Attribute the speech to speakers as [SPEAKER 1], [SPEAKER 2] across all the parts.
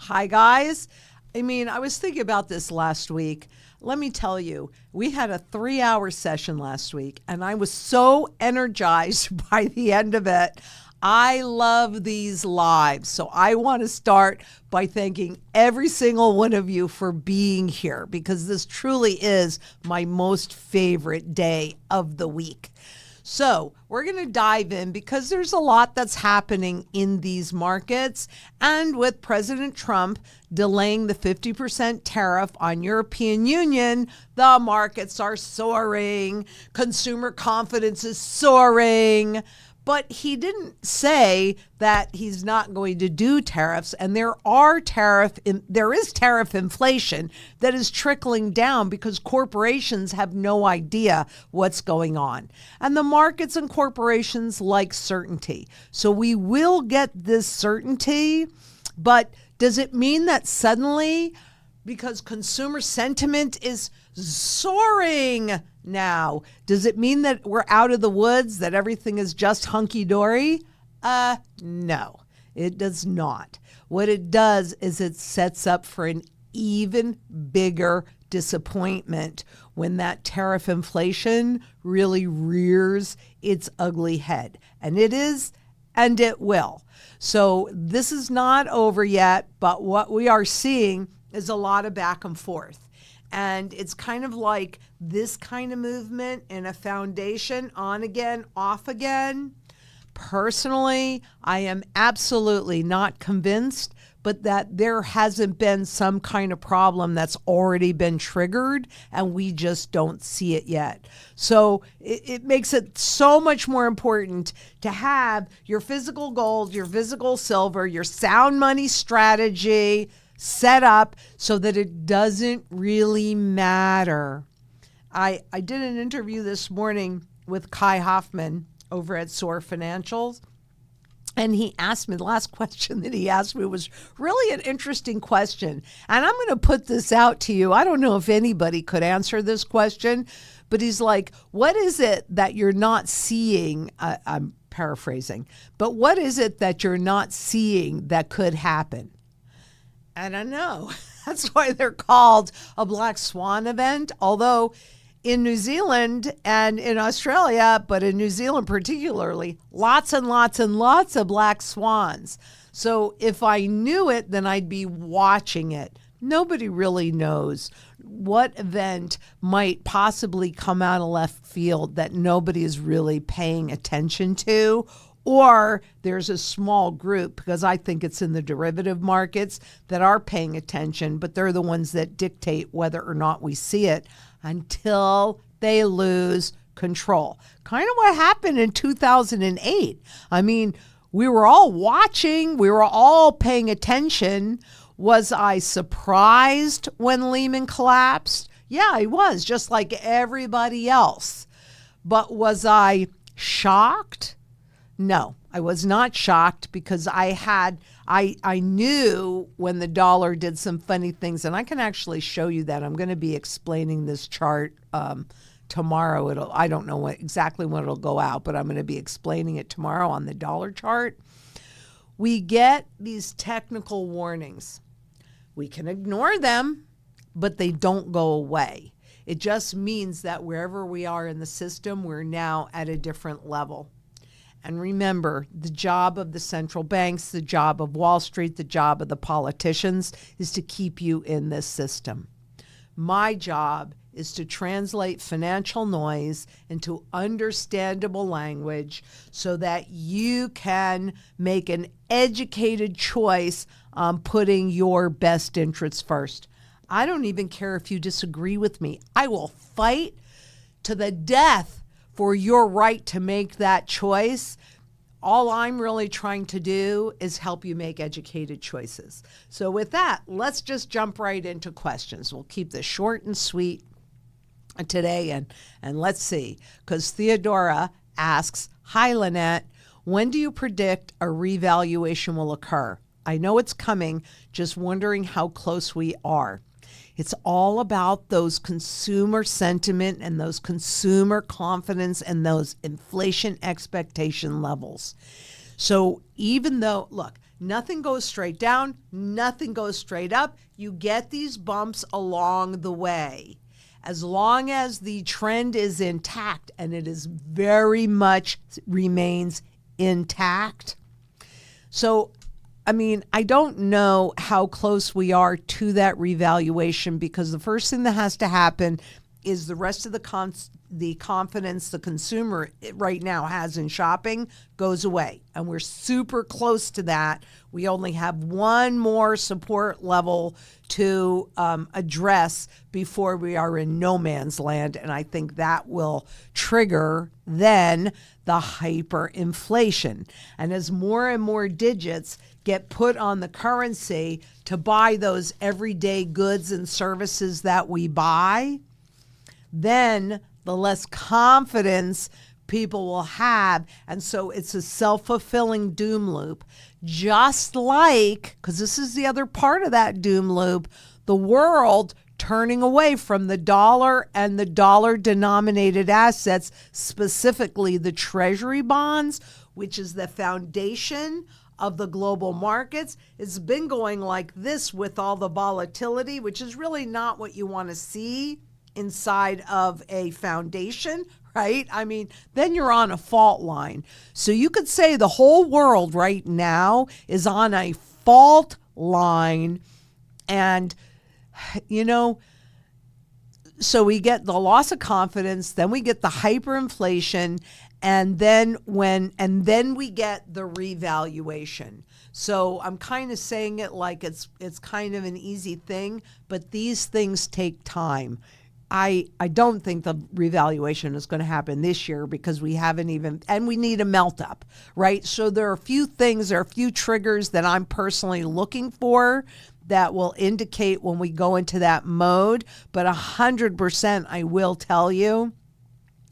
[SPEAKER 1] Hi, guys. I was thinking about this last week. Let me tell you, we had a 3-hour session last week, and I was so energized by the end of it. I love these lives. So I want to start by thanking every single one of you for being here, because this truly is my most favorite day of the week. So we're going to dive in because there's a lot that's happening in these markets. And with President Trump delaying the 50% tariff on European Union, the markets are soaring. Consumer confidence is soaring. But he didn't say that he's not going to do tariffs, and there is tariff inflation that is trickling down because corporations have no idea what's going on. And the markets and corporations like certainty. So we will get this certainty, but does it mean that suddenly, because consumer sentiment is soaring now, does it mean that we're out of the woods, that everything is just hunky-dory? No, it does not. What it does is it sets up for an even bigger disappointment when that tariff inflation really rears its ugly head. And it is, and it will. So this is not over yet, but what we are seeing is a lot of back and forth. And it's kind of like this kind of movement in a foundation, on again, off again. Personally, I am absolutely not convinced, but that there hasn't been some kind of problem that's already been triggered and we just don't see it yet. So it makes it so much more important to have your physical gold, your physical silver, your sound money strategy set up so that it doesn't really matter. I did an interview this morning with Kai Hoffman over at Soars Financials, and he asked me, the last question that he asked me was really an interesting question. And I'm going to put this out to you. I don't know if anybody could answer this question, but he's like, what is it that you're not seeing? I'm paraphrasing, but what is it that you're not seeing that could happen? I don't know. That's why they're called a black swan event. Although in New Zealand and in Australia, but in New Zealand particularly, lots and lots and lots of black swans. So if I knew it, then I'd be watching it. Nobody really knows what event might possibly come out of left field that nobody is really paying attention to. Or there's a small group, because I think it's in the derivative markets, that are paying attention, but they're the ones that dictate whether or not we see it until they lose control. Kind of what happened in 2008. We were all watching, we were all paying attention. Was I surprised when Lehman collapsed? Yeah, I was, just like everybody else. But was I shocked? No, I was not shocked, because I knew when the dollar did some funny things, and I can actually show you that. I'm going to be explaining this chart tomorrow. I don't know exactly when it'll go out, but I'm going to be explaining it tomorrow on the dollar chart. We get these technical warnings. We can ignore them, but they don't go away. It just means that wherever we are in the system, we're now at a different level. And remember, the job of the central banks, the job of Wall Street, the job of the politicians is to keep you in this system. My job is to translate financial noise into understandable language so that you can make an educated choice on putting your best interests first. I don't even care if you disagree with me. I will fight to the death for your right to make that choice. All I'm really trying to do is help you make educated choices. So with that, let's just jump right into questions. We'll keep this short and sweet today, and let's see. Because Theodora asks, hi, Lynette, when do you predict a revaluation will occur? I know it's coming, just wondering how close we are. It's all about those consumer sentiment and those consumer confidence and those inflation expectation levels. So even though, look, Nothing goes straight down. Nothing goes straight up. You get these bumps along the way. As long as the trend is intact, and it is very much remains intact. So, I mean, I don't know how close we are to that revaluation, because the first thing that has to happen is the rest of the confidence the consumer right now has in shopping goes away. And we're super close to that. We only have one more support level to address before we are in no man's land. And I think that will trigger then the hyperinflation. And as more and more digits get put on the currency to buy those everyday goods and services that we buy, then the less confidence people will have. And so it's a self-fulfilling doom loop. Just like, because this is the other part of that doom loop, the world turning away from the dollar and the dollar-denominated assets, specifically the treasury bonds, which is the foundation of the global markets. It's been going like this with all the volatility, which is really not what you want to see inside of a foundation, right? I mean, then you're on a fault line. So you could say the whole world right now is on a fault line. And, you know, so we get the loss of confidence, then we get the hyperinflation, and then we get the revaluation. So I'm kind of saying it like it's kind of an easy thing, but these things take time. I don't think the revaluation is going to happen this year, because we haven't even, and we need a melt up, right? So there are a few triggers that I'm personally looking for that will indicate when we go into that mode. But 100%, I will tell you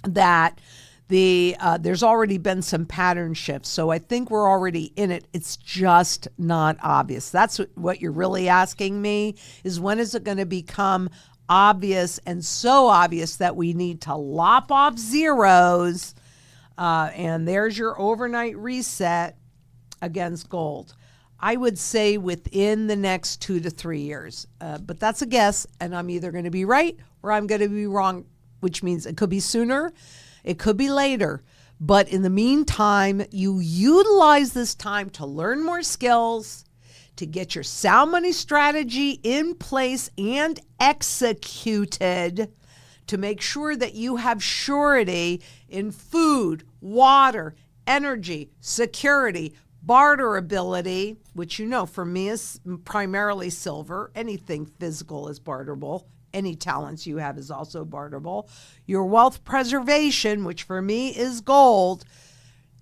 [SPEAKER 1] that there's already been some pattern shifts. So I think we're already in it. It's just not obvious. That's what you're really asking me, is when is it going to become obvious, and so obvious that we need to lop off zeros. And there's your overnight reset against gold. I would say within the next 2 to 3 years. But that's a guess, and I'm either going to be right or I'm going to be wrong, which means it could be sooner, it could be later. But in the meantime, you utilize this time to learn more skills, to get your sound money strategy in place and executed, to make sure that you have surety in food, water, energy, security, barterability, which, you know, for me is primarily silver. Anything physical is barterable. Any talents you have is also barterable. Your wealth preservation, which for me is gold.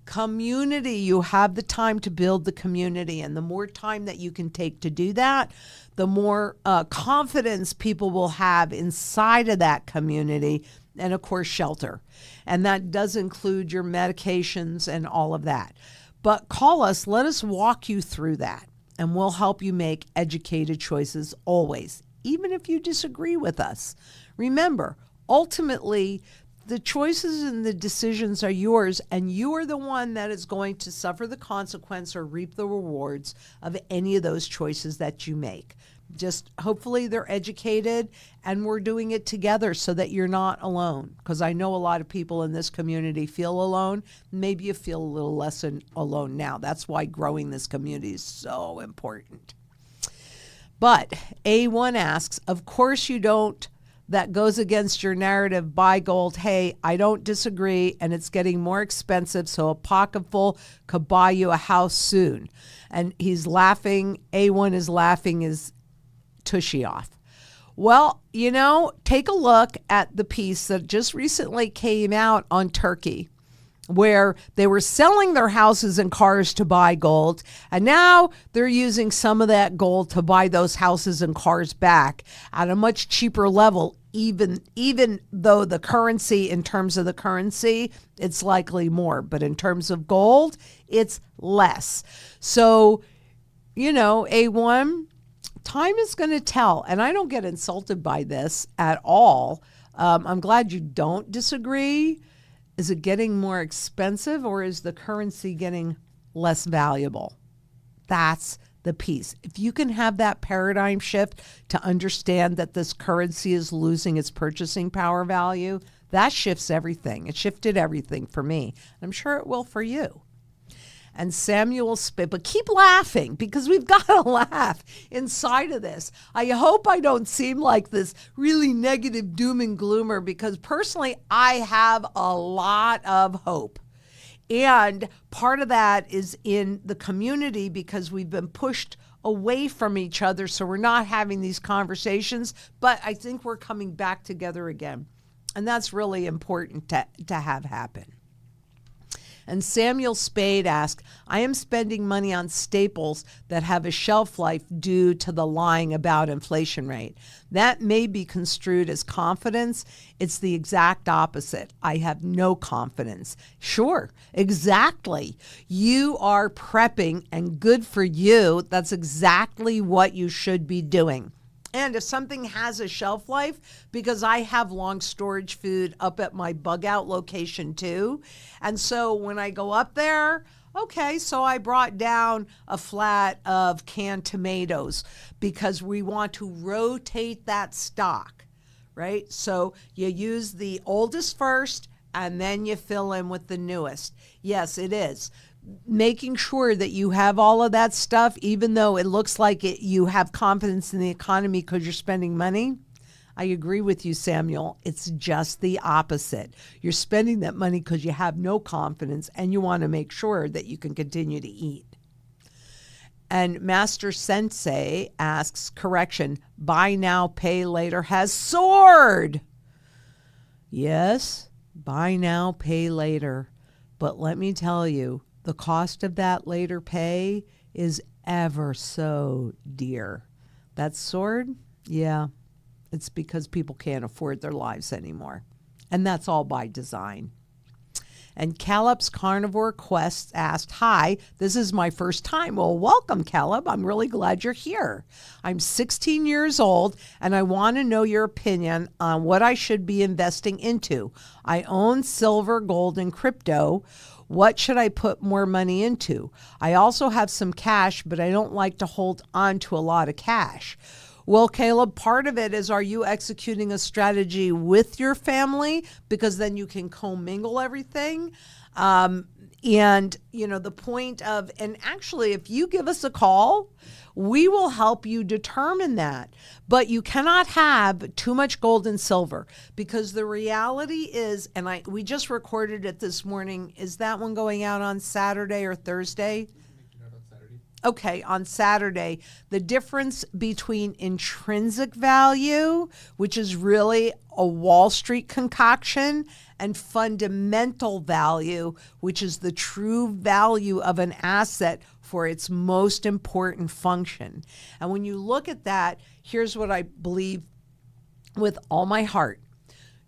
[SPEAKER 1] Community, you have the time to build the community, and the more time that you can take to do that, the more confidence people will have inside of that community, and of course shelter, and that does include your medications and all of that. But call us, let us walk you through that, and we'll help you make educated choices always, even if you disagree with us. Remember, ultimately, the choices and the decisions are yours, and you are the one that is going to suffer the consequence or reap the rewards of any of those choices that you make. Just hopefully they're educated, and we're doing it together so that you're not alone, because I know a lot of people in this community feel alone. Maybe you feel a little less alone now. That's why growing this community is so important. But A1 asks, of course you don't. That goes against your narrative, buy gold. Hey, I don't disagree, and it's getting more expensive, so a pocketful could buy you a house soon. And he's laughing. A1 is laughing his tushy off. Well, you know, take a look at the piece that just recently came out on Turkey, where they were selling their houses and cars to buy gold, and now they're using some of that gold to buy those houses and cars back at a much cheaper level, even though the currency, in terms of the currency, it's likely more, but in terms of gold, it's less. So, you know, A1, time is going to tell, and I don't get insulted by this at all. I'm glad you don't disagree. Is it getting more expensive, or is the currency getting less valuable? That's the piece. If you can have that paradigm shift to understand that this currency is losing its purchasing power value, that shifts everything. It shifted everything for me. I'm sure it will for you. And Samuel spit, but keep laughing because we've got to laugh inside of this. I hope I don't seem like this really negative doom and gloomer, because personally, I have a lot of hope. And part of that is in the community, because we've been pushed away from each other. So we're not having these conversations, but I think we're coming back together again. And that's really important to have happen. And Samuel Spade asked, I am spending money on staples that have a shelf life due to the lying about inflation rate. That may be construed as confidence. It's the exact opposite. I have no confidence. Sure, exactly. You are prepping, and good for you. That's exactly what you should be doing. And if something has a shelf life, because I have long storage food up at my bug out location too. And so when I go up there, okay, so I brought down a flat of canned tomatoes because we want to rotate that stock, right? So you use the oldest first and then you fill in with the newest. Yes, it is. Making sure that you have all of that stuff, even though it looks like you have confidence in the economy because you're spending money. I agree with you, Samuel. It's just the opposite. You're spending that money because you have no confidence and you want to make sure that you can continue to eat. And Master Sensei asks, correction, buy now, pay later has soared. Yes, buy now, pay later. But let me tell you, the cost of that later pay is ever so dear. That soared? Yeah, it's because people can't afford their lives anymore. And that's all by design. And Caleb's Carnivore Quest asked, hi, this is my first time. Well, welcome, Caleb. I'm really glad you're here. I'm 16 years old, and I want to know your opinion on what I should be investing into. I own silver, gold, and crypto. What should I put more money into? I also have some cash, but I don't like to hold on to a lot of cash. Well, Caleb, part of it is, are you executing a strategy with your family? Because then you can commingle everything. And, you know, the point of, and actually, if you give us a call, we will help you determine that. But you cannot have too much gold and silver, because the reality is, and we just recorded it this morning. Is that one going out on Saturday or Thursday? Okay, on Saturday, the difference between intrinsic value, which is really a Wall Street concoction, and fundamental value, which is the true value of an asset for its most important function. And when you look at that, here's what I believe with all my heart.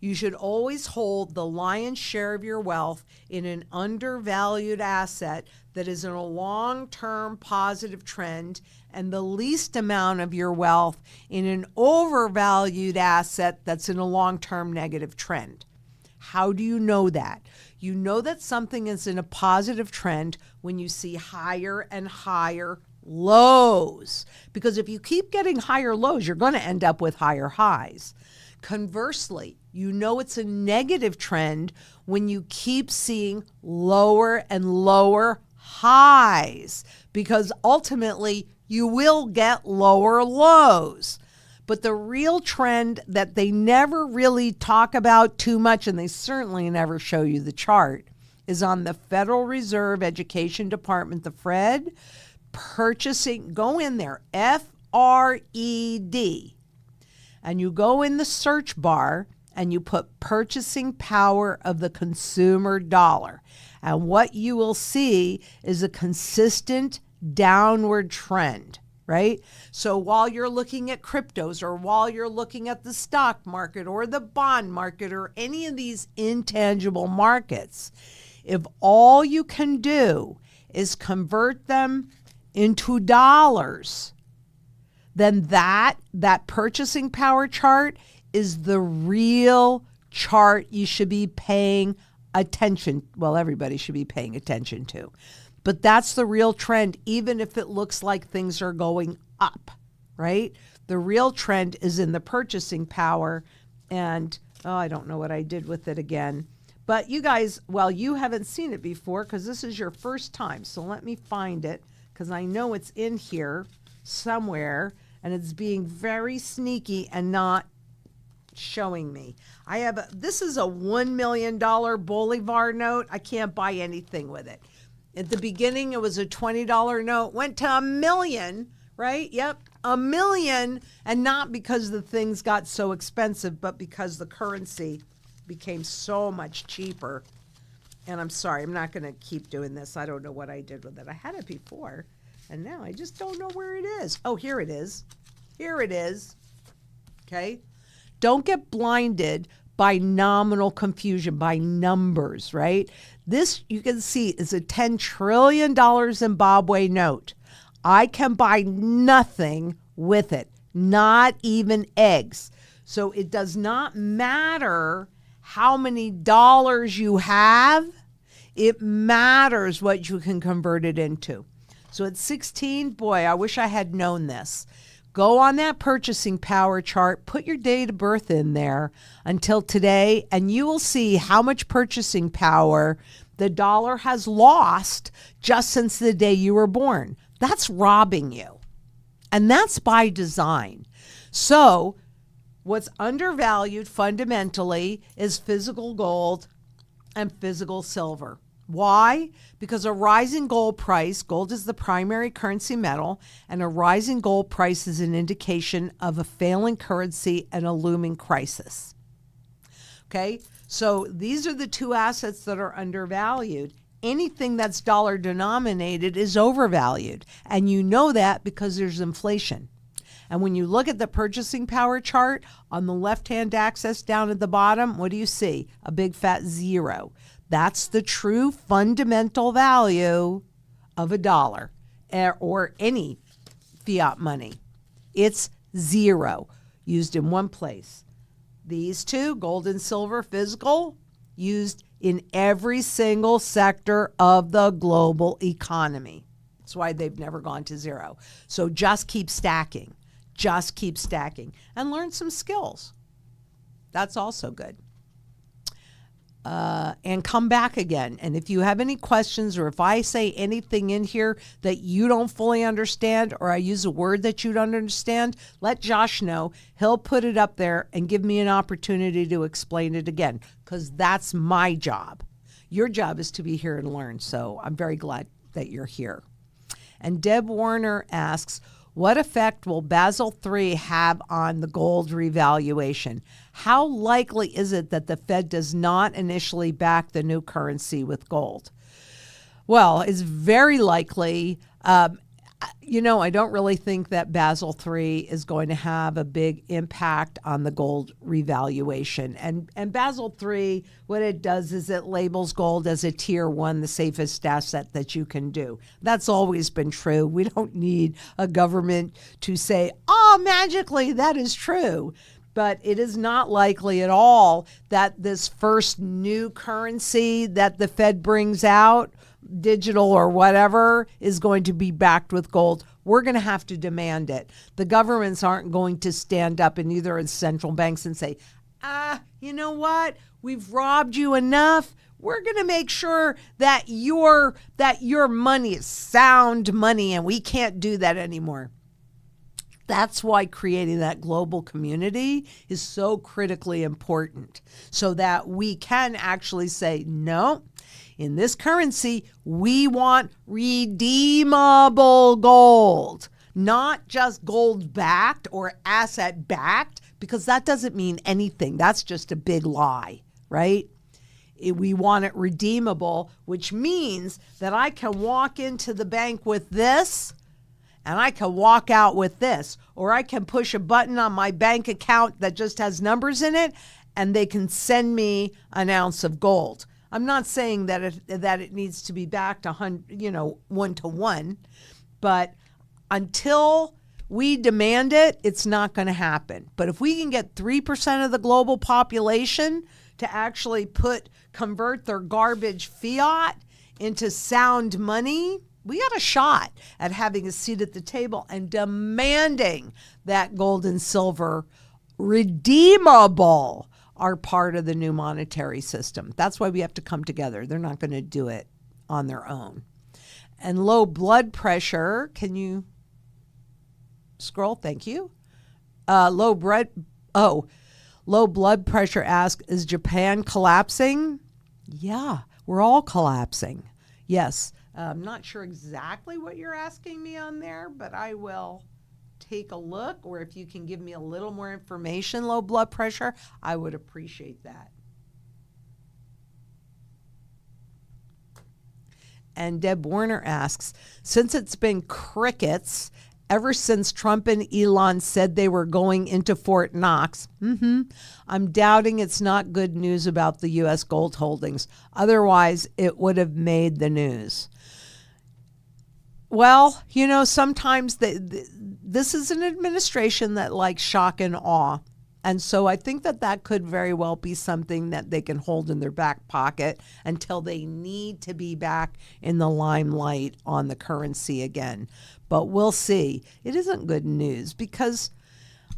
[SPEAKER 1] You should always hold the lion's share of your wealth in an undervalued asset that is in a long-term positive trend, and the least amount of your wealth in an overvalued asset that's in a long-term negative trend. How do you know that? You know that something is in a positive trend when you see higher and higher lows. Because if you keep getting higher lows, you're going to end up with higher highs. Conversely, you know it's a negative trend when you keep seeing lower and lower highs, because ultimately you will get lower lows. But the real trend that they never really talk about too much, and they certainly never show you the chart, is on the Federal Reserve Education Department, the Fred, purchasing, go in there, FRED, and you go in the search bar and you put purchasing power of the consumer dollar. And what you will see is a consistent downward trend, right? So while you're looking at cryptos, or while you're looking at the stock market or the bond market or any of these intangible markets, if all you can do is convert them into dollars, then that purchasing power chart is the real chart you should be paying attention. Well, everybody should be paying attention to. But that's the real trend, even if it looks like things are going up, right? The real trend is in the purchasing power. And, I don't know what I did with it again. But you guys, well, you haven't seen it before because this is your first time. So let me find it because I know it's in here somewhere and it's being very sneaky and not showing me. This is a $1 million Bolivar note. I can't buy anything with it. At the beginning, it was a $20 note, went to $1 million, right? Yep, $1 million. And not because the things got so expensive, but because the currency became so much cheaper. And I'm sorry, I'm not going to keep doing this. I don't know what I did with it. I had it before, and now I just don't know where it is. Oh, here it is. Here it is. Okay. Don't get blinded by nominal confusion, by numbers, right? This, you can see, is a $10 trillion Zimbabwe note. I can buy nothing with it, not even eggs. So it does not matter how many dollars you have. It matters what you can convert it into. So at 16, boy, I wish I had known this. Go on that purchasing power chart, put your date of birth in there until today, and you will see how much purchasing power the dollar has lost just since the day you were born. That's robbing you. And that's by design. So what's undervalued fundamentally is physical gold and physical silver. Why? Because a rising gold price, gold is the primary currency metal, and a rising gold price is an indication of a failing currency and a looming crisis. Okay, so these are the two assets that are undervalued. Anything that's dollar denominated is overvalued, and you know that because there's inflation. And when you look at the purchasing power chart on the left-hand axis down at the bottom, what do you see? A big fat zero. That's the true fundamental value of a dollar or any fiat money. It's zero, used in one place. These two, gold and silver, physical, used in every single sector of the global economy. That's why they've never gone to zero. So just keep stacking. Just keep stacking and learn some skills. That's also good. And come back again. And if you have any questions or if I say anything in here that you don't fully understand or I use a word that you don't understand, let Josh know. He'll put it up there and give me an opportunity to explain it again because that's my job. Your job is to be here and learn. So I'm very glad that you're here. And Deb Warner asks, what effect will Basel III have on the gold revaluation? How likely is it that the Fed does not initially back the new currency with gold? Well, it's very likely. I don't really think that Basel III is going to have a big impact on the gold revaluation. And Basel III, what it does is it labels gold as a tier one, the safest asset that you can do. That's always been true. We don't need a government to say, oh, magically, that is true. But it is not likely at all that this first new currency that the Fed brings out, digital or whatever, is going to be backed with gold. We're going to have to demand it. The governments aren't going to stand up in either of the central banks and say, you know what? We've robbed you enough. We're going to make sure that your money is sound money and we can't do that anymore. That's why creating that global community is so critically important so that we can actually say, no, in this currency, we want redeemable gold, not just gold backed or asset backed, because that doesn't mean anything. That's just a big lie, right? We want it redeemable, which means that I can walk into the bank with this and I can walk out with this, or I can push a button on my bank account that just has numbers in it and they can send me an ounce of gold. I'm not saying that it needs to be backed 1-to-1, but until we demand it, it's not going to happen. But if we can get 3% of the global population to actually convert their garbage fiat into sound money, we got a shot at having a seat at the table and demanding that gold and silver, redeemable, are part of the new monetary system. That's why we have to come together. They're not going to do it on their own. And low blood pressure, can you scroll? Thank you. Low blood pressure asks, is Japan collapsing? Yeah, we're all collapsing. Yes. I'm not sure exactly what you're asking me on there, but I will take a look, or if you can give me a little more information, low blood pressure, I would appreciate that. And Deb Warner asks, since it's been crickets ever since Trump and Elon said they were going into Fort Knox, I'm doubting it's not good news about the U.S. gold holdings. Otherwise, it would have made the news. Well, sometimes this is an administration that likes shock and awe. And so I think that could very well be something that they can hold in their back pocket until they need to be back in the limelight on the currency again. But we'll see. It isn't good news because,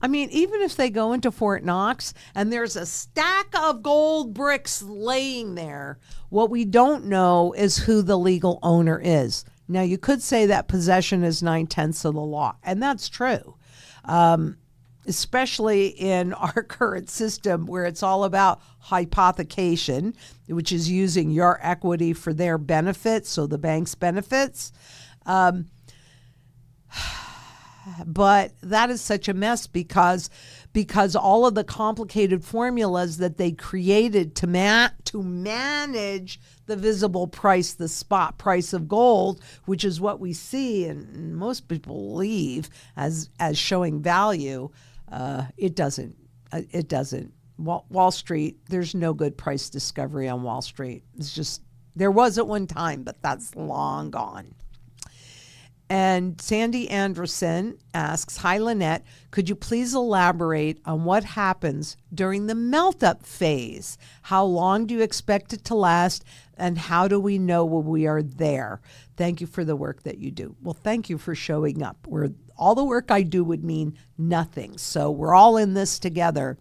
[SPEAKER 1] even if they go into Fort Knox and there's a stack of gold bricks laying there, what we don't know is who the legal owner is. Now, you could say that possession is 9/10 of the law, and that's true, especially in our current system where it's all about hypothecation, which is using your equity for their benefit, so the bank's benefits. But that is such a mess because all of the complicated formulas that they created to manage the visible price, the spot price of gold, which is what we see and most people believe as showing value, it doesn't. Wall Street, there's no good price discovery on Wall Street. It's just, there was at one time, but that's long gone. And Sandy Anderson asks, hi, Lynette, could you please elaborate on what happens during the melt-up phase? How long do you expect it to last, and how do we know when we are there? Thank you for the work that you do. Well, thank you for showing up. All the work I do would mean nothing. So we're all in this together.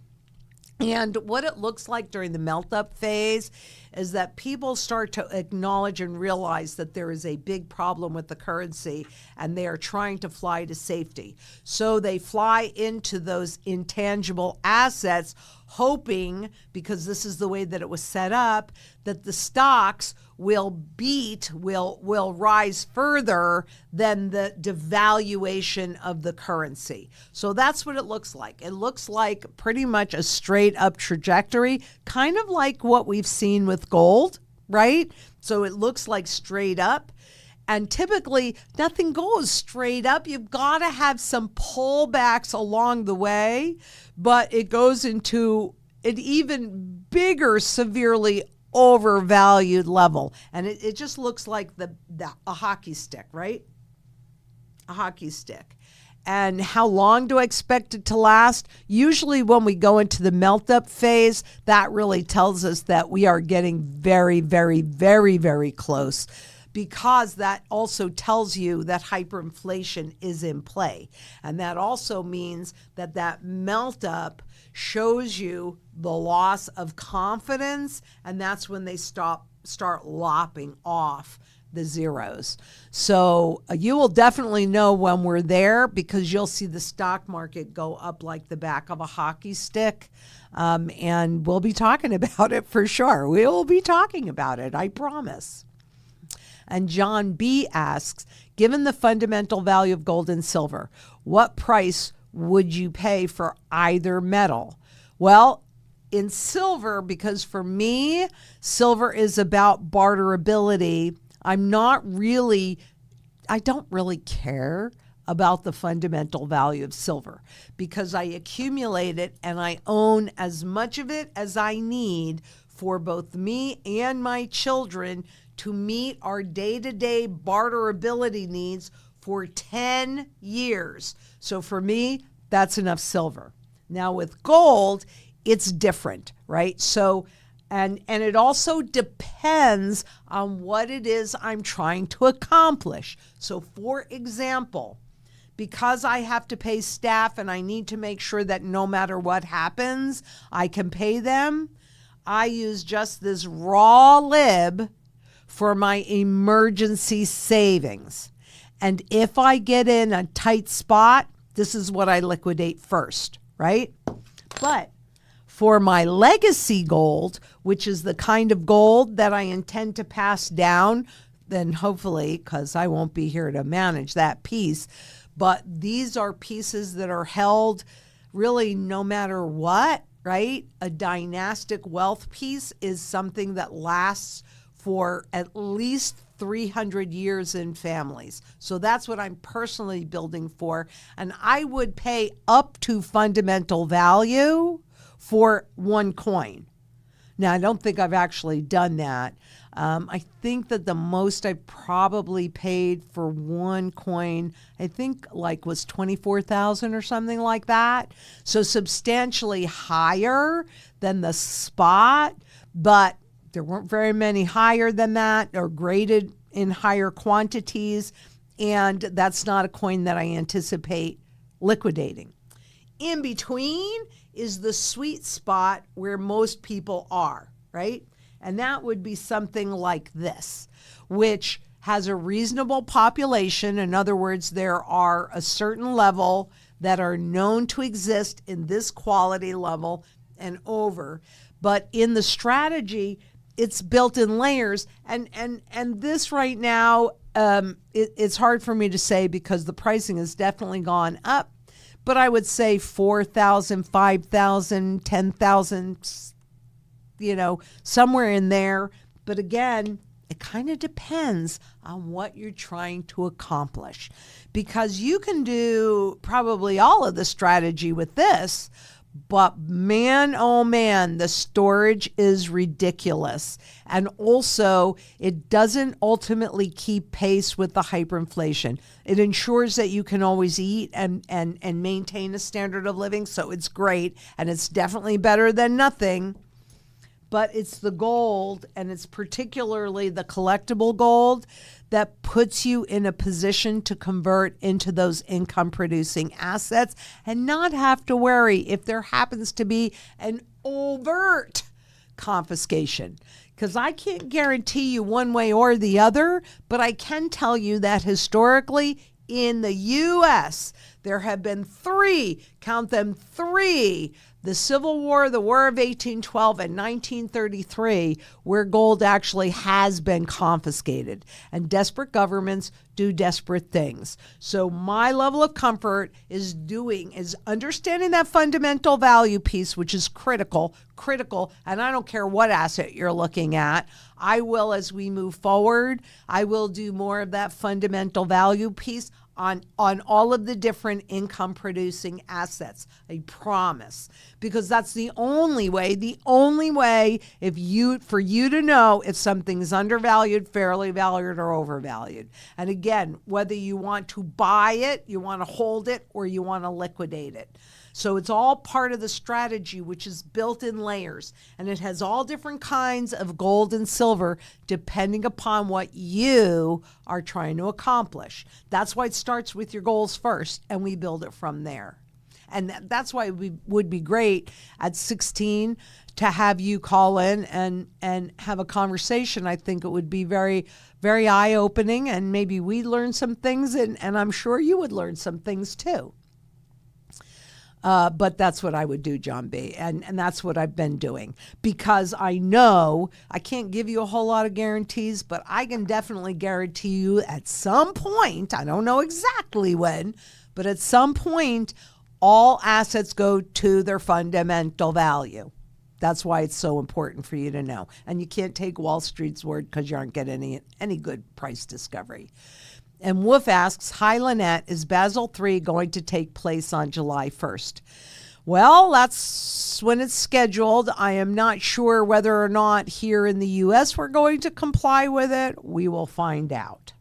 [SPEAKER 1] And what it looks like during the melt-up phase is that people start to acknowledge and realize that there is a big problem with the currency, and they are trying to fly to safety. So they fly into those intangible assets, hoping, because this is the way that it was set up, that the stocks will rise further than the devaluation of the currency. So that's what it looks like. It looks like pretty much a straight up trajectory, kind of like what we've seen with gold, right? So it looks like straight up. And typically nothing goes straight up. You've got to have some pullbacks along the way, but it goes into an even bigger, severely overvalued level. And it just looks like a hockey stick, right? A hockey stick. And how long do I expect it to last? Usually when we go into the melt-up phase, that really tells us that we are getting very, very, very, very close, because that also tells you that hyperinflation is in play. And that also means that melt-up shows you the loss of confidence, and that's when they start lopping off the zeros. So you will definitely know when we're there, because you'll see the stock market go up like the back of a hockey stick. And we'll be talking about it for sure. We will be talking about it, I promise. And John B. asks, given the fundamental value of gold and silver, what price would you pay for either metal? Well, in silver, because for me, silver is about barterability. I don't really care about the fundamental value of silver, because I accumulate it and I own as much of it as I need for both me and my children to meet our day-to-day barterability needs for 10 years. So for me, that's enough silver. Now with gold, it's different, right? So And it also depends on what it is I'm trying to accomplish. So for example, because I have to pay staff and I need to make sure that no matter what happens, I can pay them, I use just this raw lib for my emergency savings. And if I get in a tight spot, this is what I liquidate first, right? But for my legacy gold, which is the kind of gold that I intend to pass down, then hopefully, because I won't be here to manage that piece, but these are pieces that are held really no matter what, right? A dynastic wealth piece is something that lasts for at least 300 years in families. So that's what I'm personally building for. And I would pay up to fundamental value for one coin. Now, I don't think I've actually done that. I think that the most I probably paid for one coin, I think like was 24,000 or something like that. So substantially higher than the spot, but there weren't very many higher than that or graded in higher quantities. And that's not a coin that I anticipate liquidating. In between is the sweet spot where most people are, right? And that would be something like this, which has a reasonable population. In other words, there are a certain level that are known to exist in this quality level and over. But in the strategy, it's built in layers. And this right now, it's hard for me to say because the pricing has definitely gone up. But I would say 4,000, 5,000, 10,000, somewhere in there. But again, it kind of depends on what you're trying to accomplish. Because you can do probably all of the strategy with this, but man, oh man, the storage is ridiculous. And also, it doesn't ultimately keep pace with the hyperinflation. It ensures that you can always eat and maintain a standard of living. So it's great. And it's definitely better than nothing. But it's the gold, and it's particularly the collectible gold that puts you in a position to convert into those income producing assets and not have to worry if there happens to be an overt confiscation. Because I can't guarantee you one way or the other, but I can tell you that historically in the U.S., there have been three, count them three, the Civil War, the War of 1812, and 1933, where gold actually has been confiscated. And desperate governments do desperate things. So my level of comfort is understanding that fundamental value piece, which is critical, and I don't care what asset you're looking at. I will, as we move forward, I will do more of that fundamental value piece on all of the different income producing assets. I promise. Because that's the only way for you to know if something's undervalued, fairly valued, or overvalued. And again, whether you want to buy it, you want to hold it, or you want to liquidate it. So it's all part of the strategy, which is built in layers. And it has all different kinds of gold and silver, depending upon what you are trying to accomplish. That's why it starts with your goals first, and we build it from there. And that's why it would be great at 16 to have you call in and have a conversation. I think it would be very, very eye-opening, and maybe we'd learn some things, and I'm sure you would learn some things too. But that's what I would do, John B. And that's what I've been doing, because I know I can't give you a whole lot of guarantees, but I can definitely guarantee you at some point, I don't know exactly when, but at some point, all assets go to their fundamental value. That's why it's so important for you to know. And you can't take Wall Street's word because you aren't getting any good price discovery. And Wolf asks, hi, Lynette, is Basel III going to take place on July 1st? Well, that's when it's scheduled. I am not sure whether or not here in the U.S. we're going to comply with it. We will find out.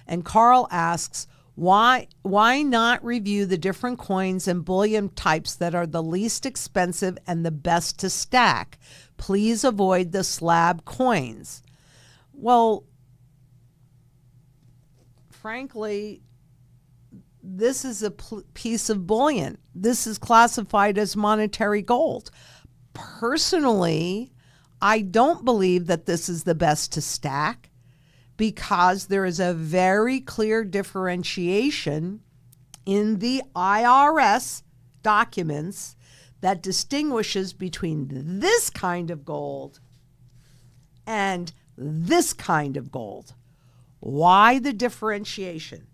[SPEAKER 1] And Carl asks, why not review the different coins and bullion types that are the least expensive and the best to stack? Please avoid the slab coins. Well, frankly, this is a piece of bullion. This is classified as monetary gold. Personally, I don't believe that this is the best to stack because there is a very clear differentiation in the IRS documents that distinguishes between this kind of gold and this kind of gold. Why the differentiation?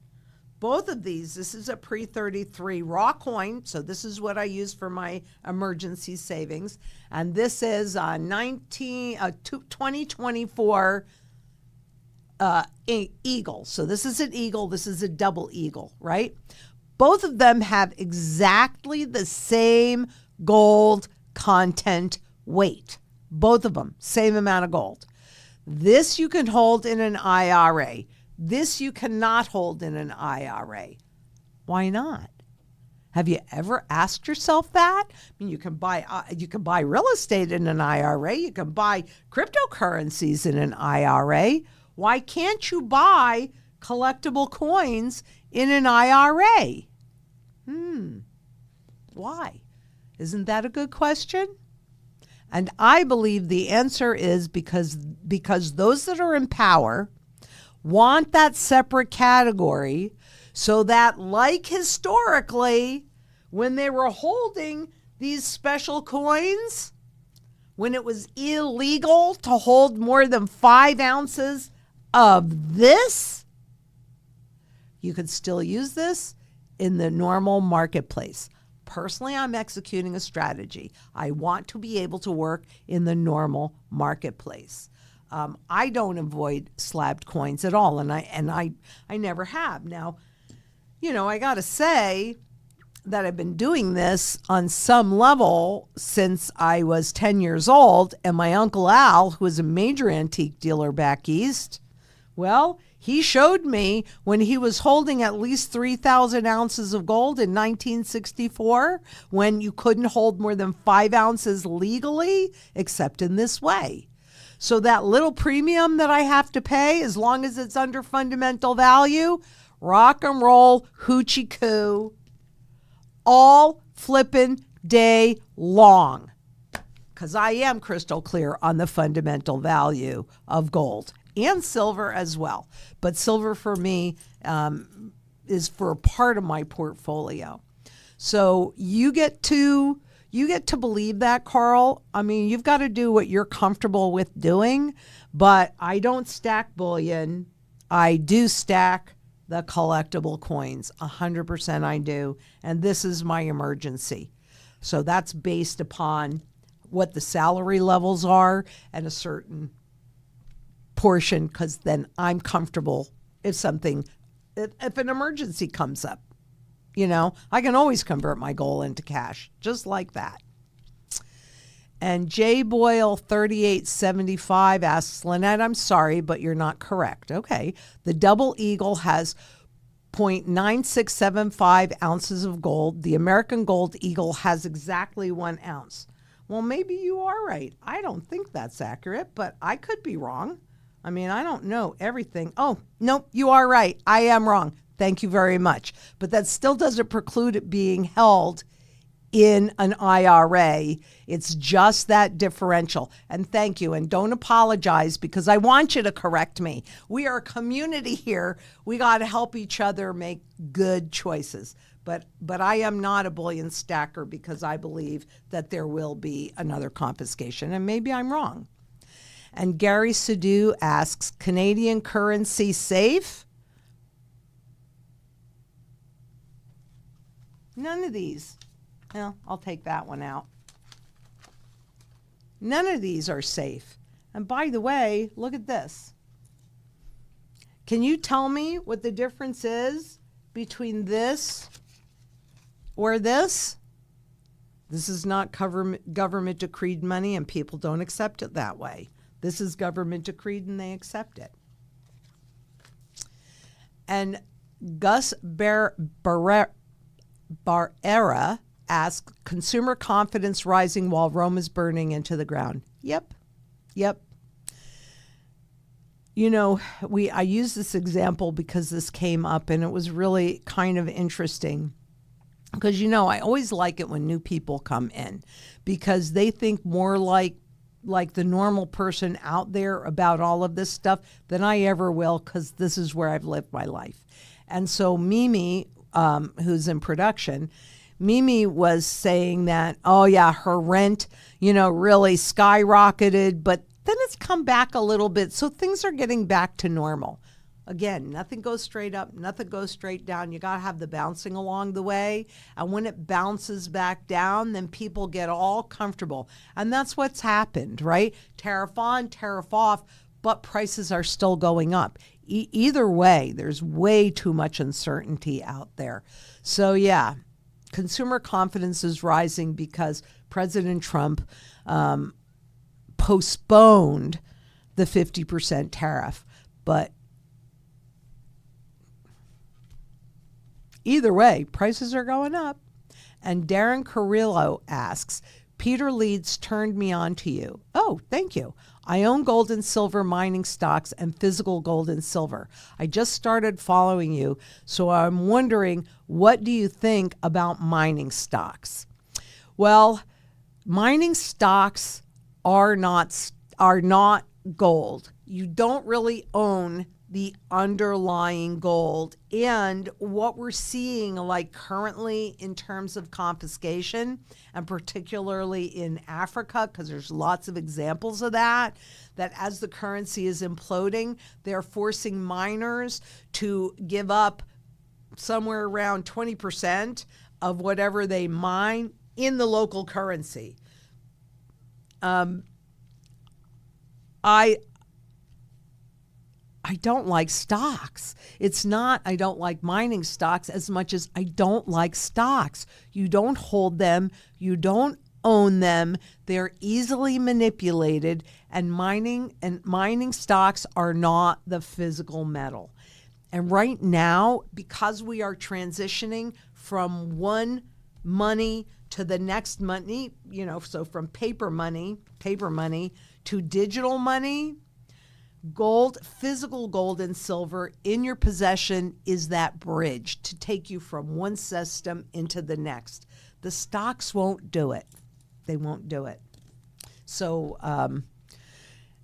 [SPEAKER 1] Both of these, this is a pre-33 raw coin, so this is what I use for my emergency savings, and this is a 2024 eagle. So this is an eagle, this is a double eagle, right? Both of them have exactly the same gold content weight. Both of them, same amount of gold. This you can hold in an IRA. This you cannot hold in an IRA. Why not? Have you ever asked yourself that? I mean, you can buy real estate in an IRA. You can buy cryptocurrencies in an IRA. Why can't you buy collectible coins in an IRA? Why? Isn't that a good question? And I believe the answer is because those that are in power want that separate category so that, like historically, when they were holding these special coins, when it was illegal to hold more than 5 ounces of this, you could still use this in the normal marketplace. Personally, I'm executing a strategy. I want to be able to work in the normal marketplace. I don't avoid slabbed coins at all, and I never have. Now, I got to say that I've been doing this on some level since I was 10 years old, and my Uncle Al, who was a major antique dealer back east, well, he showed me when he was holding at least 3,000 ounces of gold in 1964, when you couldn't hold more than 5 ounces legally, except in this way. So that little premium that I have to pay, as long as it's under fundamental value, rock and roll, hoochie coo, all flippin' day long. Because I am crystal clear on the fundamental value of gold and silver as well. But silver for me is for a part of my portfolio. So you get to believe that, Carl. I mean, you've got to do what you're comfortable with doing, but I don't stack bullion. I do stack the collectible coins. 100% I do. And this is my emergency. So that's based upon what the salary levels are and a certain portion, because then I'm comfortable if an emergency comes up. I can always convert my gold into cash, just like that. And J Boyle 3875 asks, Lynette, I'm sorry, but you're not correct. Okay. The double eagle has 0.9675 ounces of gold. The American Gold Eagle has exactly 1 ounce. Well, maybe you are right. I don't think that's accurate, but I could be wrong. I mean, I don't know everything. Oh, nope, you are right. I am wrong. Thank you very much. But that still doesn't preclude it being held in an IRA. It's just that differential. And thank you. And don't apologize, because I want you to correct me. We are a community here. We got to help each other make good choices. But I am not a bullion stacker, because I believe that there will be another confiscation. And maybe I'm wrong. And Gary Sadu asks, Canadian currency safe? None of these. Well, I'll take that one out. None of these are safe. And by the way, look at this. Can you tell me what the difference is between this or this? This is not government decreed money, and people don't accept it that way. This is government decreed, and they accept it. And Gus Barrera asks, consumer confidence rising while Rome is burning into the ground. Yep. Yep. You know, I use this example because this came up and it was really kind of interesting. Because, I always like it when new people come in because they think more like the normal person out there about all of this stuff than I ever will, because this is where I've lived my life. And so Mimi, who's in production, Mimi was saying that, oh yeah, her rent, really skyrocketed, but then it's come back a little bit. So things are getting back to normal. Again, nothing goes straight up, nothing goes straight down. You got to have the bouncing along the way. And when it bounces back down, then people get all comfortable. And that's what's happened, right? Tariff on, tariff off, but prices are still going up. Either way, there's way too much uncertainty out there. So yeah, consumer confidence is rising because President Trump postponed the 50% tariff. But either way, prices are going up. And Darren Carrillo asks, Peter Leeds turned me on to you. Oh, thank you. I own gold and silver mining stocks and physical gold and silver. I just started following you, so I'm wondering, what do you think about mining stocks? Well, mining stocks are not gold. You don't really own the underlying gold. And what we're seeing like currently in terms of confiscation, and particularly in Africa, because there's lots of examples of that as the currency is imploding, they're forcing miners to give up somewhere around 20% of whatever they mine in the local currency. I don't like stocks. It's not I don't like mining stocks as much as I don't like stocks. You don't hold them. You don't own them. They're easily manipulated, and mining stocks are not the physical metal. And right now, because we are transitioning from one money to the next money, so from paper money to digital money, gold, physical gold and silver in your possession is that bridge to take you from one system into the next. The stocks won't do it. They won't do it. So,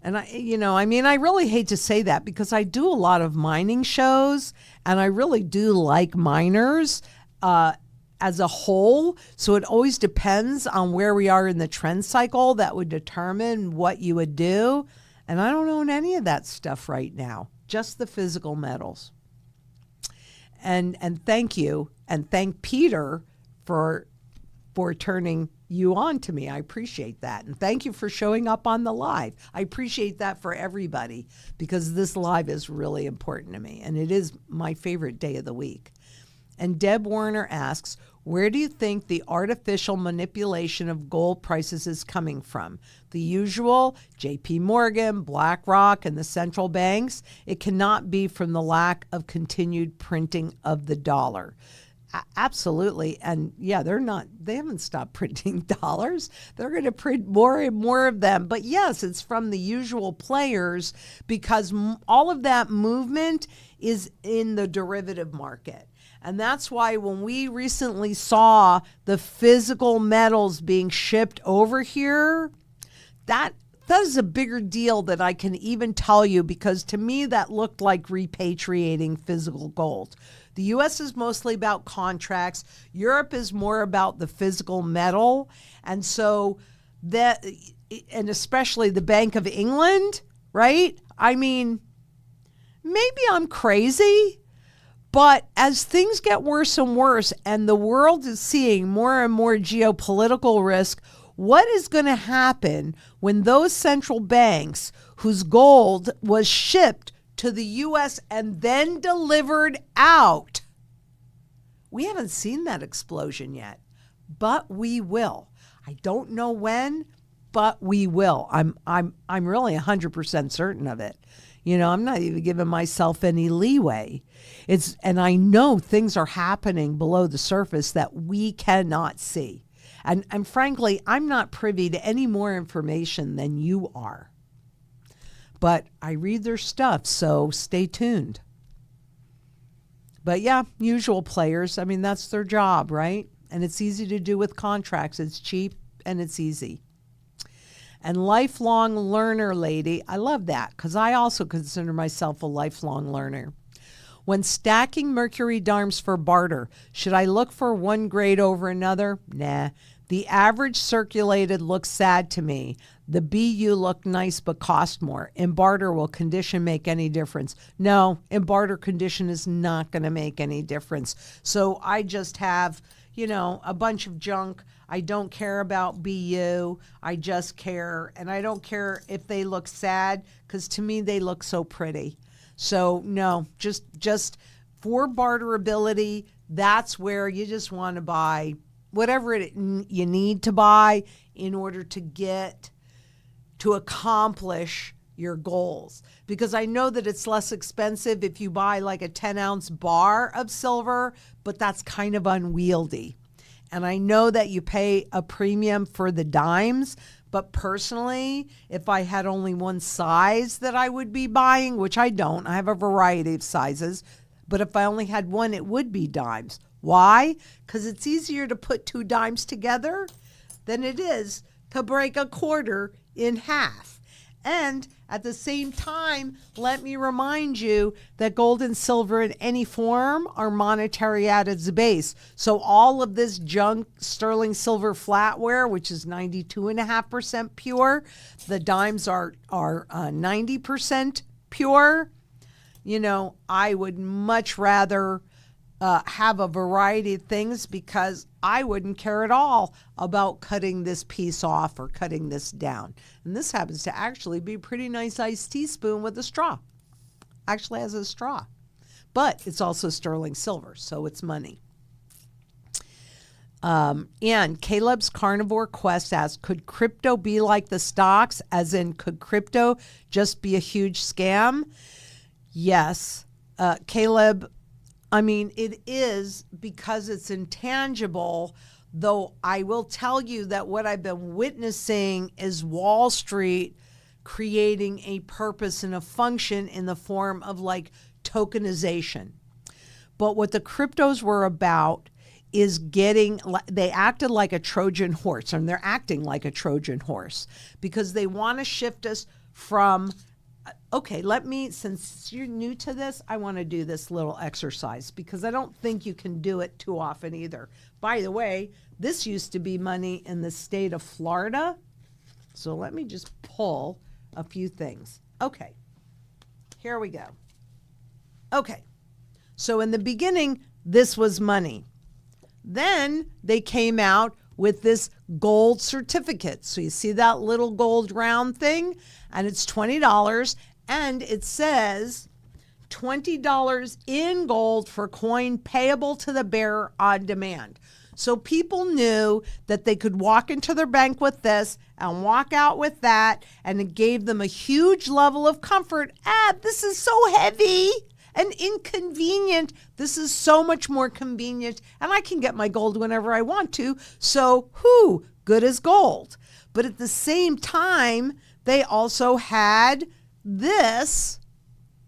[SPEAKER 1] and I really hate to say that because I do a lot of mining shows and I really do like miners as a whole. So it always depends on where we are in the trend cycle that would determine what you would do. And I don't own any of that stuff right now, just the physical metals. And thank you, and thank Peter for turning you on to me. I appreciate that. And thank you for showing up on the live. I appreciate that for everybody because this live is really important to me, and it is my favorite day of the week. And Deb Warner asks, where do you think the artificial manipulation of gold prices is coming from? The usual, JP Morgan, BlackRock, and the central banks? It cannot be from the lack of continued printing of the dollar. Absolutely. And yeah, they haven't stopped printing dollars. They're going to print more and more of them. But yes, it's from the usual players because all of that movement is in the derivative market. And that's why when we recently saw the physical metals being shipped over here, that is a bigger deal than I can even tell you, because to me that looked like repatriating physical gold. The U.S. is mostly about contracts. Europe is more about the physical metal. And so that, and especially the Bank of England, right? I mean, maybe I'm crazy, but as things get worse and worse and the world is seeing more and more geopolitical risk, what is going to happen when those central banks whose gold was shipped to the U.S. and then delivered out? We haven't seen that explosion yet, but we will. I don't know when, but we will. I'm really 100% certain of it. I'm not even giving myself any leeway. And I know things are happening below the surface that we cannot see. And frankly, I'm not privy to any more information than you are. But I read their stuff, so stay tuned. But yeah, usual players, I mean, that's their job, right? And it's easy to do with contracts. It's cheap and it's easy. And lifelong learner lady, I love that because I also consider myself a lifelong learner. When stacking mercury dimes for barter, should I look for one grade over another? Nah. The average circulated looks sad to me. The BU look nice but cost more. In barter, will condition make any difference? No, in barter, condition is not going to make any difference. So I just have, a bunch of junk. I don't care about BU. I just care. And I don't care if they look sad because to me, they look so pretty. So no, just for barterability, that's where you just want to buy whatever you need to buy in order to accomplish your goals. Because I know that it's less expensive if you buy like a 10-ounce bar of silver, but that's kind of unwieldy. And I know that you pay a premium for the dimes, but personally, if I had only one size that I would be buying, which I don't, I have a variety of sizes, but if I only had one, it would be dimes. Why? Because it's easier to put two dimes together than it is to break a quarter in half. And at the same time, let me remind you that gold and silver in any form are monetary at its base. So all of this junk sterling silver flatware, which is 92.5% pure, the dimes are 90% pure. I would much rather have a variety of things because I wouldn't care at all about cutting this piece off or cutting this down. And this happens to actually be a pretty nice iced teaspoon with a straw. Actually has a straw. But it's also sterling silver, so it's money. And Caleb's Carnivore Quest asks, could crypto be like the stocks? As in, could crypto just be a huge scam? Yes. Caleb, I mean, it is because it's intangible, though I will tell you that what I've been witnessing is Wall Street creating a purpose and a function in the form of like tokenization. But what the cryptos were about is they acted like a Trojan horse, and they're acting like a Trojan horse because they want to shift us from okay, since you're new to this, I want to do this little exercise because I don't think you can do it too often either. By the way, this used to be money in the state of Florida. So let me just pull a few things. Okay, here we go. Okay, so in the beginning, this was money. Then they came out with this gold certificate. So you see that little gold round thing? And it's $20. And it says $20 in gold for coin payable to the bearer on demand. So people knew that they could walk into their bank with this and walk out with that. And it gave them a huge level of comfort. This is so heavy and inconvenient. This is so much more convenient. And I can get my gold whenever I want to. So good as gold. But at the same time, they also had this,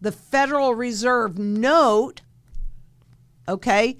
[SPEAKER 1] the Federal Reserve note, okay,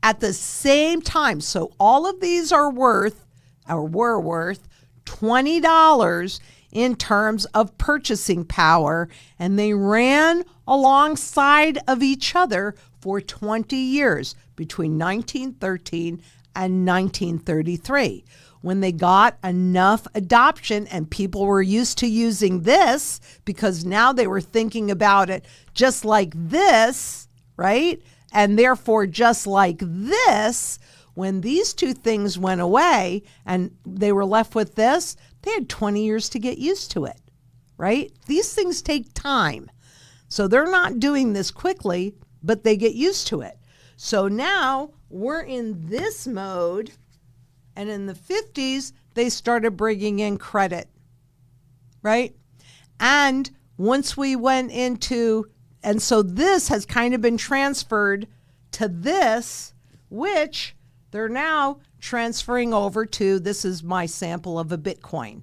[SPEAKER 1] at the same time. So all of these were worth $20 in terms of purchasing power, and they ran alongside of each other for 20 years between 1913 and 1933. When they got enough adoption and people were used to using this because now they were thinking about it just like this, right? And therefore, just like this, when these two things went away and they were left with this, they had 20 years to get used to it, right? These things take time. So they're not doing this quickly, but they get used to it. So now we're in this mode. And in the 50s, they started bringing in credit, right? And once we went into, and so this has kind of been transferred to this, which they're now transferring over to, this is my sample of a Bitcoin.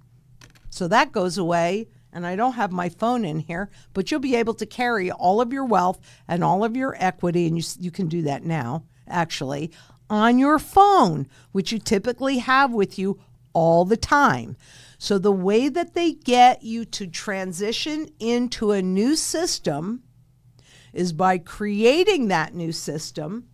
[SPEAKER 1] So that goes away, and I don't have my phone in here, but you'll be able to carry all of your wealth and all of your equity, and you can do that now, actually, on your phone, which you typically have with you all the time. So the way that they get you to transition into a new system is by creating that new system,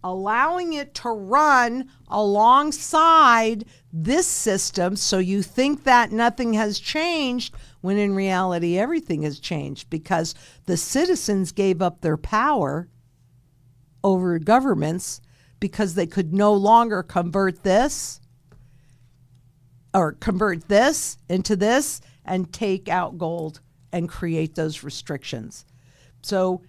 [SPEAKER 1] allowing it to run alongside this system, so you think that nothing has changed, when in reality everything has changed, because the citizens gave up their power over governments because they could no longer convert this into this and take out gold and create those restrictions. So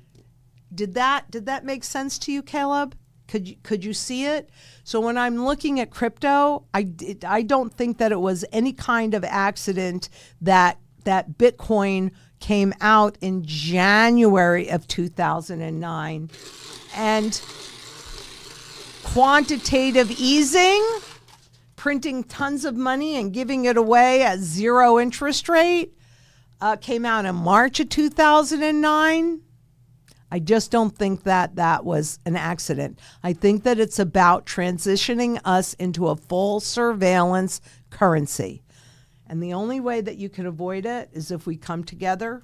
[SPEAKER 1] did that make sense to you, Caleb? Could you see it? So when I'm looking at crypto, I don't think that it was any kind of accident that Bitcoin came out in January of 2009. And quantitative easing, printing tons of money and giving it away at zero interest rate, came out in March of 2009. I just don't think that was an accident. I think that it's about transitioning us into a full surveillance currency. And the only way that you can avoid it is if we come together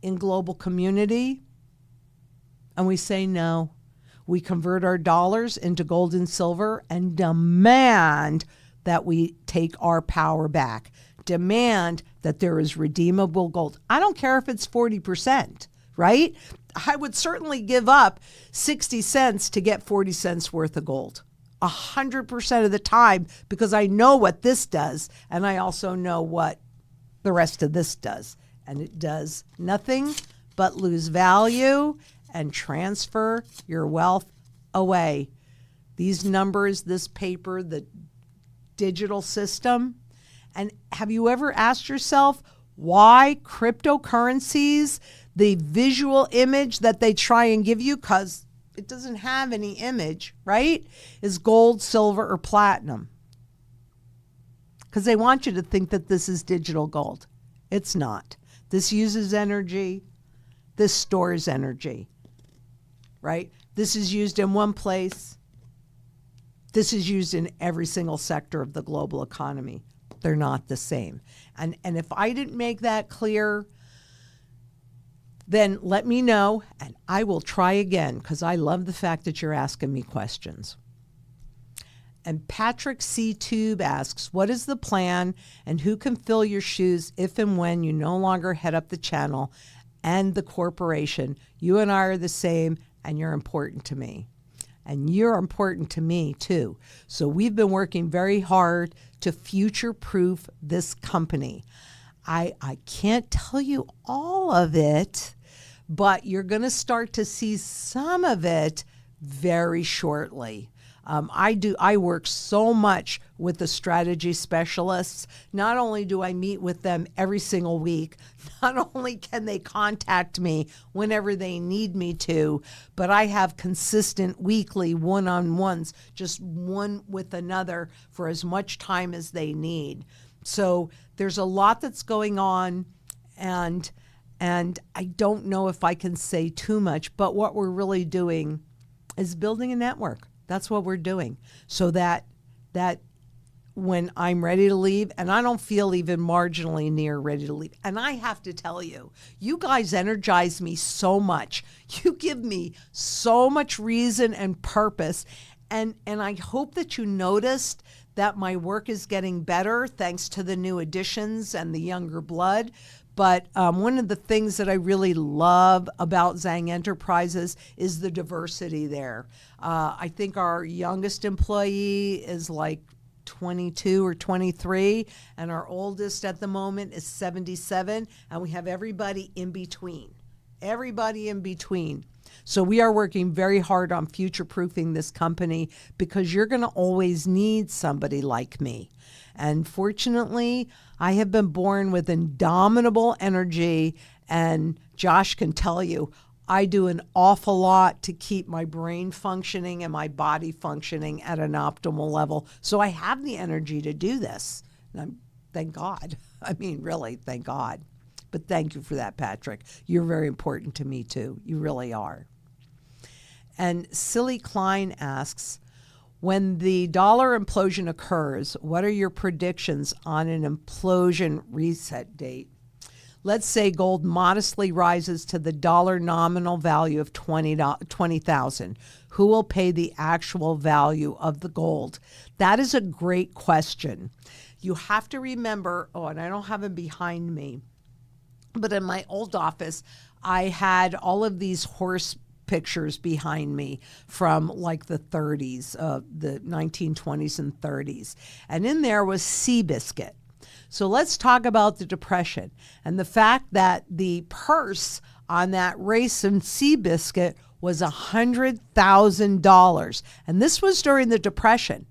[SPEAKER 1] in global community and we say no. We convert our dollars into gold and silver and demand that we take our power back. Demand that there is redeemable gold. I don't care if it's 40%, right? I would certainly give up 60 cents to get 40 cents worth of gold 100% of the time, because I know what this does, and I also know what the rest of this does. And it does nothing but lose value and transfer your wealth away. These numbers, this paper, the digital system. And have you ever asked yourself why cryptocurrencies, the visual image that they try and give you, because it doesn't have any image, right, is gold, silver, or platinum? Because they want you to think that this is digital gold. It's not. This uses energy. This stores energy, right? This is used in one place. This is used in every single sector of the global economy. They're not the same. And if I didn't make that clear, then let me know, and I will try again, because I love the fact that you're asking me questions. And Patrick C. Tube asks, what is the plan and who can fill your shoes if and when you no longer head up the channel and the corporation? You and I are the same, and you're important to me. And you're important to me too. So we've been working very hard to future-proof this company. I can't tell you all of it, but you're going to start to see some of it very shortly. I work so much with the strategy specialists. Not only do I meet with them every single week, not only can they contact me whenever they need me to, but I have consistent weekly one-on-ones, just one with another for as much time as they need. So there's a lot that's going on, and I don't know if I can say too much, but what we're really doing is building a network. That's what we're doing, so that when I'm ready to leave, and I don't feel even marginally near ready to leave. And I have to tell you, you guys energize me so much. You give me so much reason and purpose. And I hope that you noticed that my work is getting better thanks to the new additions and the younger blood. But one of the things that I really love about Zang Enterprises is the diversity there. I think our youngest employee is like 22 or 23, and our oldest at the moment is 77, and we have everybody in between. Everybody in between. So we are working very hard on future-proofing this company, because you're going to always need somebody like me. And fortunately, I have been born with indomitable energy, and Josh can tell you, I do an awful lot to keep my brain functioning and my body functioning at an optimal level. So I have the energy to do this. And thank God. I mean, really, thank God. But thank you for that, Patrick. You're very important to me, too. You really are. And Silly Klein asks, when the dollar implosion occurs, what are your predictions on an implosion reset date? Let's say gold modestly rises to the dollar nominal value of 20,000. Who will pay the actual value of the gold? That is a great question. You have to remember, and I don't have them behind me, but in my old office, I had all of these horse pictures behind me from like the 30s, the 1920s and 30s. And in there was Seabiscuit. So let's talk about the Depression and the fact that the purse on that race in Seabiscuit was $100,000. And this was during the Depression.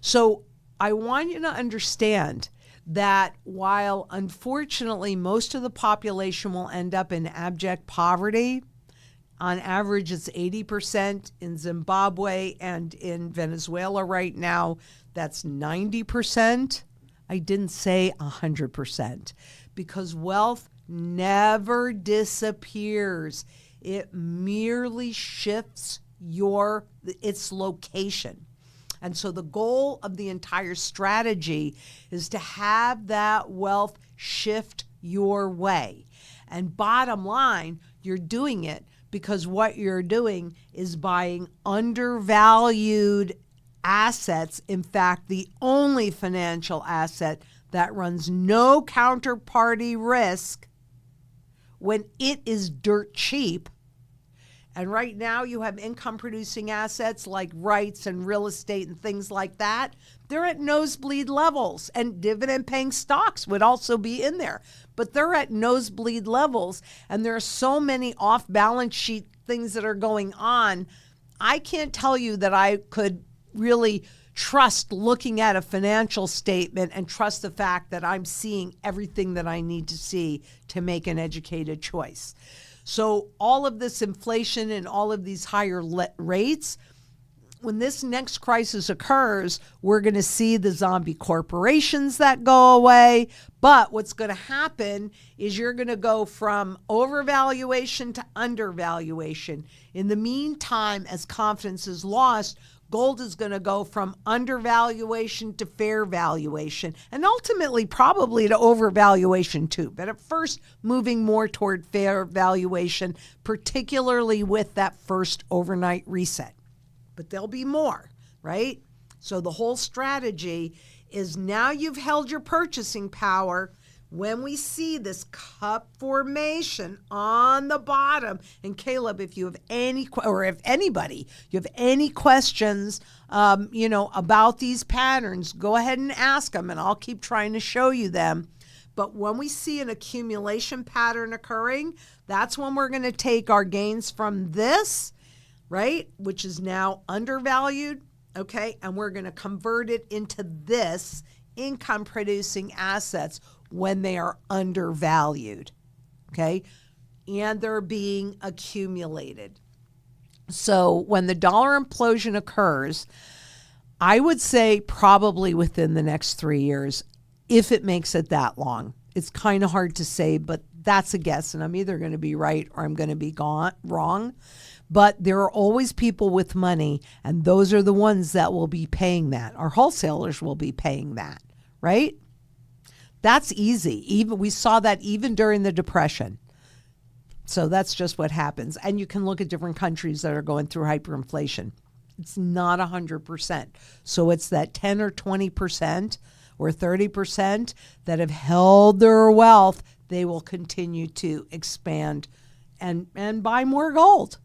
[SPEAKER 1] So I want you to understand that while unfortunately most of the population will end up in abject poverty, on average it's 80% in Zimbabwe, and in Venezuela right now, that's 90%. I didn't say 100%, because wealth never disappears. It merely shifts its location. And so the goal of the entire strategy is to have that wealth shift your way. And bottom line, you're doing it because what you're doing is buying undervalued assets. In fact, the only financial asset that runs no counterparty risk when it is dirt cheap. And right now you have income producing assets like rights and real estate and things like that. They're at nosebleed levels, and dividend paying stocks would also be in there, but they're at nosebleed levels. And there are so many off balance sheet things that are going on. I can't tell you that I could really trust looking at a financial statement and trust the fact that I'm seeing everything that I need to see to make an educated choice. So all of this inflation and all of these higher rates, when this next crisis occurs, we're going to see the zombie corporations that go away. But what's going to happen is you're going to go from overvaluation to undervaluation. In the meantime, as confidence is lost, gold is going to go from undervaluation to fair valuation, and ultimately probably to overvaluation too. But at first, moving more toward fair valuation, particularly with that first overnight reset. But there'll be more, right? So the whole strategy is now you've held your purchasing power. When we see this cup formation on the bottom, and Caleb, if you have any, or if anybody, you have any questions, about these patterns, go ahead and ask them, and I'll keep trying to show you them. But when we see an accumulation pattern occurring, that's when we're going to take our gains from this, right, which is now undervalued, okay, and we're going to convert it into this income producing assets when they are undervalued, okay, and they're being accumulated. So when the dollar implosion occurs, I would say probably within the next 3 years, if it makes it that long. It's kind of hard to say, but that's a guess, and I'm either going to be right or I'm going to be wrong. But there are always people with money, and those are the ones that will be paying that. Our wholesalers will be paying that, right? That's easy. We saw that even during the Depression. So that's just what happens. And you can look at different countries that are going through hyperinflation. It's not 100%. So it's that 10 or 20% or 30% that have held their wealth. They will continue to expand and buy more gold.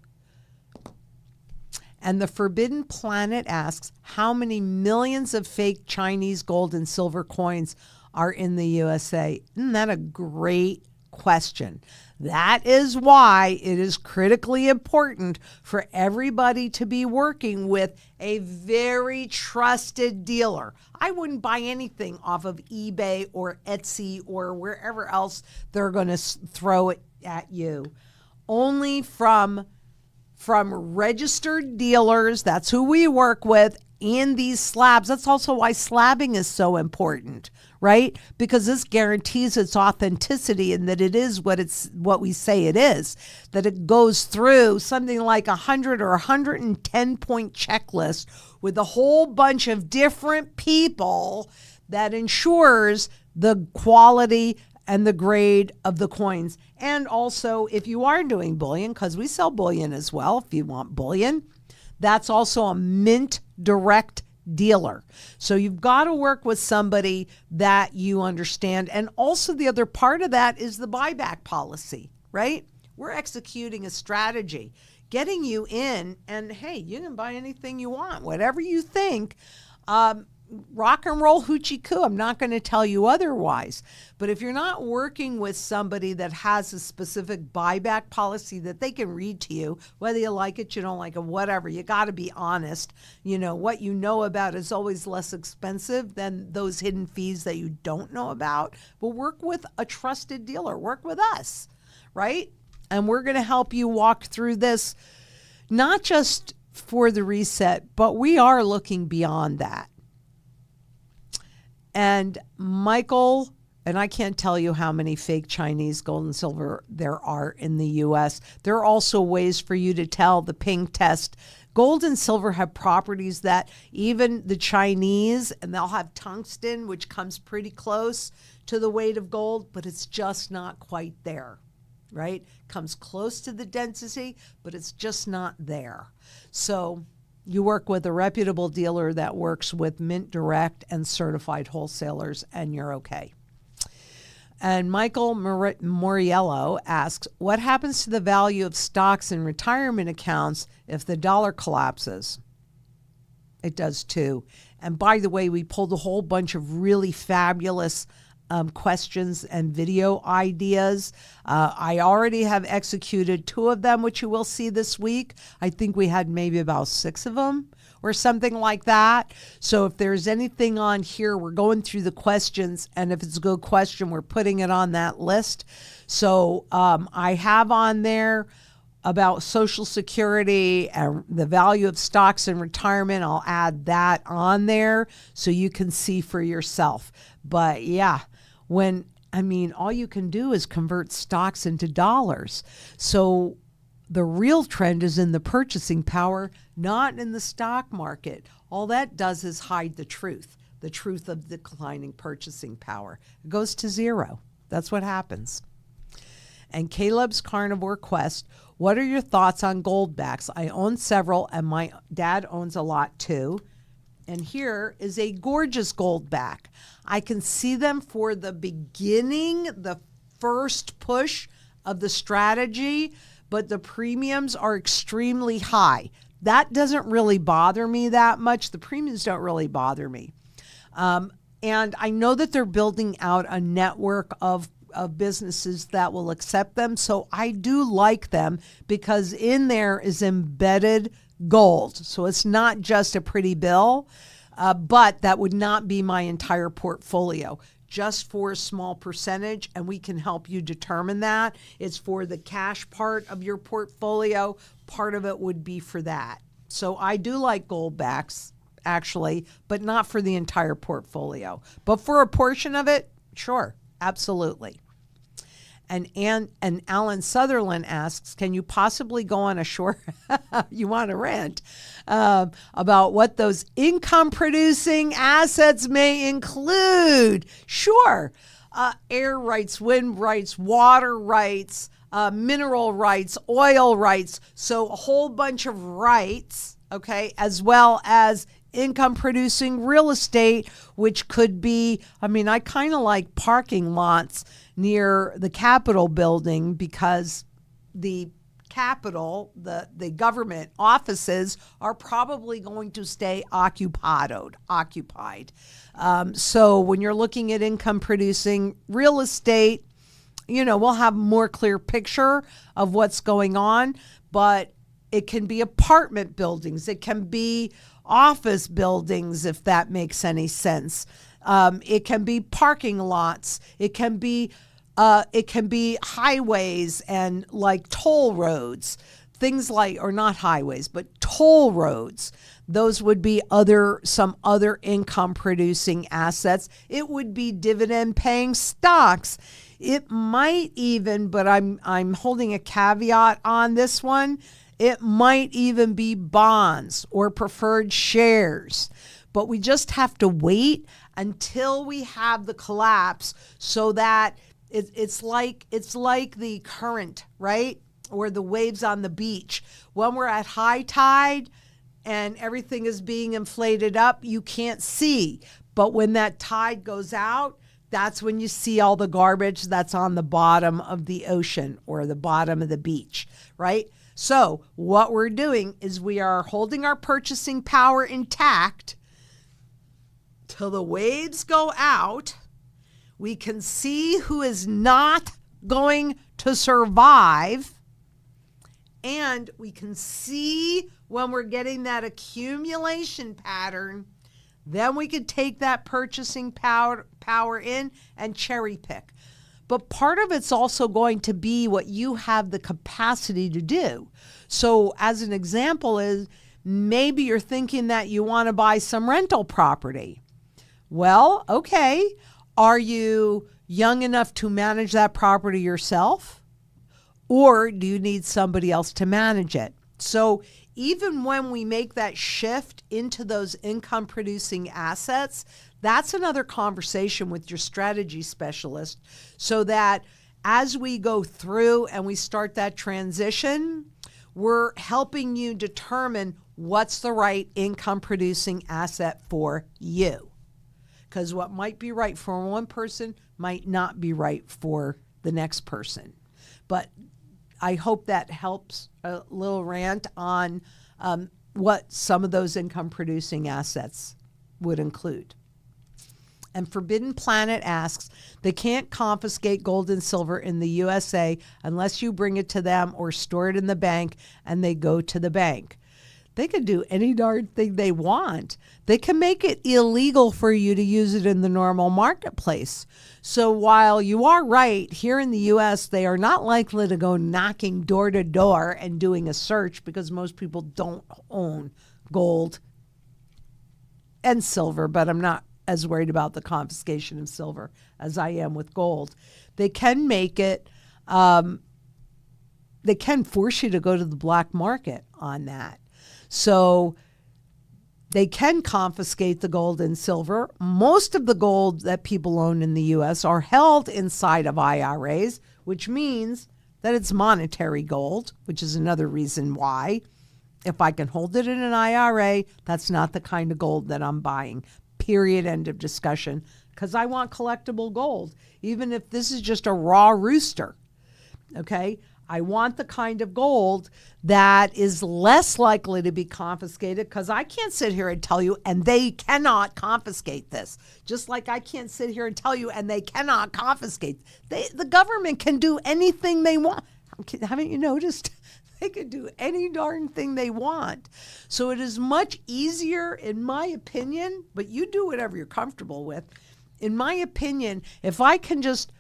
[SPEAKER 1] And the Forbidden Planet asks, how many millions of fake Chinese gold and silver coins are in the USA? Isn't that a great question? That is why it is critically important for everybody to be working with a very trusted dealer. I wouldn't buy anything off of eBay or Etsy or wherever else they're going to throw it at you. only from registered dealers. That's who we work with in these slabs. That's also why slabbing is so important, right? Because this guarantees its authenticity and that it is what we say it is, that it goes through something like 100 or 110 point checklist with a whole bunch of different people that ensures the quality and the grade of the coins. And also, if you are doing bullion, because we sell bullion as well, if you want bullion, that's also a mint direct dealer. So you've got to work with somebody that you understand. And also the other part of that is the buyback policy, right? We're executing a strategy, getting you in, and hey, you can buy anything you want, whatever you think. Rock and roll hoochie coo. I'm not going to tell you otherwise. But if you're not working with somebody that has a specific buyback policy that they can read to you, whether you like it, you don't like it, whatever, you got to be honest. You know, what you know about is always less expensive than those hidden fees that you don't know about. But work with a trusted dealer. Work with us, right? And we're going to help you walk through this, not just for the reset, but we are looking beyond that. And Michael, and I can't tell you how many fake Chinese gold and silver there are in the U.S. There are also ways for you to tell the ping test. Gold and silver have properties that even the Chinese, and they'll have tungsten, which comes pretty close to the weight of gold, but it's just not quite there, right? Comes close to the density, but it's just not there. So you work with a reputable dealer that works with Mint Direct and certified wholesalers, and you're okay. And Michael Moriello asks, what happens to the value of stocks in retirement accounts if the dollar collapses? It does too. And by the way, we pulled a whole bunch of really fabulous questions and video ideas. I already have executed 2 of them, which you will see this week. I think we had maybe about 6 of them or something like that. So if there's anything on here, we're going through the questions, and if it's a good question, we're putting it on that list. So I have on there about Social Security and the value of stocks in retirement. I'll add that on there so you can see for yourself. But yeah, all you can do is convert stocks into dollars. So the real trend is in the purchasing power, not in the stock market. All that does is hide the truth of declining purchasing power. It goes to zero. That's what happens. And Caleb's Carnivore Quest, what are your thoughts on goldbacks? I own several, and my dad owns a lot too. And here is a gorgeous goldback. I can see them for the beginning, the first push of the strategy, but the premiums are extremely high. That doesn't really bother me that much. The premiums don't really bother me. And I know that they're building out a network of businesses that will accept them. So I do like them because in there is embedded gold. So it's not just a pretty bill, but that would not be my entire portfolio, just for a small percentage, and we can help you determine that. It's for the cash part of your portfolio. Part of it would be for that. So I do like goldbacks, actually, but not for the entire portfolio. But for a portion of it, sure, absolutely. And Alan Sutherland asks, can you possibly go on a short, you want to rant, about what those income-producing assets may include? Sure. Air rights, wind rights, water rights, mineral rights, oil rights. So a whole bunch of rights, okay, as well as income-producing real estate, which could be, I kind of like parking lots near the Capitol building because the Capitol, the government offices are probably going to stay occupied. So when you're looking at income producing real estate, we'll have a more clear picture of what's going on, but it can be apartment buildings. It can be office buildings, if that makes any sense. It can be parking lots. It can be It can be highways and like toll roads, things like, or not highways, but toll roads. Those would be some other income producing assets. It would be dividend paying stocks. It might even, but I'm holding a caveat on this one. It might even be bonds or preferred shares. But we just have to wait until we have the collapse so that it's like the current, right? Or the waves on the beach. When we're at high tide and everything is being inflated up, you can't see. But when that tide goes out, that's when you see all the garbage that's on the bottom of the ocean or the bottom of the beach, right? So what we're doing is we are holding our purchasing power intact till the waves go out. We can see who is not going to survive. And we can see when we're getting that accumulation pattern, then we could take that purchasing power in and cherry pick. But part of it's also going to be what you have the capacity to do. So as an example is, maybe you're thinking that you want to buy some rental property. Well, okay. Are you young enough to manage that property yourself? Or do you need somebody else to manage it? So even when we make that shift into those income producing assets, that's another conversation with your strategy specialist, so that as we go through and we start that transition, we're helping you determine what's the right income producing asset for you. Because what might be right for one person might not be right for the next person. But I hope that helps, a little rant on what some of those income producing assets would include. And Forbidden Planet asks, they can't confiscate gold and silver in the USA unless you bring it to them or store it in the bank and they go to the bank. They could do any darn thing they want. They can make it illegal for you to use it in the normal marketplace. So while you are right, here in the U.S., they are not likely to go knocking door to door and doing a search because most people don't own gold and silver, but I'm not as worried about the confiscation of silver as I am with gold. They can make it, they can force you to go to the black market on that. So they can confiscate the gold and silver. Most of the gold that people own in the U.S. are held inside of IRAs, which means that it's monetary gold, which is another reason why. If I can hold it in an IRA, that's not the kind of gold that I'm buying. Period. End of discussion. Because I want collectible gold, even if this is just a raw rooster. Okay? I want the kind of gold that is less likely to be confiscated, because I can't sit here and tell you, and they cannot confiscate this. Just like I can't sit here and tell you, and they cannot confiscate. The government can do anything they want. Haven't you noticed? They can do any darn thing they want. So it is much easier, in my opinion, but you do whatever you're comfortable with. In my opinion, if I can just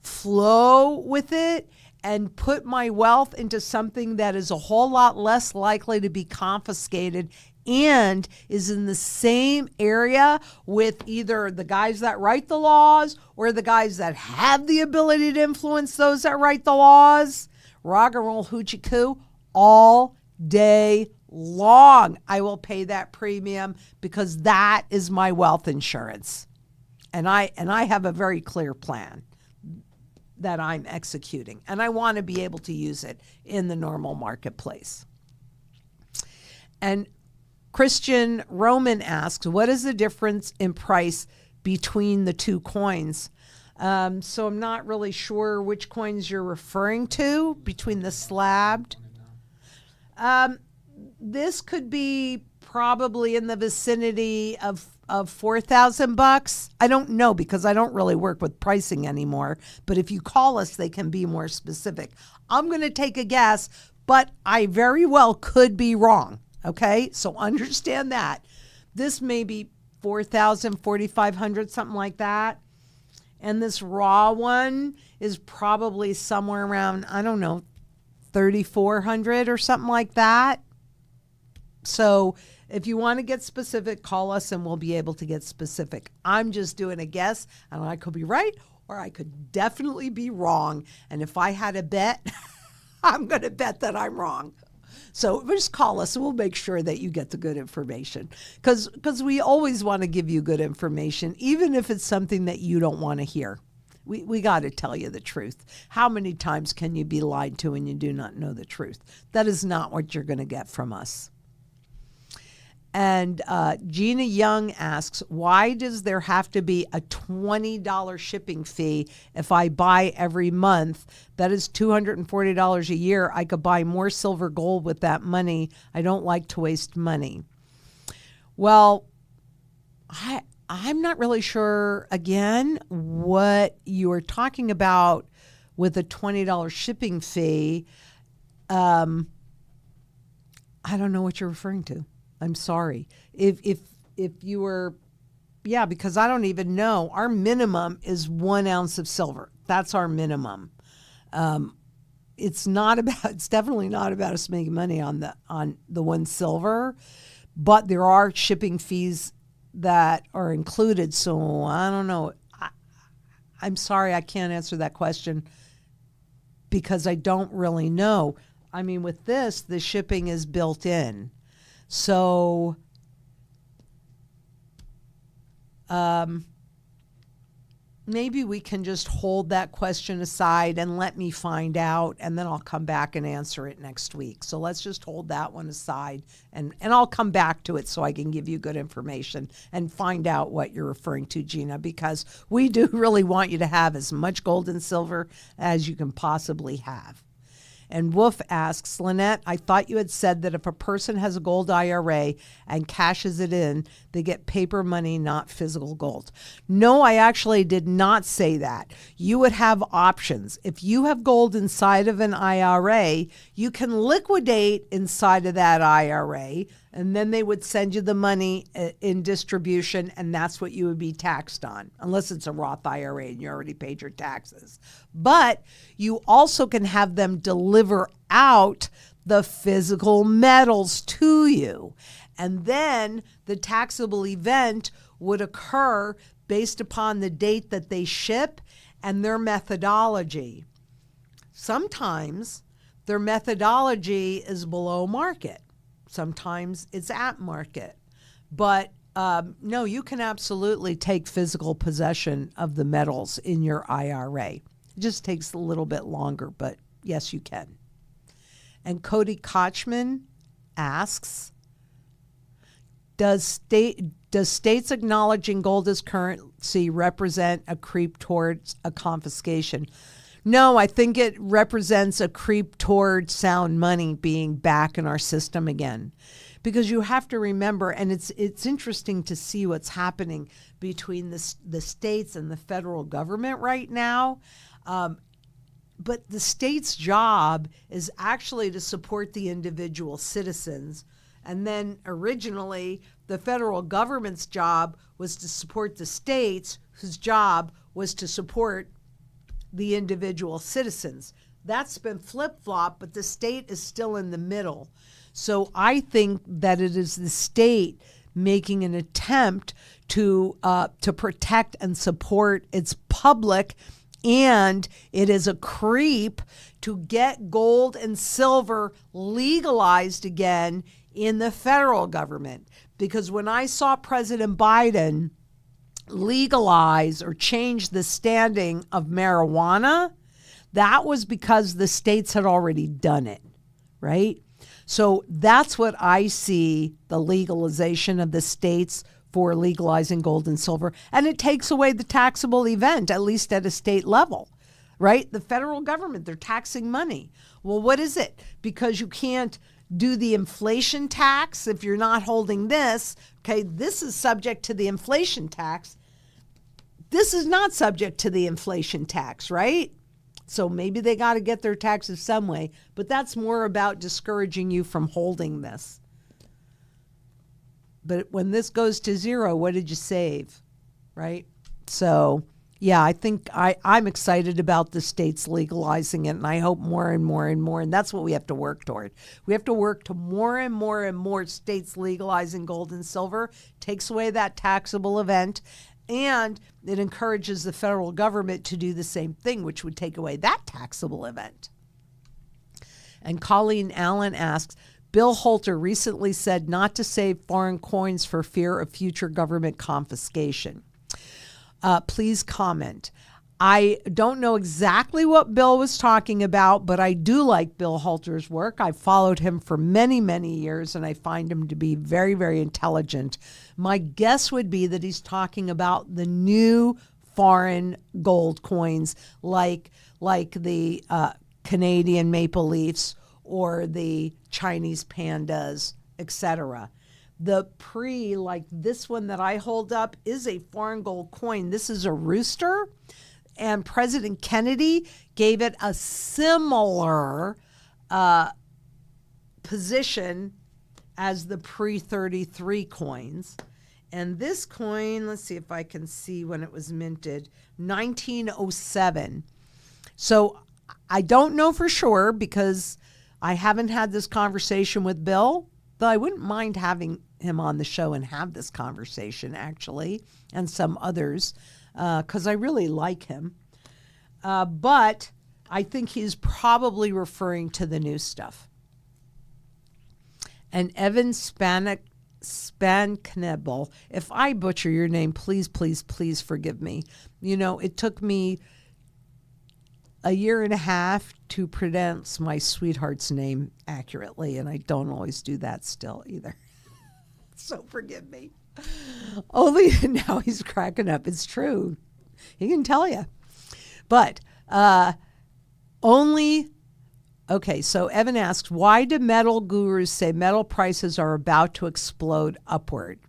[SPEAKER 1] flow with it and put my wealth into something that is a whole lot less likely to be confiscated and is in the same area with either the guys that write the laws or the guys that have the ability to influence those that write the laws, rock and roll hoochie coo all day long, I will pay that premium, because that is my wealth insurance. And I have a very clear plan that I'm executing, and I want to be able to use it in the normal marketplace. And Christian Roman asks, what is the difference in price between the two coins? So I'm not really sure which coins you're referring to between the slabbed. This could be probably in the vicinity of $4,000. I don't know, because I don't really work with pricing anymore. But if you call us, they can be more specific. I'm going to take a guess, but I very well could be wrong. Okay, so understand that. This may be $4,000, $4,500, something like that. And this raw one is probably somewhere around, I don't know, 3,400 or something like that. So if you want to get specific, call us and we'll be able to get specific. I'm just doing a guess, and I could be right or I could definitely be wrong. And if I had a bet, I'm going to bet that I'm wrong. So just call us and we'll make sure that you get the good information. Because we always want to give you good information, even if it's something that you don't want to hear. We got to tell you the truth. How many times can you be lied to and you do not know the truth? That is not what you're going to get from us. And Gina Young asks, why does there have to be a $20 shipping fee if I buy every month? That is $240 a year. I could buy more silver gold with that money. I don't like to waste money. Well, I'm not really sure, again, what you are talking about with a $20 shipping fee. I don't know what you're referring to. I'm sorry. If you were, yeah, because I don't even know. Our minimum is 1 ounce of silver. That's our minimum. It's definitely not about us making money on the one silver, but there are shipping fees that are included. So I don't know. I'm sorry, I can't answer that question because I don't really know. I mean, with this, the shipping is built in. So maybe we can just hold that question aside and let me find out, and then I'll come back and answer it next week. So let's just hold that one aside, and I'll come back to it so I can give you good information and find out what you're referring to, Gina, because we do really want you to have as much gold and silver as you can possibly have. And Wolf asks, Lynette, I thought you had said that if a person has a gold IRA and cashes it in, they get paper money, not physical gold. No, I actually did not say that. You would have options. If you have gold inside of an IRA, you can liquidate inside of that IRA, and then they would send you the money in distribution, and that's what you would be taxed on, unless it's a Roth IRA and you already paid your taxes. But you also can have them deliver out the physical metals to you. And then the taxable event would occur based upon the date that they ship and their methodology. Sometimes their methodology is below market. Sometimes it's at market. But no, you can absolutely take physical possession of the metals in your IRA. It just takes a little bit longer, but yes, you can. And Cody Kochman asks, does states acknowledging gold as currency represent a creep towards a confiscation? No, I think it represents a creep toward sound money being back in our system again. Because you have to remember, and it's interesting to see what's happening between the states and the federal government right now. But the state's job is actually to support the individual citizens. And then originally, the federal government's job was to support the states, whose job was to support the individual citizens. That's been flip-flop, but the state is still in the middle. So I think that it is the state making an attempt to protect and support its public, and it is a creep to get gold and silver legalized again in the federal government. Because when I saw President Biden legalize or change the standing of marijuana, that was because the states had already done it, right? So that's what I see, the legalization of the states for legalizing gold and silver. And it takes away the taxable event, at least at a state level, right? The federal government, they're taxing money. Well, what is it? Because you can't do the inflation tax if you're not holding this. Okay, this is subject to the inflation tax. This is not subject to the inflation tax, right? So maybe they got to get their taxes some way, but that's more about discouraging you from holding this. But when this goes to zero, what did you save, right? So Yeah, I think I'm excited about the states legalizing it, and I hope more and more and more. And that's what we have to work toward. We have to work to more and more and more states legalizing gold and silver. Takes away that taxable event, and it encourages the federal government to do the same thing, which would take away that taxable event. And Colleen Allen asks, Bill Holter recently said not to save foreign coins for fear of future government confiscation. Please comment. I don't know exactly what Bill was talking about, but I do like Bill Holter's work. I've followed him for many, many years, and I find him to be very, very intelligent. My guess would be that he's talking about the new foreign gold coins like the Canadian maple leafs or the Chinese pandas, etc. The like this one that I hold up, is a foreign gold coin. This is a rooster, and President Kennedy gave it a similar position as the pre-33 coins. And this coin, let's see if I can see when it was minted, 1907. So I don't know for sure because I haven't had this conversation with Bill, though I wouldn't mind having him on the show and have this conversation, actually, and some others, because I really like him. But I think he's probably referring to the new stuff. And Evan Spanknebel, if I butcher your name, please, please, please forgive me. You know, it took me a year and a half to pronounce my sweetheart's name accurately, and I don't always do that still either. So forgive me. Only now he's cracking up. It's true. He can tell you. But okay, so Evan asks, why do metal gurus say metal prices are about to explode upward?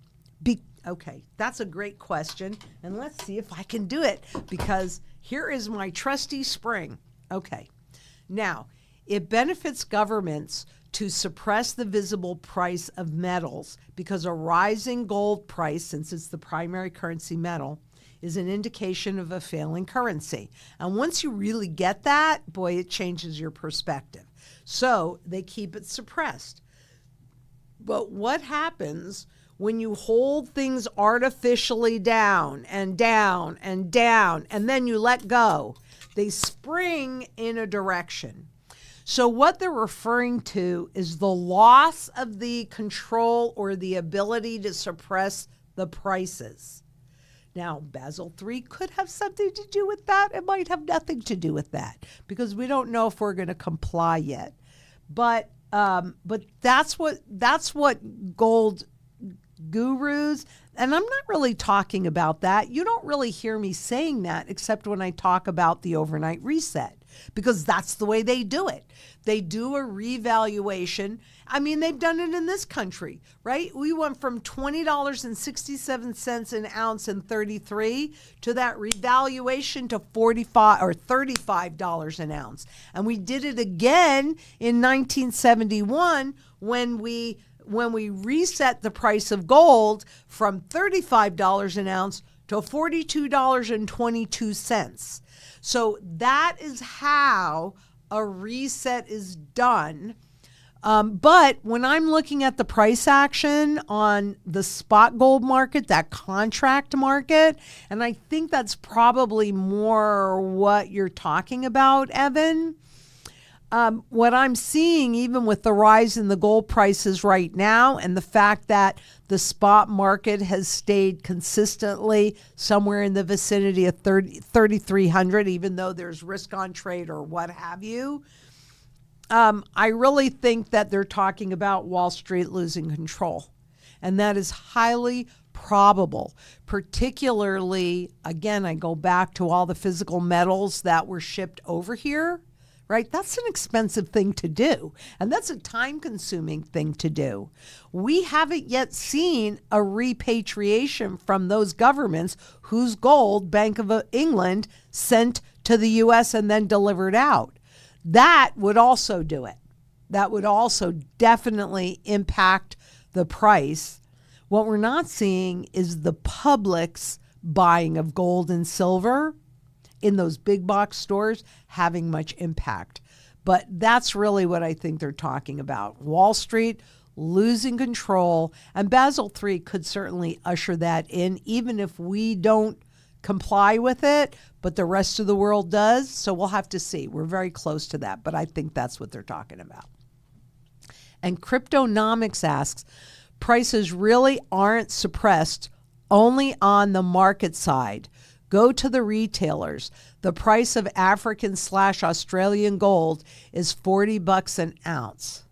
[SPEAKER 1] Okay, that's a great question, and let's see if I can do it, because here is my trusty spring. Okay, now, it benefits governments to suppress the visible price of metals because a rising gold price, since it's the primary currency metal, is an indication of a failing currency. And once you really get that, boy, it changes your perspective. So they keep it suppressed. But what happens when you hold things artificially down and down and down, and then you let go? They spring in a direction. So what they're referring to is the loss of the control or the ability to suppress the prices. Now, Basel III could have something to do with that. It might have nothing to do with that because we don't know if we're going to comply yet. But that's what gold gurus, and I'm not really talking about that. You don't really hear me saying that except when I talk about the overnight reset, because that's the way they do it. They do a revaluation. I mean, they've done it in this country, right? We went from $20.67 an ounce in 33 to that revaluation to $45 or $35 an ounce. And we did it again in 1971 when we reset the price of gold from $35 an ounce to $42.22. So that is how a reset is done. But when I'm looking at the price action on the spot gold market, that contract market, and I think that's probably more what you're talking about, Evan. What I'm seeing, even with the rise in the gold prices right now and the fact that the spot market has stayed consistently somewhere in the vicinity of 3,300, even though there's risk on trade or what have you, I really think that they're talking about Wall Street losing control. And that is highly probable, particularly, again, I go back to all the physical metals that were shipped over here. Right? That's an expensive thing to do, and that's a time-consuming thing to do. We haven't yet seen a repatriation from those governments whose gold Bank of England sent to the U.S. and then delivered out. That would also do it. That would also definitely impact the price. What we're not seeing is the public's buying of gold and silver in those big box stores having much impact. But that's really what I think they're talking about. Wall Street losing control, and Basel III could certainly usher that in, even if we don't comply with it, but the rest of the world does. So we'll have to see. We're very close to that, but I think that's what they're talking about. And Cryptonomics asks, prices really aren't suppressed only on the market side. Go to the retailers. The price of African/Australian gold is $40 an ounce.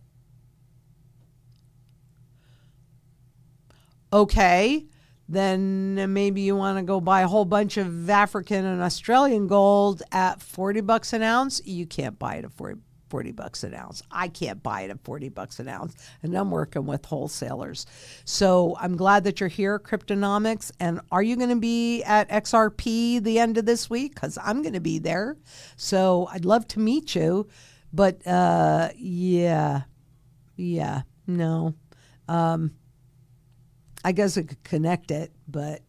[SPEAKER 1] Okay, then maybe you want to go buy a whole bunch of African and Australian gold at $40 an ounce. You can't buy it at $40 an ounce. I can't buy it at $40 an ounce, and I'm working with wholesalers. So I'm glad that you're here, Cryptonomics. And are you going to be at XRP the end of this week? Because I'm going to be there. So I'd love to meet you. But no. I guess I could connect it, but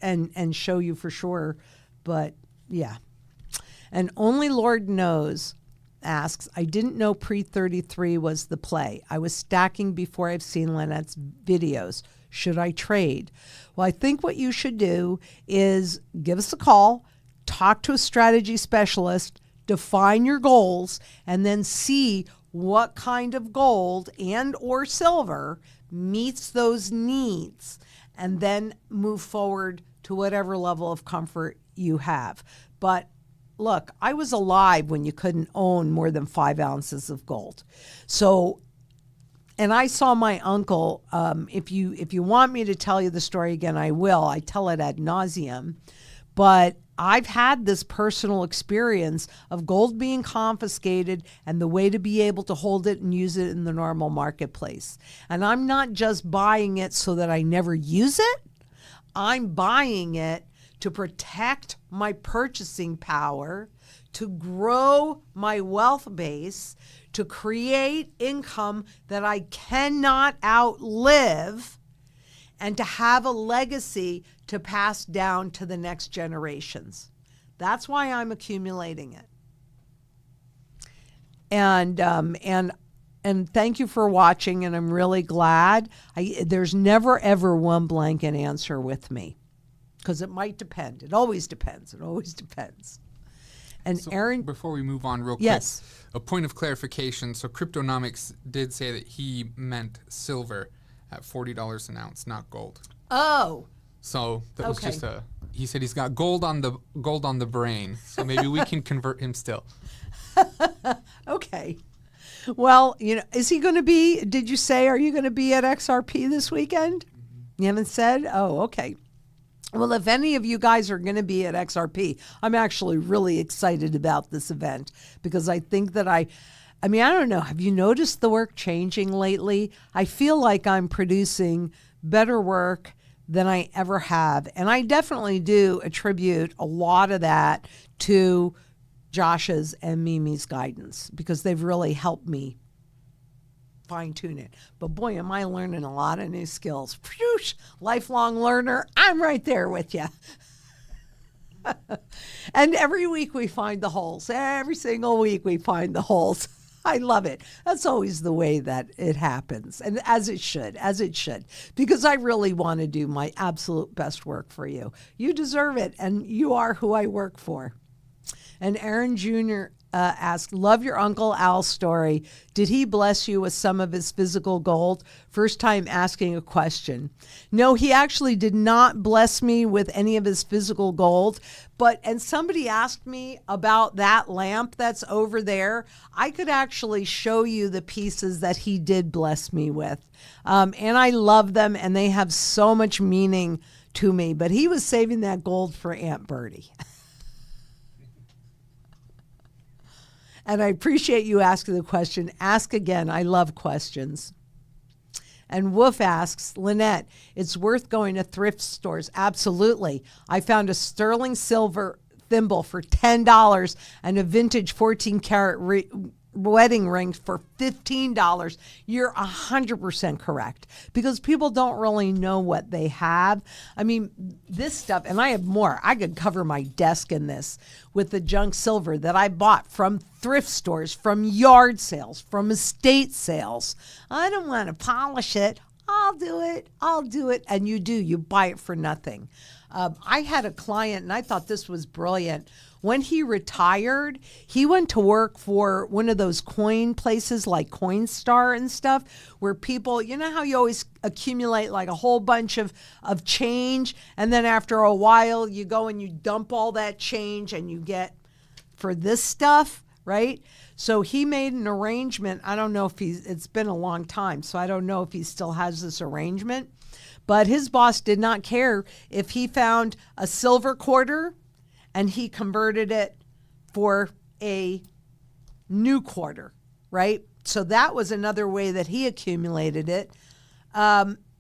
[SPEAKER 1] and show you for sure. But yeah. And Only Lord Knows asks, I didn't know pre-33 was the play. I was stacking before I've seen Lynette's videos. Should I trade? Well, I think what you should do is give us a call, talk to a strategy specialist, define your goals, and then see what kind of gold and or silver meets those needs, and then move forward to whatever level of comfort you have. But look, I was alive when you couldn't own more than 5 ounces of gold. So, and I saw my uncle, if you want me to tell you the story again, I will. I tell it ad nauseum. But I've had this personal experience of gold being confiscated and the way to be able to hold it and use it in the normal marketplace. And I'm not just buying it so that I never use it. I'm buying it to protect my purchasing power, to grow my wealth base, to create income that I cannot outlive, and to have a legacy to pass down to the next generations. That's why I'm accumulating it. And thank you for watching, and I'm really glad. There's never, ever one blanket answer with me, because it might depend. It always depends. It always depends. And
[SPEAKER 2] so
[SPEAKER 1] Aaron,
[SPEAKER 2] before we move on real quick,
[SPEAKER 1] yes,
[SPEAKER 2] a point of clarification. So Cryptonomics did say that he meant silver at $40 an ounce, not gold.
[SPEAKER 1] Oh.
[SPEAKER 2] So that was just he said he's got gold on the brain. So maybe we can convert him still.
[SPEAKER 1] Okay. Well, is he going to be, did you say, are you going to be at XRP this weekend? You haven't said? Oh, okay. Well, if any of you guys are going to be at XRP, I'm actually really excited about this event, because I think that I don't know. Have you noticed the work changing lately? I feel like I'm producing better work than I ever have. And I definitely do attribute a lot of that to Josh's and Mimi's guidance, because they've really helped me fine tune it. But boy, am I learning a lot of new skills. Phew, lifelong learner. I'm right there with you. And every week we find the holes. Every single week we find the holes. I love it. That's always the way that it happens. And as it should, because I really want to do my absolute best work for you. You deserve it, and you are who I work for. And Aaron Jr. Asked, love your Uncle Al's story. Did he bless you with some of his physical gold? First time asking a question. No, he actually did not bless me with any of his physical gold. And somebody asked me about that lamp that's over there. I could actually show you the pieces that he did bless me with. And I love them, and they have so much meaning to me. But he was saving that gold for Aunt Bertie. And I appreciate you asking the question. Ask again. I love questions. And Wolf asks, Lynette, it's worth going to thrift stores. Absolutely. I found a sterling silver thimble for $10 and a vintage 14 karat wedding ring for $15. You're 100% correct, because people don't really know what they have. I mean, this stuff, and I have more. I could cover my desk in this with the junk silver that I bought from thrift stores, from yard sales, from estate sales. I don't want to polish it. I'll do it. And you do. You buy it for nothing. I had a client, and I thought this was brilliant. When he retired, he went to work for one of those coin places like Coinstar and stuff, where people, you know how you always accumulate like a whole bunch of change, and then after a while you go and you dump all that change and you get for this stuff, right? So he made an arrangement. I don't know if it's been a long time, so I don't know if he still has this arrangement, but his boss did not care if he found a silver quarter and he converted it for a new quarter, right? So that was another way that he accumulated it,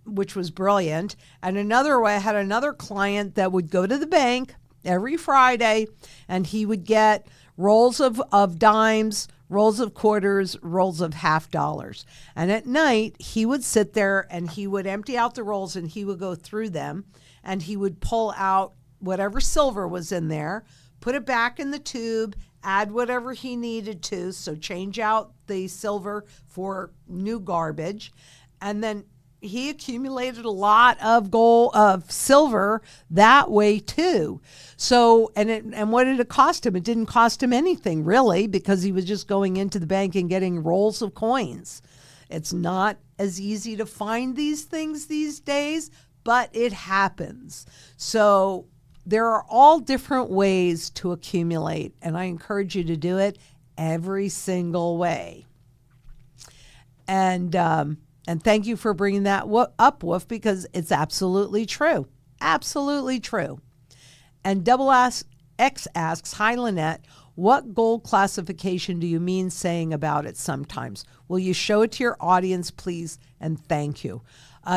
[SPEAKER 1] which was brilliant. And another way, I had another client that would go to the bank every Friday, and he would get rolls of dimes, rolls of quarters, rolls of $50. And at night, he would sit there and he would empty out the rolls and he would go through them, and he would pull out whatever silver was in there, put it back in the tube, add whatever he needed to, so change out the silver for new garbage. And then he accumulated a lot of silver that way too. So, and what did it cost him? It didn't cost him anything really, because he was just going into the bank and getting rolls of coins. It's not as easy to find these things these days, but it happens. So there are all different ways to accumulate, and I encourage you to do it every single way. And thank you for bringing that up, Wolf, because it's absolutely true. Absolutely true. And X asks, hi, Lynette, what gold classification do you mean saying about it sometimes? Will you show it to your audience, please? And thank you.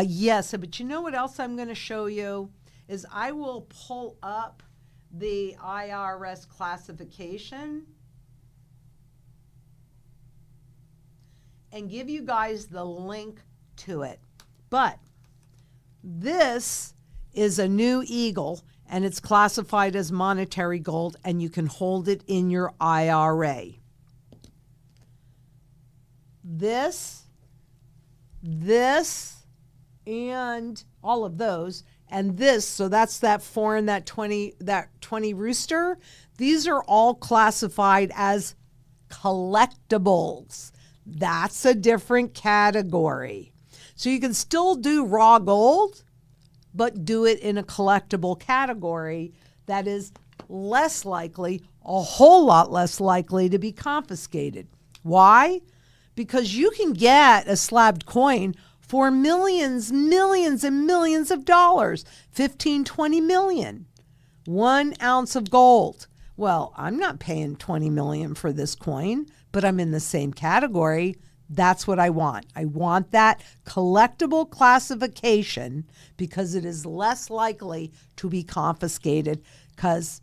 [SPEAKER 1] Yes, but you know what else I'm going to show you is I will pull up the IRS classification and give you guys the link to it. But this is a new Eagle, and it's classified as monetary gold, and you can hold it in your IRA. This, and all of those, and this, so that's that foreign, that 20 rooster. These are all classified as collectables. That's a different category. So you can still do raw gold, but do it in a collectible category that is less likely, a whole lot less likely to be confiscated. Why? Because you can get a slabbed coin for millions and millions of dollars, 15, 20 million. 1 ounce of gold. Well, I'm not paying 20 million for this coin, but I'm in the same category. That's what I want. I want that collectible classification because it is less likely to be confiscated because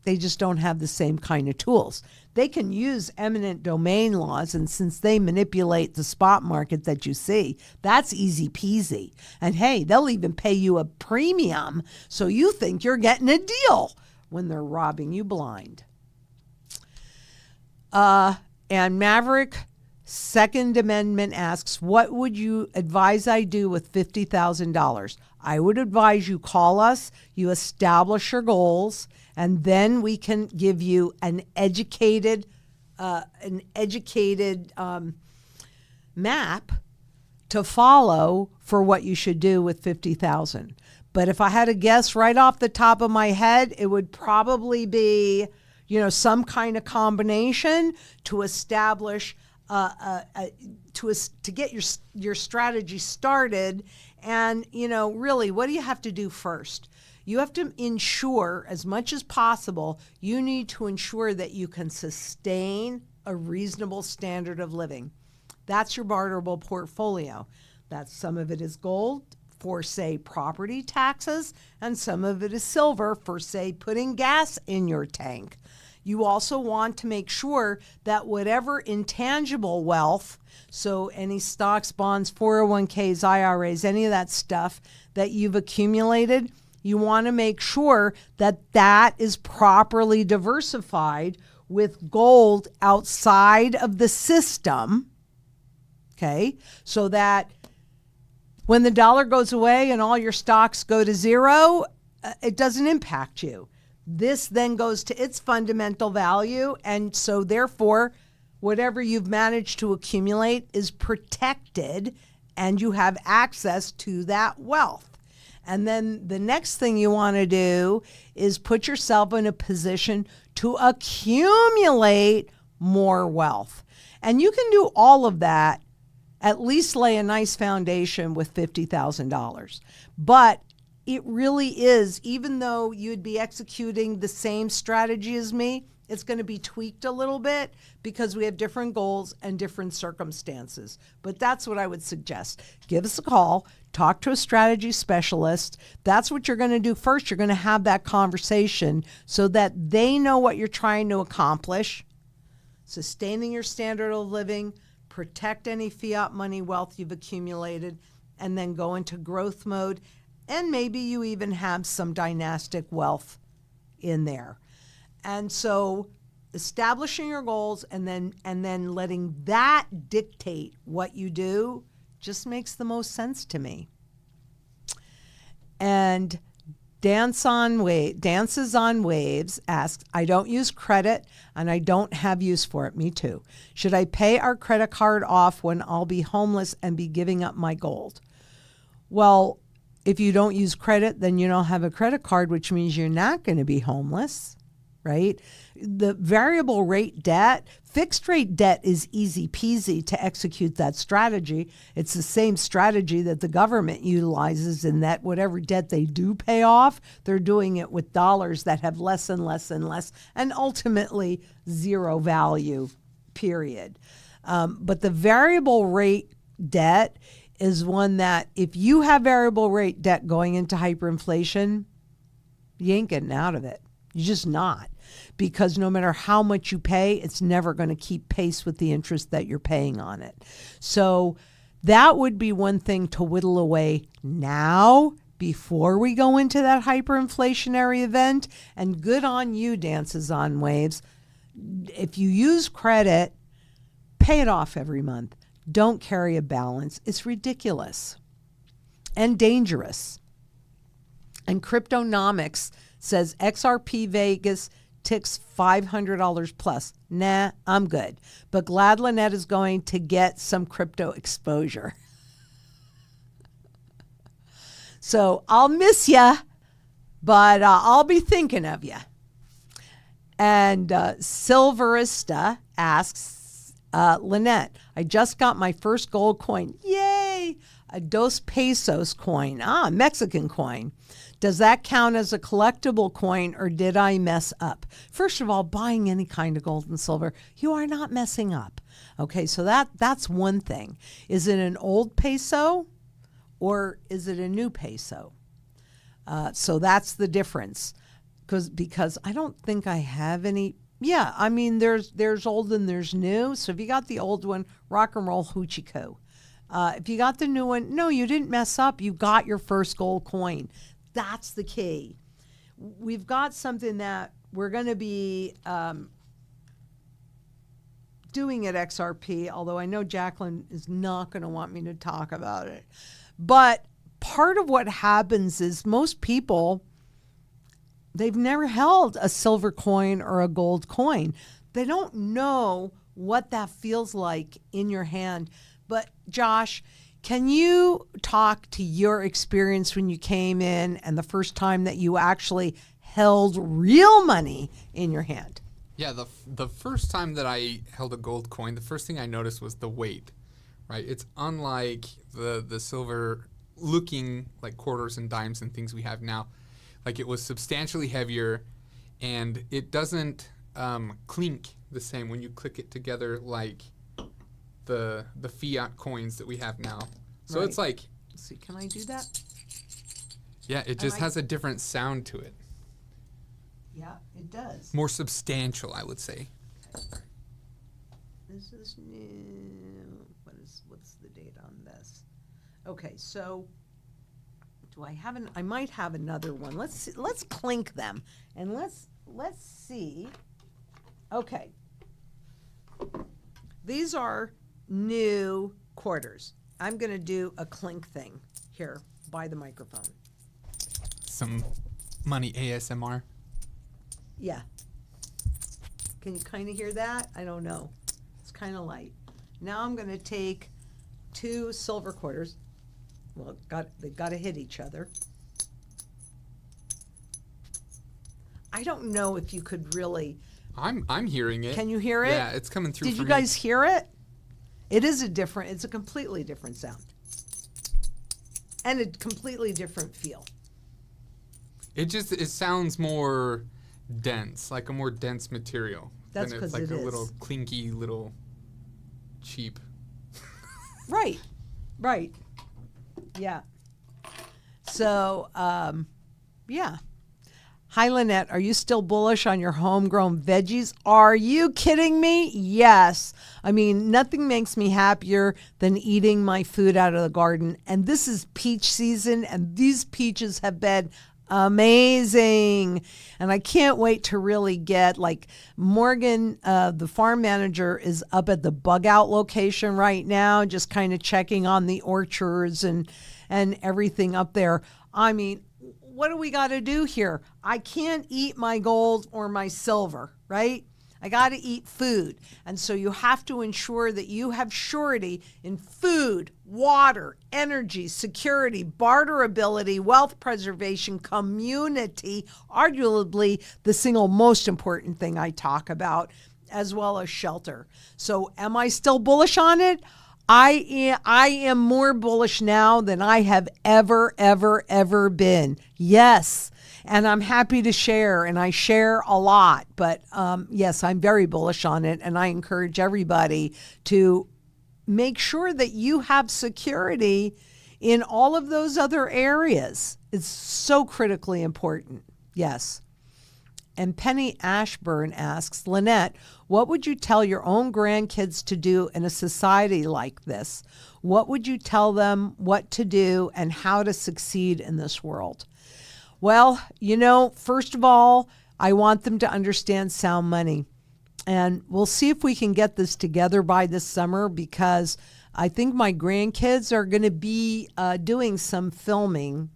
[SPEAKER 1] they just don't have the same kind of tools. They can use eminent domain laws, and since they manipulate the spot market that you see, that's easy peasy. And hey, they'll even pay you a premium so you think you're getting a deal when they're robbing you blind. And Maverick Second Amendment asks, what would you advise I do with $50,000? I would advise you call us, you establish your goals, and then we can give you an educated map to follow for what you should do with $50,000. But if I had to guess right off the top of my head, it would probably be, some kind of combination to establish to get your strategy started. And really, what do you have to do first? You have to ensure, as much as possible, you need to ensure that you can sustain a reasonable standard of living. That's your barterable portfolio. Some of it is gold for, say, property taxes, and some of it is silver for, say, putting gas in your tank. You also want to make sure that whatever intangible wealth, so any stocks, bonds, 401ks, IRAs, any of that stuff that you've accumulated, you want to make sure that that is properly diversified with gold outside of the system, okay? So that when the dollar goes away and all your stocks go to zero, it doesn't impact you. This then goes to its fundamental value, and so therefore, whatever you've managed to accumulate is protected, and you have access to that wealth. And then the next thing you want to do is put yourself in a position to accumulate more wealth. And you can do all of that, at least lay a nice foundation with $50,000. But it really is, even though you'd be executing the same strategy as me, it's going to be tweaked a little bit because we have different goals and different circumstances. But that's what I would suggest. Give us a call, talk to a strategy specialist. That's what you're going to do first. You're going to have that conversation so that they know what you're trying to accomplish, sustaining your standard of living, protect any fiat money wealth you've accumulated, and then go into growth mode. And maybe you even have some dynastic wealth in there. And so establishing your goals and then letting that dictate what you do just makes the most sense to me. And Dances on Waves asks, I don't use credit and I don't have use for it. Me too. Should I pay our credit card off when I'll be homeless and be giving up my gold? Well, if you don't use credit, then you don't have a credit card, which means you're not going to be homeless, right? The variable rate debt, fixed rate debt is easy peasy to execute that strategy. It's the same strategy that the government utilizes in that whatever debt they do pay off, they're doing it with dollars that have less and less and less and ultimately zero value, period. But the variable rate debt is one that if you have variable rate debt going into hyperinflation, you ain't getting out of it. You're just not. Because no matter how much you pay, it's never going to keep pace with the interest that you're paying on it. So that would be one thing to whittle away now before we go into that hyperinflationary event. And good on you, Dances on Waves. If you use credit, pay it off every month. Don't carry a balance. It's ridiculous and dangerous. And Cryptonomics says XRP Vegas ticks $500 plus. Nah, I'm good. But glad Lynette is going to get some crypto exposure. So I'll miss you, but I'll be thinking of you. And Silverista asks, Lynette, I just got my first gold coin. Yay! A Dos Pesos coin. Mexican coin. Does that count as a collectible coin or did I mess up? First of all, buying any kind of gold and silver, you are not messing up. Okay, so that's one thing. Is it an old peso or is it a new peso? So that's the difference. Because I don't think I have any. Yeah, I mean, there's old and there's new. So if you got the old one, rock and roll hoochie coo. If you got the new one, no, you didn't mess up. You got your first gold coin. That's the key. We've got something that we're going to be doing at XRP, although I know Jacqueline is not going to want me to talk about it. But part of what happens is most people, they've never held a silver coin or a gold coin. They don't know what that feels like in your hand. But Josh, can you talk to your experience when you came in and the first time that you actually held real money in your hand?
[SPEAKER 2] Yeah, the first time that I held a gold coin, the first thing I noticed was the weight, right? It's unlike the silver looking like quarters and dimes and things we have now. Like it was substantially heavier and it doesn't clink the same when you click it together like the fiat coins that we have now. So
[SPEAKER 1] right.
[SPEAKER 2] It's like,
[SPEAKER 1] let's see, can I do that?
[SPEAKER 2] Yeah, it just has a different sound to it.
[SPEAKER 1] Yeah, it does.
[SPEAKER 2] More substantial, I would say.
[SPEAKER 1] This is new. What's the date on this? Okay, so do I have I might have another one. Let's clink them and let's see. Okay. These are new quarters. I'm going to do a clink thing here by the microphone.
[SPEAKER 2] Some money ASMR.
[SPEAKER 1] Yeah. Can you kind of hear that? I don't know. It's kind of light. Now I'm going to take 2 silver quarters. Well, they've got to hit each other. I don't know if you could really.
[SPEAKER 2] I'm hearing it.
[SPEAKER 1] Can you hear it?
[SPEAKER 2] Yeah, it's coming through.
[SPEAKER 1] Did you guys hear it? It's a completely different sound. And a completely different feel.
[SPEAKER 2] It sounds more dense, like a more dense material.
[SPEAKER 1] That's because
[SPEAKER 2] like
[SPEAKER 1] it
[SPEAKER 2] a
[SPEAKER 1] is.
[SPEAKER 2] little clinky, little cheap.
[SPEAKER 1] Right. Yeah. So, yeah. Hi, Lynette. Are you still bullish on your homegrown veggies? Are you kidding me? Yes. I mean, nothing makes me happier than eating my food out of the garden. And this is peach season, and these peaches have been amazing. And I can't wait to really get, like, Morgan, the farm manager, is up at the bug out location right now, just kind of checking on the orchards and everything up there. I mean, what do we got to do here? I can't eat my gold or my silver, right? I got to eat food. And so you have to ensure that you have surety in food, water, energy, security, barterability, wealth preservation, community, arguably the single most important thing I talk about, as well as shelter. So am I still bullish on it? I am more bullish now than I have ever been. Yes. And I'm happy to share, and I share a lot. But yes, I'm very bullish on it. And I encourage everybody to make sure that you have security in all of those other areas. It's so critically important. Yes. And Penny Ashburn asks, Lynette, what would you tell your own grandkids to do in a society like this? What would you tell them what to do and how to succeed in this world? Well, first of all, I want them to understand sound money. And we'll see if we can get this together by this summer, because I think my grandkids are going to be doing some filming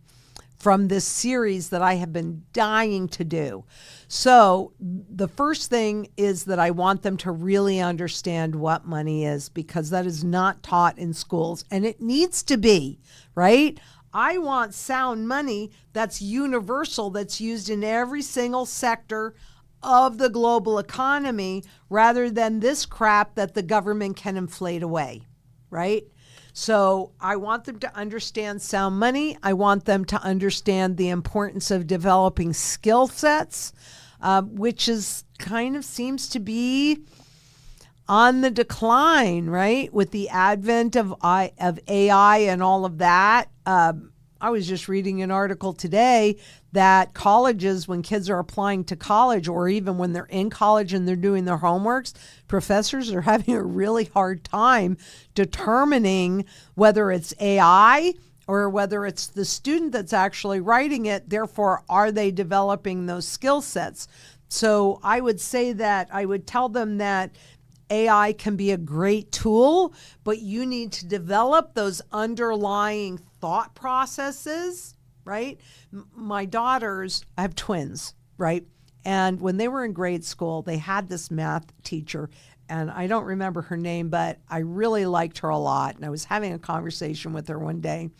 [SPEAKER 1] from this series that I have been dying to do. So the first thing is that I want them to really understand what money is, because that is not taught in schools, and it needs to be, right? I want sound money that's universal, that's used in every single sector of the global economy, rather than this crap that the government can inflate away, right? So I want them to understand sound money. I want them to understand the importance of developing skill sets, which is kind of seems to be on the decline, right? With the advent of AI and all of that. I was just reading an article today that colleges, when kids are applying to college, or even when they're in college and they're doing their homeworks, professors are having a really hard time determining whether it's AI or whether it's the student that's actually writing it. Therefore, are they developing those skill sets? So I would say that I would tell them that AI can be a great tool, but you need to develop those underlying thought processes, right? My daughters, I have twins, right? And when they were in grade school, they had this math teacher, and I don't remember her name, but I really liked her a lot. And I was having a conversation with her one day,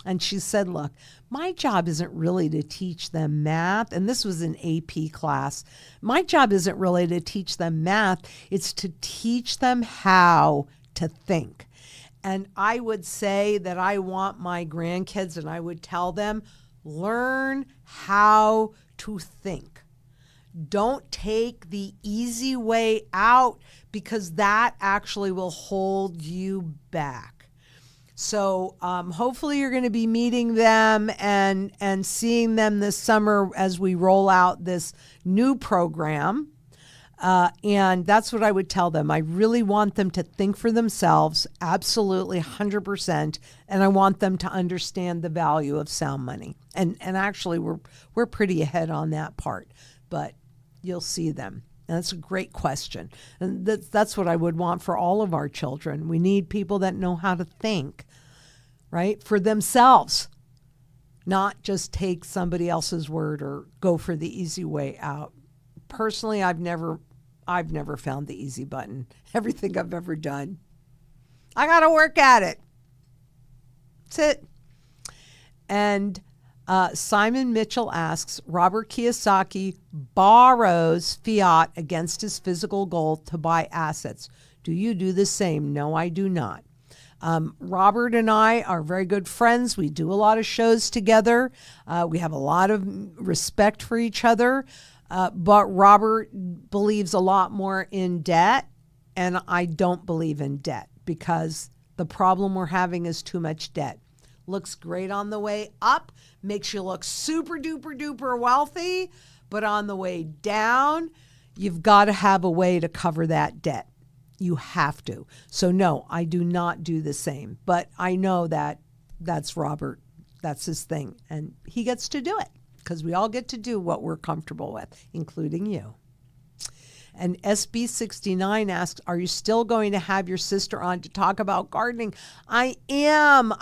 [SPEAKER 1] and she said, look, my job isn't really to teach them math. And this was an AP class. My job isn't really to teach them math. It's to teach them how to think. And I would say that I want my grandkids, and I would tell them, learn how to think. Don't take the easy way out, because that actually will hold you back. So hopefully you're going to be meeting them and seeing them this summer as we roll out this new program. And that's what I would tell them. I really want them to think for themselves, absolutely 100%. And I want them to understand the value of sound money. And actually, we're pretty ahead on that part, but you'll see them. And that's a great question. And that's what I would want for all of our children. We need people that know how to think, right, for themselves, not just take somebody else's word or go for the easy way out. Personally, I've never found the easy button. Everything I've ever done, I got to work at it. That's it. And Simon Mitchell asks, Robert Kiyosaki borrows fiat against his physical gold to buy assets. Do you do the same? No, I do not. Robert and I are very good friends. We do a lot of shows together. We have a lot of respect for each other. But Robert believes a lot more in debt, and I don't believe in debt because the problem we're having is too much debt. Looks great on the way up, makes you look super duper duper wealthy, but on the way down, you've got to have a way to cover that debt. You have to. So no, I do not do the same, but I know that that's Robert. That's his thing, and he gets to do it because we all get to do what we're comfortable with, including you. And SB69 asks, are you still going to have your sister on to talk about gardening? I am.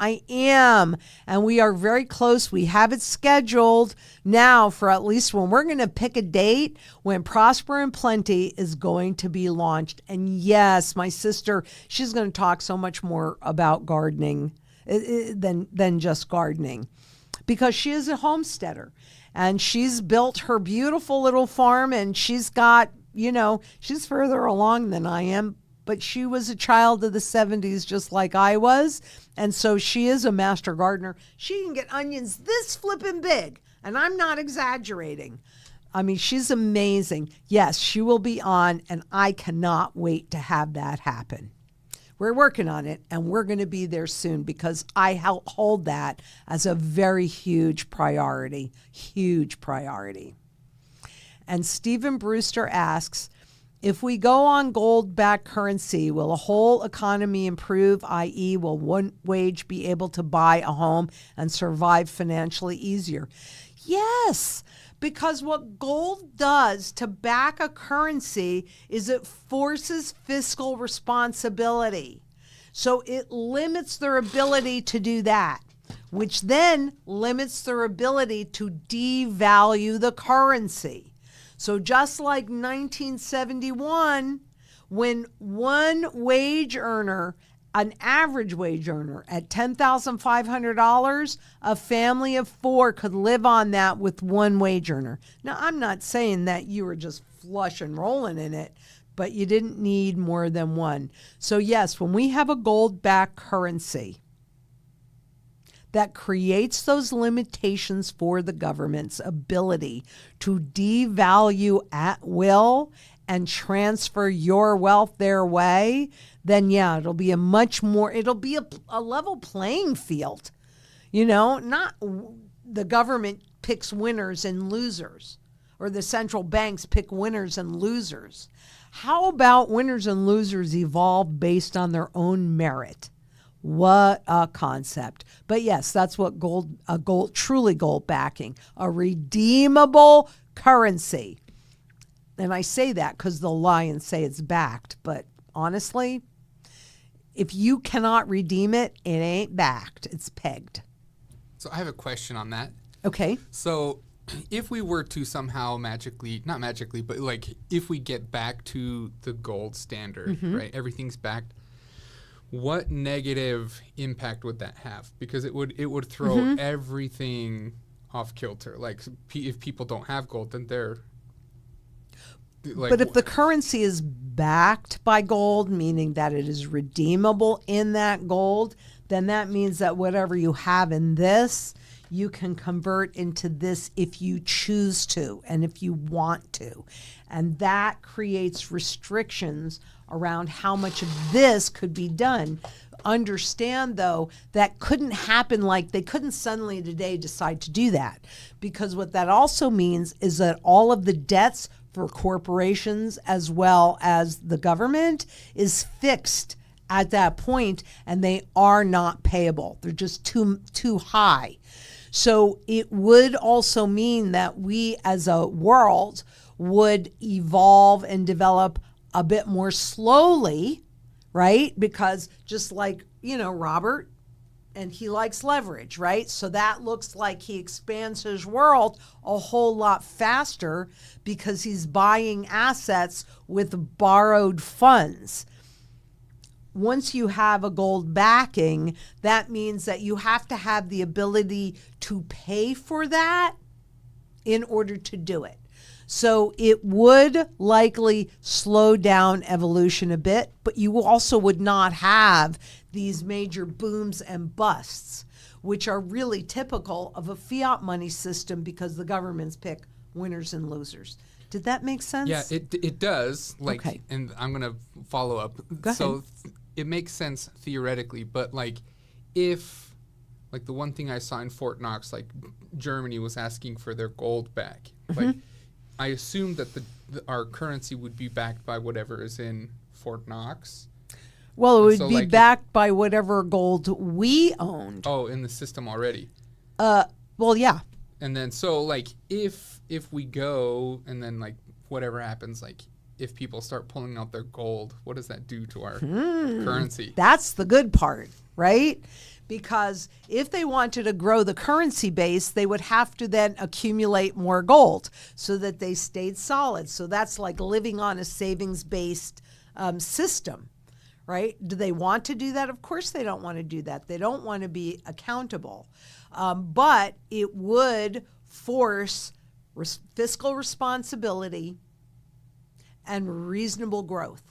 [SPEAKER 1] And we are very close. We have it scheduled now for at least when we're going to pick a date when Prosper and Plenty is going to be launched. And yes, my sister, she's going to talk so much more about gardening than just gardening because she is a homesteader and she's built her beautiful little farm and she's got, she's further along than I am, but she was a child of the 70s just like I was. And so she is a master gardener. She can get onions this flippin' big. And I'm not exaggerating. I mean, she's amazing. Yes, she will be on, and I cannot wait to have that happen. We're working on it, and we're going to be there soon because I hold that as a very huge priority. And Stephen Brewster asks, if we go on gold-backed currency, will a whole economy improve, i.e., will one wage be able to buy a home and survive financially easier? Yes, because what gold does to back a currency is it forces fiscal responsibility. So it limits their ability to do that, which then limits their ability to devalue the currency. So just like 1971, when one wage earner, an average wage earner at $10,500, a family of four could live on that with one wage earner. Now, I'm not saying that you were just flush and rolling in it, but you didn't need more than one. So yes, when we have a gold-backed currency, that creates those limitations for the government's ability to devalue at will and transfer your wealth their way, then yeah, it'll be a level playing field. Not the government picks winners and losers, or the central banks pick winners and losers. How about winners and losers evolve based on their own merit? What a concept. But yes, that's what truly gold backing, a redeemable currency. And I say that because they'll lie and say it's backed. But honestly, if you cannot redeem it, it ain't backed. It's pegged.
[SPEAKER 2] So I have a question on that.
[SPEAKER 1] Okay.
[SPEAKER 2] So if we were to somehow not magically, but like if we get back to the gold standard, right? Everything's backed. What negative impact would that have? Because it would throw everything off kilter. Like if people don't have gold, then they're like.
[SPEAKER 1] But if the currency is backed by gold, meaning that it is redeemable in that gold, then that means that whatever you have in this, you can convert into this if you choose to and if you want to. And that creates restrictions around how much of this could be done. understand, though, that couldn't happen. Like, they couldn't suddenly today decide to do that, because what that also means is that all of the debts for corporations as well as the government is fixed at that point, and they are not payable. They're just too high. So it would also mean that we as a world would evolve and develop a bit more slowly, right? Because just like, Robert, and he likes leverage, right? So that looks like he expands his world a whole lot faster because he's buying assets with borrowed funds. Once you have a gold backing, that means that you have to have the ability to pay for that in order to do it. So it would likely slow down evolution a bit, but you also would not have these major booms and busts, which are really typical of a fiat money system because the governments pick winners and losers. Did that make sense?
[SPEAKER 2] Yeah, it does.
[SPEAKER 1] Okay.
[SPEAKER 2] And I'm going to follow up.
[SPEAKER 1] Go ahead.
[SPEAKER 2] So it makes sense theoretically, but if the one thing I saw in Fort Knox, Germany was asking for their gold back. I assume that our currency would be backed by whatever is in Fort Knox.
[SPEAKER 1] Well, it would be backed by whatever gold we owned.
[SPEAKER 2] Oh, in the system already.
[SPEAKER 1] Well, yeah.
[SPEAKER 2] And then if we go and then whatever happens, if people start pulling out their gold, what does that do to our currency?
[SPEAKER 1] That's the good part, right? Because if they wanted to grow the currency base, they would have to then accumulate more gold so that they stayed solid. So that's like living on a savings-based system, right? Do they want to do that? Of course they don't want to do that. They don't want to be accountable. But it would force fiscal responsibility and reasonable growth.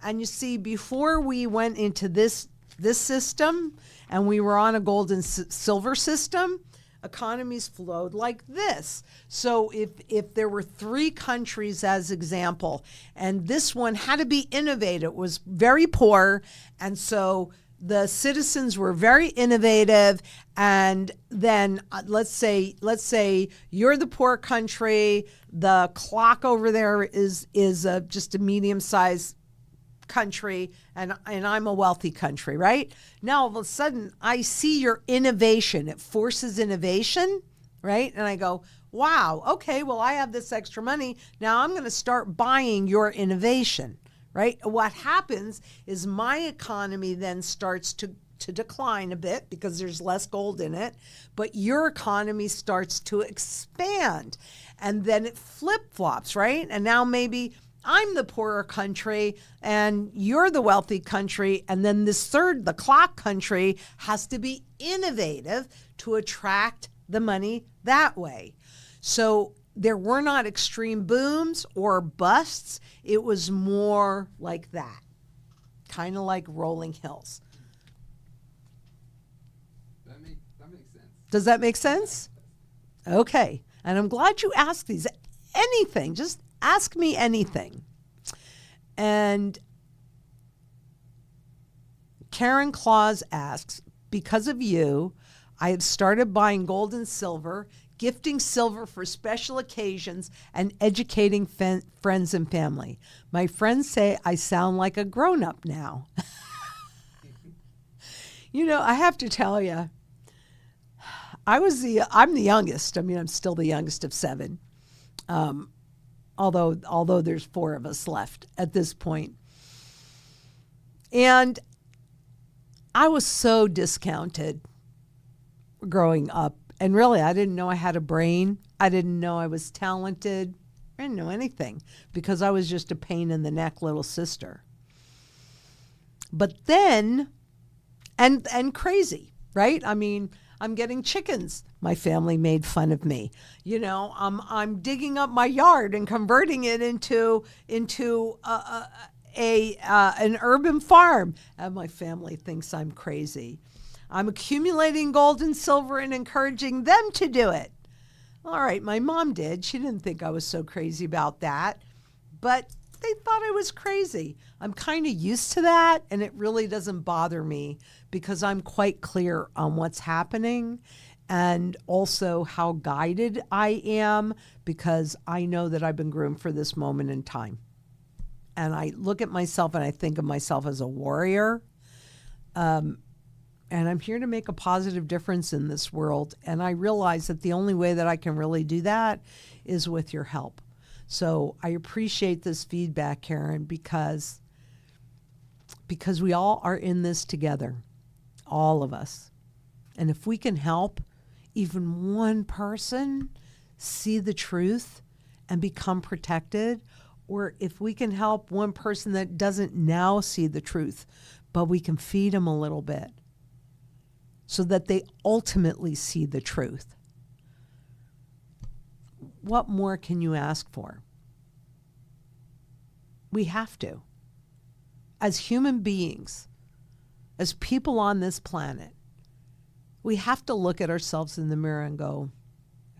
[SPEAKER 1] And you see, before we went into this system and we were on a gold and silver system, economies flowed like this. So if there were 3 countries as example, and this one had to be innovative, it was very poor, and so the citizens were very innovative, and then let's say you're the poor country, the clock over there is just a medium-sized country, and I'm a wealthy country, right? Now all of a sudden I see your innovation. It forces innovation, right? And I go, wow, okay, well, I have this extra money. Now I'm going to start buying your innovation, right? What happens is my economy then starts to decline a bit because there's less gold in it, but your economy starts to expand, and then it flip-flops, right? And now maybe I'm the poorer country and you're the wealthy country, and then this third, the clock country, has to be innovative to attract the money that way. So there were not extreme booms or busts. It was more like that, kind of like rolling hills.
[SPEAKER 2] That makes sense.
[SPEAKER 1] Does that make sense? Okay. And I'm glad you asked these. Anything, just ask me anything. And Karen Claus asks, because of you, I have started buying gold and silver, gifting silver for special occasions, and educating friends and family. My friends say I sound like a grown-up now. I have to tell you, I'm the youngest. I mean, I'm still the youngest of 7. Although there's 4 of us left at this point. And I was so discounted growing up. And really, I didn't know I had a brain. I didn't know I was talented. I didn't know anything because I was just a pain in the neck little sister. But then, and crazy, right? I mean, I'm getting chickens. My family made fun of me. I'm digging up my yard and converting it into an urban farm, and my family thinks I'm crazy. I'm accumulating gold and silver and encouraging them to do it. All right, my mom did. She didn't think I was so crazy about that. But they thought I was crazy. I'm kind of used to that, and it really doesn't bother me because I'm quite clear on what's happening and also how guided I am because I know that I've been groomed for this moment in time. And I look at myself and I think of myself as a warrior. And I'm here to make a positive difference in this world. And I realize that the only way that I can really do that is with your help. So I appreciate this feedback, Karen, because we all are in this together, all of us. And if we can help even one person see the truth and become protected, or if we can help one person that doesn't now see the truth, but we can feed them a little bit so that they ultimately see the truth. What more can you ask for? We have to. As human beings, as people on this planet, we have to look at ourselves in the mirror and go,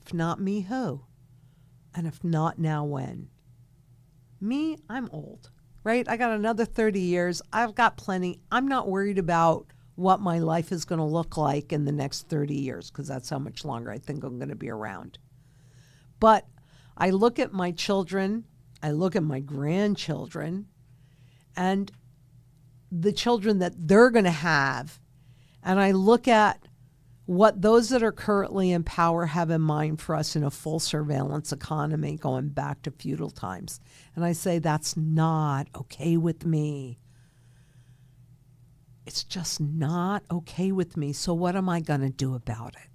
[SPEAKER 1] if not me, who? And if not now, when? Me, I'm old, right? I got another 30 years. I've got plenty. I'm not worried about what my life is going to look like in the next 30 years because that's how much longer I think I'm going to be around. But I look at my children, I look at my grandchildren, and the children that they're going to have, and I look at what those that are currently in power have in mind for us in a full surveillance economy going back to feudal times. And I say, that's not okay with me. It's just not okay with me. So what am I going to do about it?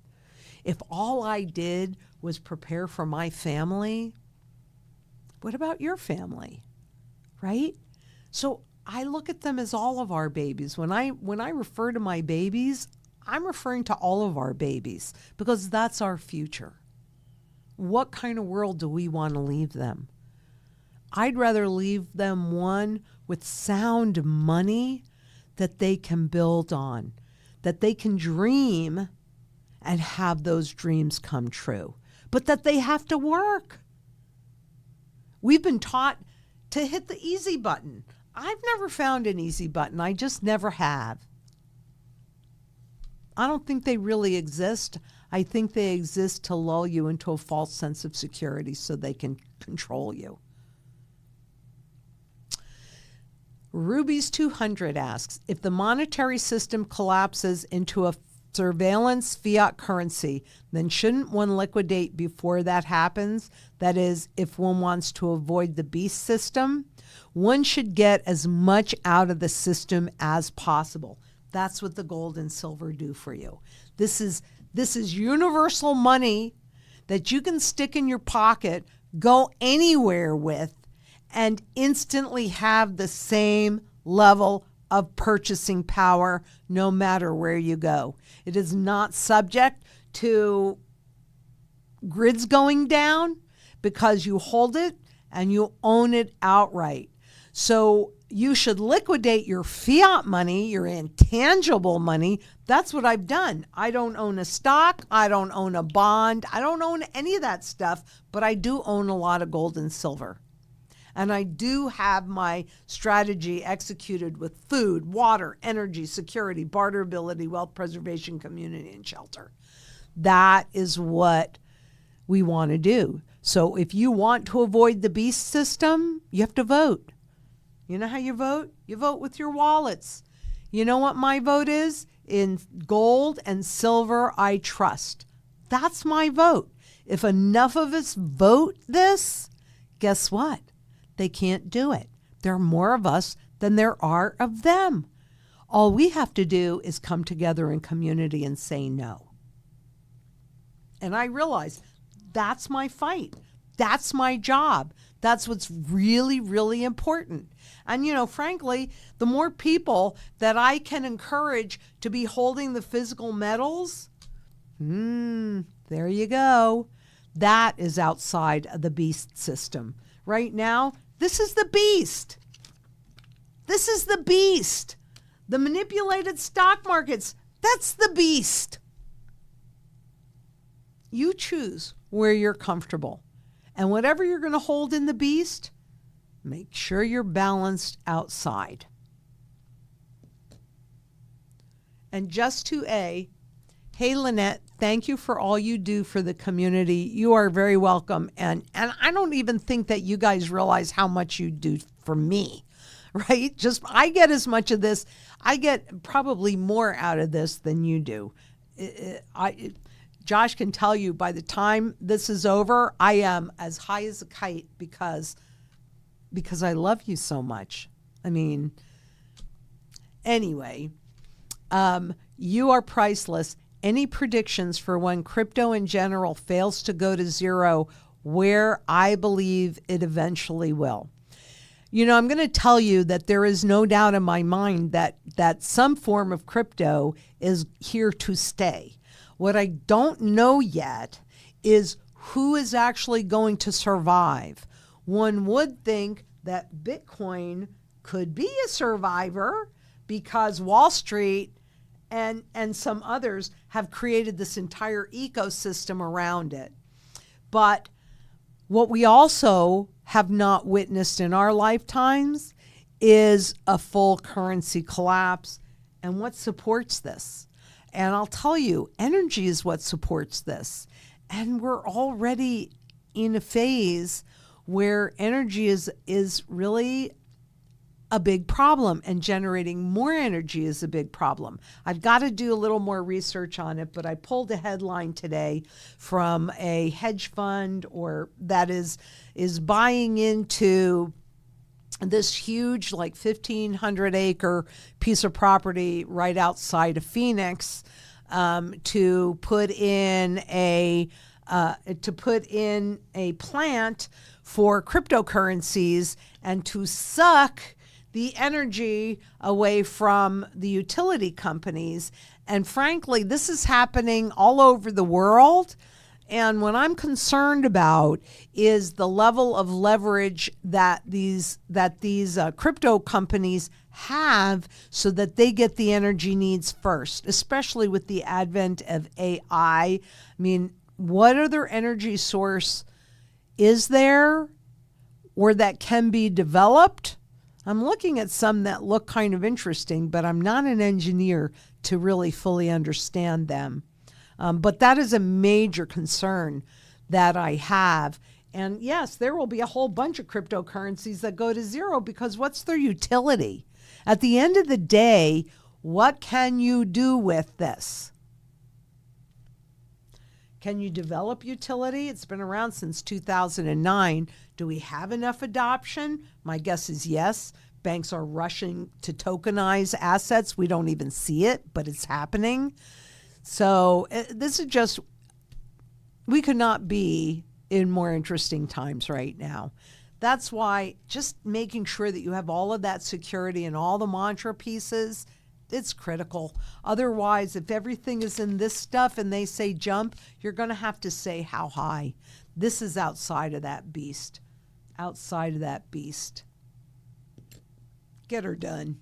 [SPEAKER 1] If all I did was prepare for my family, what about your family, right? So I look at them as all of our babies. When I refer to my babies, I'm referring to all of our babies because that's our future. What kind of world do we want to leave them? I'd rather leave them one with sound money that they can build on, that they can dream and have those dreams come true, but that they have to work. We've been taught to hit the easy button. I've never found an easy button. I just never have. I don't think they really exist. I think they exist to lull you into a false sense of security so they can control you. Ruby's 200 asks, if the monetary system collapses into a surveillance fiat currency, then shouldn't one liquidate before that happens? That is, if one wants to avoid the beast system, one should get as much out of the system as possible. That's what the gold and silver do for you. This is universal money that you can stick in your pocket, go anywhere with, and instantly have the same level of purchasing power no matter where you go. It is not subject to grids going down because you hold it and you own it outright. So you should liquidate your fiat money, your intangible money. That's what I've done. I don't own a stock. I don't own a bond. I don't own any of that stuff, but I do own a lot of gold and silver. And I do have my strategy executed with food, water, energy, security, barterability, wealth preservation, community, and shelter. That is what we want to do. So if you want to avoid the beast system, you have to vote. You know how you vote? You vote with your wallets. You know what my vote is? In gold and silver, I trust. That's my vote. If enough of us vote this, guess what? They can't do it. There are more of us than there are of them. All we have to do is come together in community and say no. And I realize that's my fight. That's my job. That's what's really, really important. And, you know, frankly, the more people that I can encourage to be holding the physical metals, there you go. That is outside of the beast system. Right now, this is the beast. This is the beast. The manipulated stock markets, that's the beast. You choose where you're comfortable. And whatever you're going to hold in the beast, Make sure you're balanced outside. And just to hey, Lynette, thank you for all you do for the community. You are very welcome. And I don't even think that you guys realize how much you do for me, right? I get as much of this. I get probably more out of this than you do. Josh can tell you by the time this is over, I am as high as a kite because I love you so much. I mean, anyway, you are priceless. Any predictions for when crypto in general fails to go to zero, where I believe it eventually will? You know, I'm going to tell you that there is no doubt in my mind that some form of crypto is here to stay. What I don't know yet is who is actually going to survive. One would think that Bitcoin could be a survivor because Wall Street and some others have created this entire ecosystem around it. But what we also have not witnessed in our lifetimes is a full currency collapse. And what supports this? And I'll tell you, energy is what supports this. And we're already in a phase where energy is really a big problem, and generating more energy is a big problem. I've got to do a little more research on it, but I pulled a headline today from a hedge fund that is buying into this huge, like 1,500 acre piece of property right outside of Phoenix to put in a plant for cryptocurrencies and to suck the energy away from the utility companies. And frankly, this is happening all over the world. And what I'm concerned about is the level of leverage that these crypto companies have so that they get the energy needs first, especially with the advent of AI. I mean, what other energy source is there or that can be developed? I'm looking at some that look kind of interesting, but I'm not an engineer to really fully understand them. But that is a major concern that I have. And yes, there will be a whole bunch of cryptocurrencies that go to zero because what's their utility? At the end of the day, what can you do with this? Can you develop utility? It's been around since 2009. Do we have enough adoption? My guess is yes. Banks are rushing to tokenize assets. We don't even see it, but it's happening. So this is just, we could not be in more interesting times right now. That's why just making sure that you have all of that security and all the mantra pieces, it's critical. Otherwise, if everything is in this stuff and they say jump, you're going to have to say how high. This is outside of that beast. Outside of that beast. Get her done.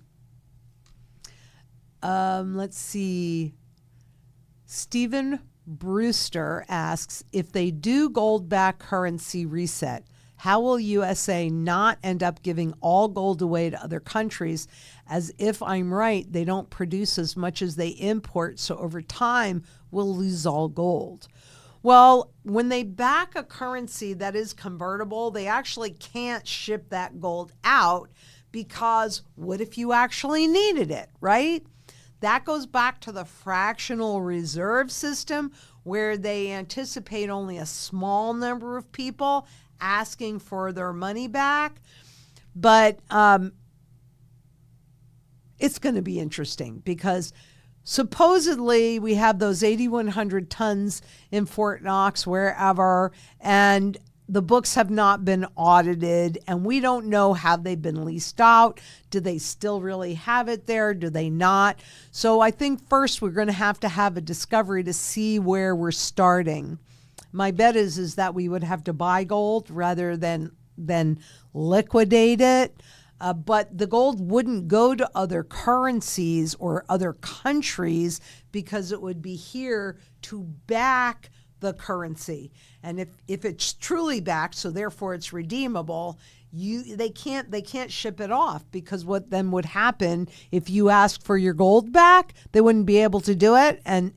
[SPEAKER 1] Let's see. Stephen Brewster asks, if they do gold-backed currency reset, how will USA not end up giving all gold away to other countries? As if I'm right, they don't produce as much as they import, so over time, we'll lose all gold. Well, when they back a currency that is convertible, they actually can't ship that gold out because what if you actually needed it, right? That goes back to the fractional reserve system where they anticipate only a small number of people asking for their money back. But it's going to be interesting because supposedly we have those 8,100 tons in Fort Knox, wherever, and the books have not been audited, and we don't know, have they been leased out? Do they still really have it there? Do they not? So I think first we're going to have a discovery to see where we're starting. My bet is that we would have to buy gold rather than liquidate it. But the gold wouldn't go to other currencies or other countries because it would be here to back the currency. And if it's truly backed, so therefore it's redeemable, they can't ship it off, because what then would happen if you ask for your gold back, they wouldn't be able to do it, and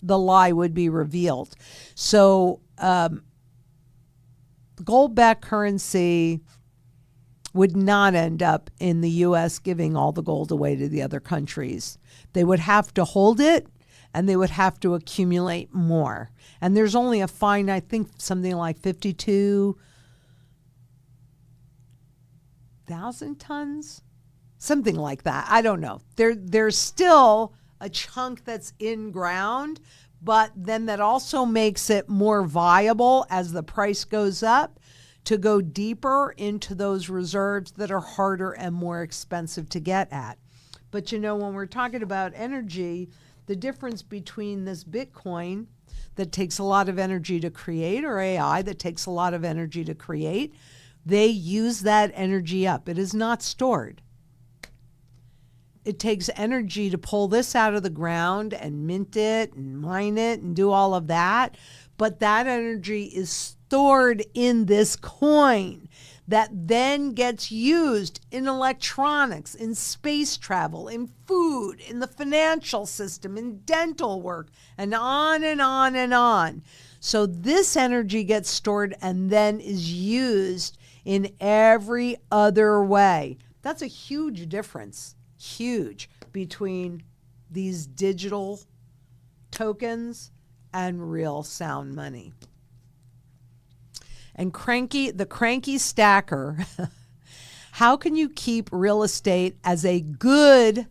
[SPEAKER 1] the lie would be revealed. So gold-backed currency would not end up in the U.S. giving all the gold away to the other countries. They would have to hold it, and they would have to accumulate more. And there's only a fine, I think something like 52,000 tons, something like that. I don't know. There's still a chunk that's in ground, but then that also makes it more viable as the price goes up to go deeper into those reserves that are harder and more expensive to get at. But when we're talking about energy, the difference between this Bitcoin that takes a lot of energy to create, or AI that takes a lot of energy to create, they use that energy up. It is not stored. It takes energy to pull this out of the ground and mint it and mine it and do all of that. But that energy is stored in this coin that then gets used in electronics, in space travel, in food, in the financial system, in dental work, and on and on and on. So this energy gets stored and then is used in every other way. That's a huge difference, huge, between these digital tokens and real sound money. And the cranky stacker, how can you keep real estate as a good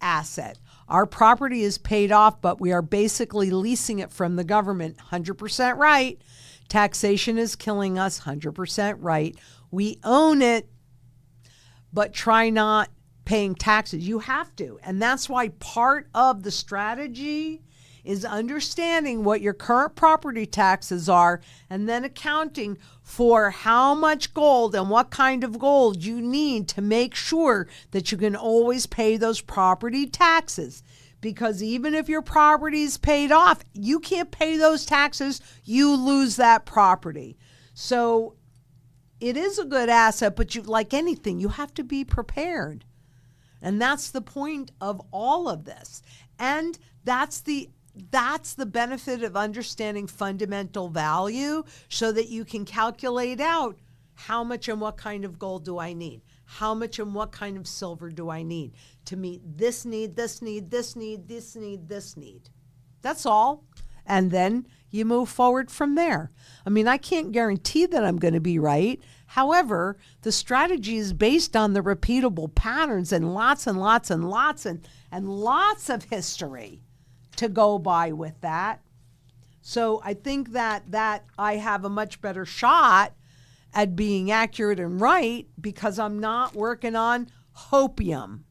[SPEAKER 1] asset? Our property is paid off, but we are basically leasing it from the government. 100% right. Taxation is killing us. 100% right. We own it, but try not paying taxes. You have to. And that's why part of the strategy is understanding what your current property taxes are, and then accounting for how much gold and what kind of gold you need to make sure that you can always pay those property taxes. Because even if your property is paid off, you can't pay those taxes, you lose that property. So it is a good asset, but like anything, you have to be prepared. And that's the point of all of this. And that's the benefit of understanding fundamental value, so that you can calculate out how much and what kind of gold do I need? How much and what kind of silver do I need to meet this need, this need, this need, this need, this need? That's all. And then you move forward from there. I mean, I can't guarantee that I'm going to be right. However, the strategy is based on the repeatable patterns and lots and lots and lots and lots of history to go by with that. So I think that I have a much better shot at being accurate and right, because I'm not working on hopium.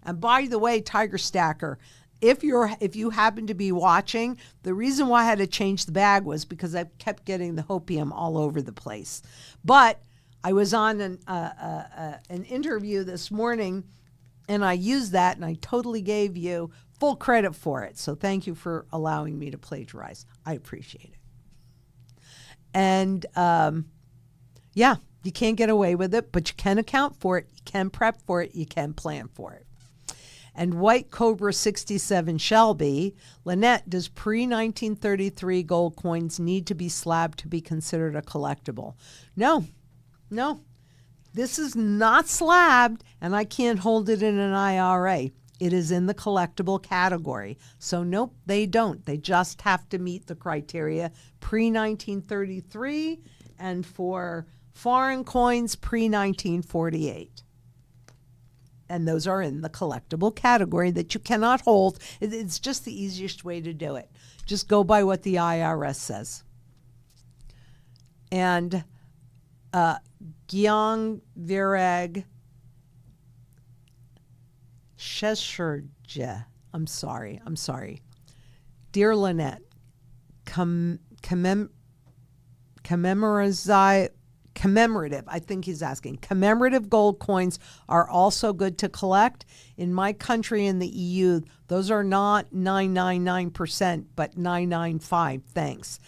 [SPEAKER 1] And by the way, Tiger Stacker, if you happen to be watching, the reason why I had to change the bag was because I kept getting the hopium all over the place. But I was on an interview this morning, and I used that, and I totally gave you full credit for it. So thank you for allowing me to plagiarize. I appreciate it. And yeah, you can't get away with it, but you can account for it. You can prep for it. You can plan for it. And White Cobra 67 Shelby, Lynette, does pre-1933 gold coins need to be slabbed to be considered a collectible? No. This is not slabbed, and I can't hold it in an IRA. It is in the collectible category. So nope, they don't. They just have to meet the criteria pre-1933, and for foreign coins pre-1948. And those are in the collectible category that you cannot hold. It's just the easiest way to do it. Just go by what the IRS says. And Gyong Virag Shesherje. I'm sorry. Dear Lynette, commemorate Commemorative, I think he's asking. Commemorative gold coins are also good to collect. In my country in the EU, those are not 999%, but 995. Thanks.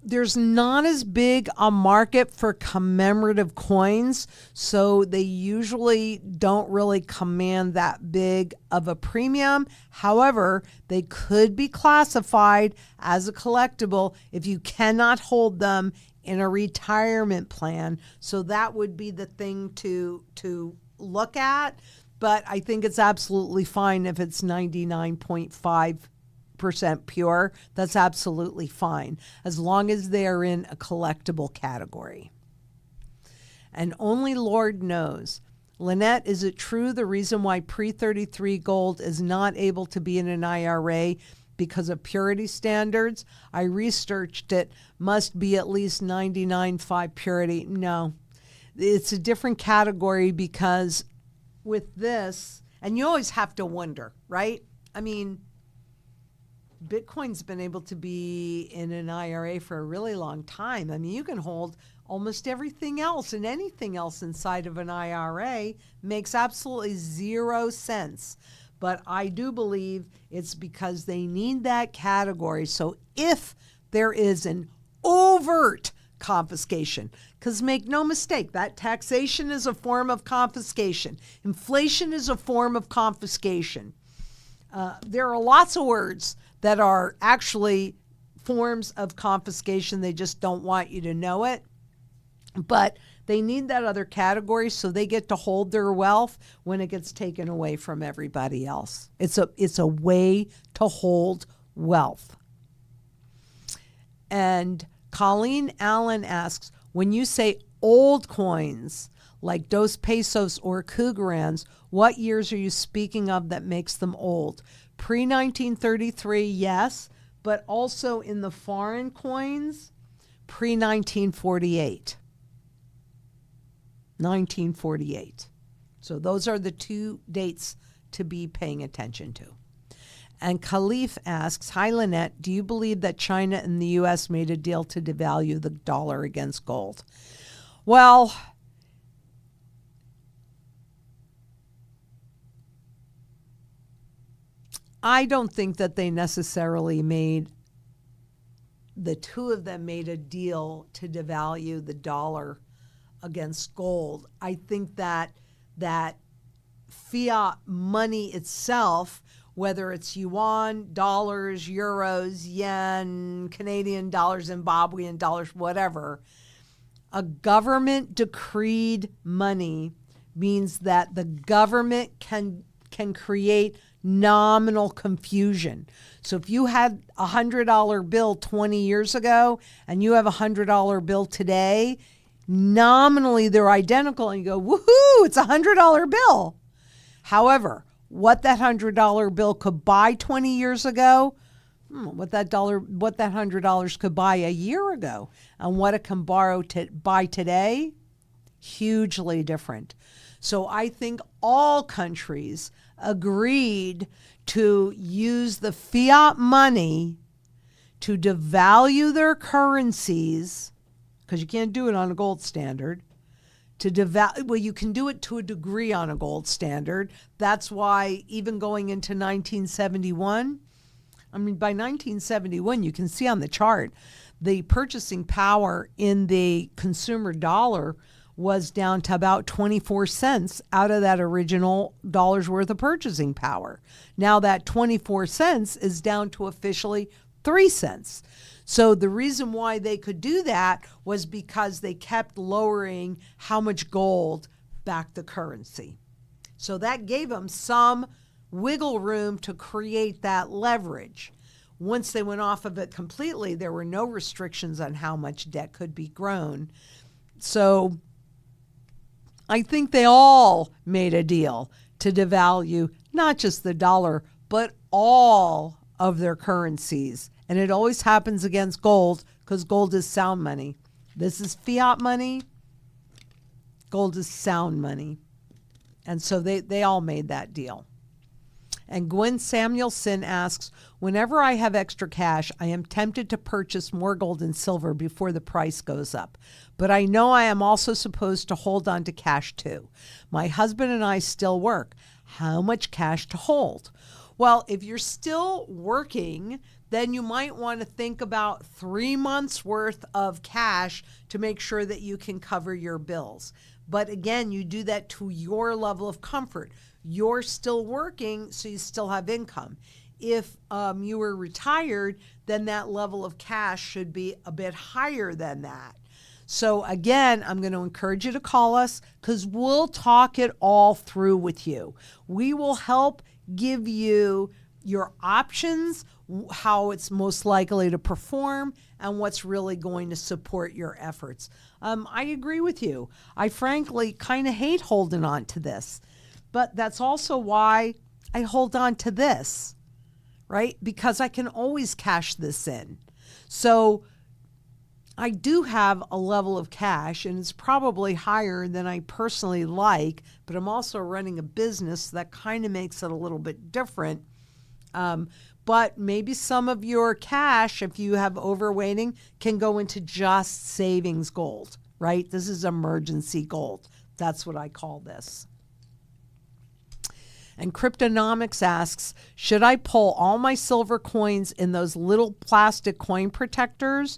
[SPEAKER 1] There's not as big a market for commemorative coins, so they usually don't really command that big of a premium. However, they could be classified as a collectible if you cannot hold them in a retirement plan. So that would be the thing to look at. But I think it's absolutely fine if it's 99.5% pure. That's absolutely fine, as long as they are in a collectible category. And only Lord knows. Lynette, is it true the reason why pre-33 gold is not able to be in an IRA because of purity standards? I researched it. Must be at least 99.5 purity. No, it's a different category because with this, and you always have to wonder, right? I mean, Bitcoin's been able to be in an IRA for a really long time. I mean, you can hold almost everything else, and anything else inside of an IRA makes absolutely zero sense. But I do believe it's because they need that category. So if there is an overt confiscation, because make no mistake, that taxation is a form of confiscation. Inflation is a form of confiscation. There are lots of words that are actually forms of confiscation. They just don't want you to know it. But they need that other category so they get to hold their wealth when it gets taken away from everybody else. It's a way to hold wealth. And Colleen Allen asks, when you say old coins like Dos Pesos or Cougarans, what years are you speaking of that makes them old? Pre-1933, yes, but also in the foreign coins, pre-1948. 1948. So those are the two dates to be paying attention to. And Khalif asks, hi Lynette, do you believe that China and the U.S. made a deal to devalue the dollar against gold? Well, I don't think that they necessarily the two of them made a deal to devalue the dollar against gold. I think that fiat money itself, whether it's yuan, dollars, euros, yen, Canadian dollars, Zimbabwean dollars, whatever, a government decreed money means that the government can create nominal confusion. So if you had a $100 bill 20 years ago and you have a $100 bill today, nominally they're identical and you go, woohoo, it's a $100 bill. However, what that $100 bill could buy 20 years ago, what that $100 could buy a year ago, and what it can buy today, hugely different. So I think all countries agreed to use the fiat money to devalue their currencies, because you can't do it on a gold standard. Well, you can do it to a degree on a gold standard. That's why even going into 1971, by 1971, you can see on the chart, the purchasing power in the consumer dollar was down to about 24 cents out of that original dollar's worth of purchasing power. Now that 24 cents is down to officially 3 cents. So the reason why they could do that was because they kept lowering how much gold backed the currency. So that gave them some wiggle room to create that leverage. Once they went off of it completely, there were no restrictions on how much debt could be grown. So I think they all made a deal to devalue not just the dollar, but all of their currencies. And it always happens against gold because gold is sound money. This is fiat money. Gold is sound money. And so they all made that deal. And Gwen Samuelson asks, whenever I have extra cash, I am tempted to purchase more gold and silver before the price goes up. But I know I am also supposed to hold on to cash too. My husband and I still work. How much cash to hold? Well, if you're still working, then you might want to think about 3 months worth of cash to make sure that you can cover your bills. But again, you do that to your level of comfort. You're still working, so you still have income. If you were retired, then that level of cash should be a bit higher than that. So again, I'm going to encourage you to call us because we'll talk it all through with you. We will help give you your options, how it's most likely to perform, and what's really going to support your efforts. I agree with you. I frankly kind of hate holding on to this, but that's also why I hold on to this, right? Because I can always cash this in. So I do have a level of cash, and it's probably higher than I personally like, but I'm also running a business that kind of makes it a little bit different. But maybe some of your cash, if you have overweighting, can go into just savings gold, right? This is emergency gold. That's what I call this. And Cryptonomics asks, should I pull all my silver coins in those little plastic coin protectors?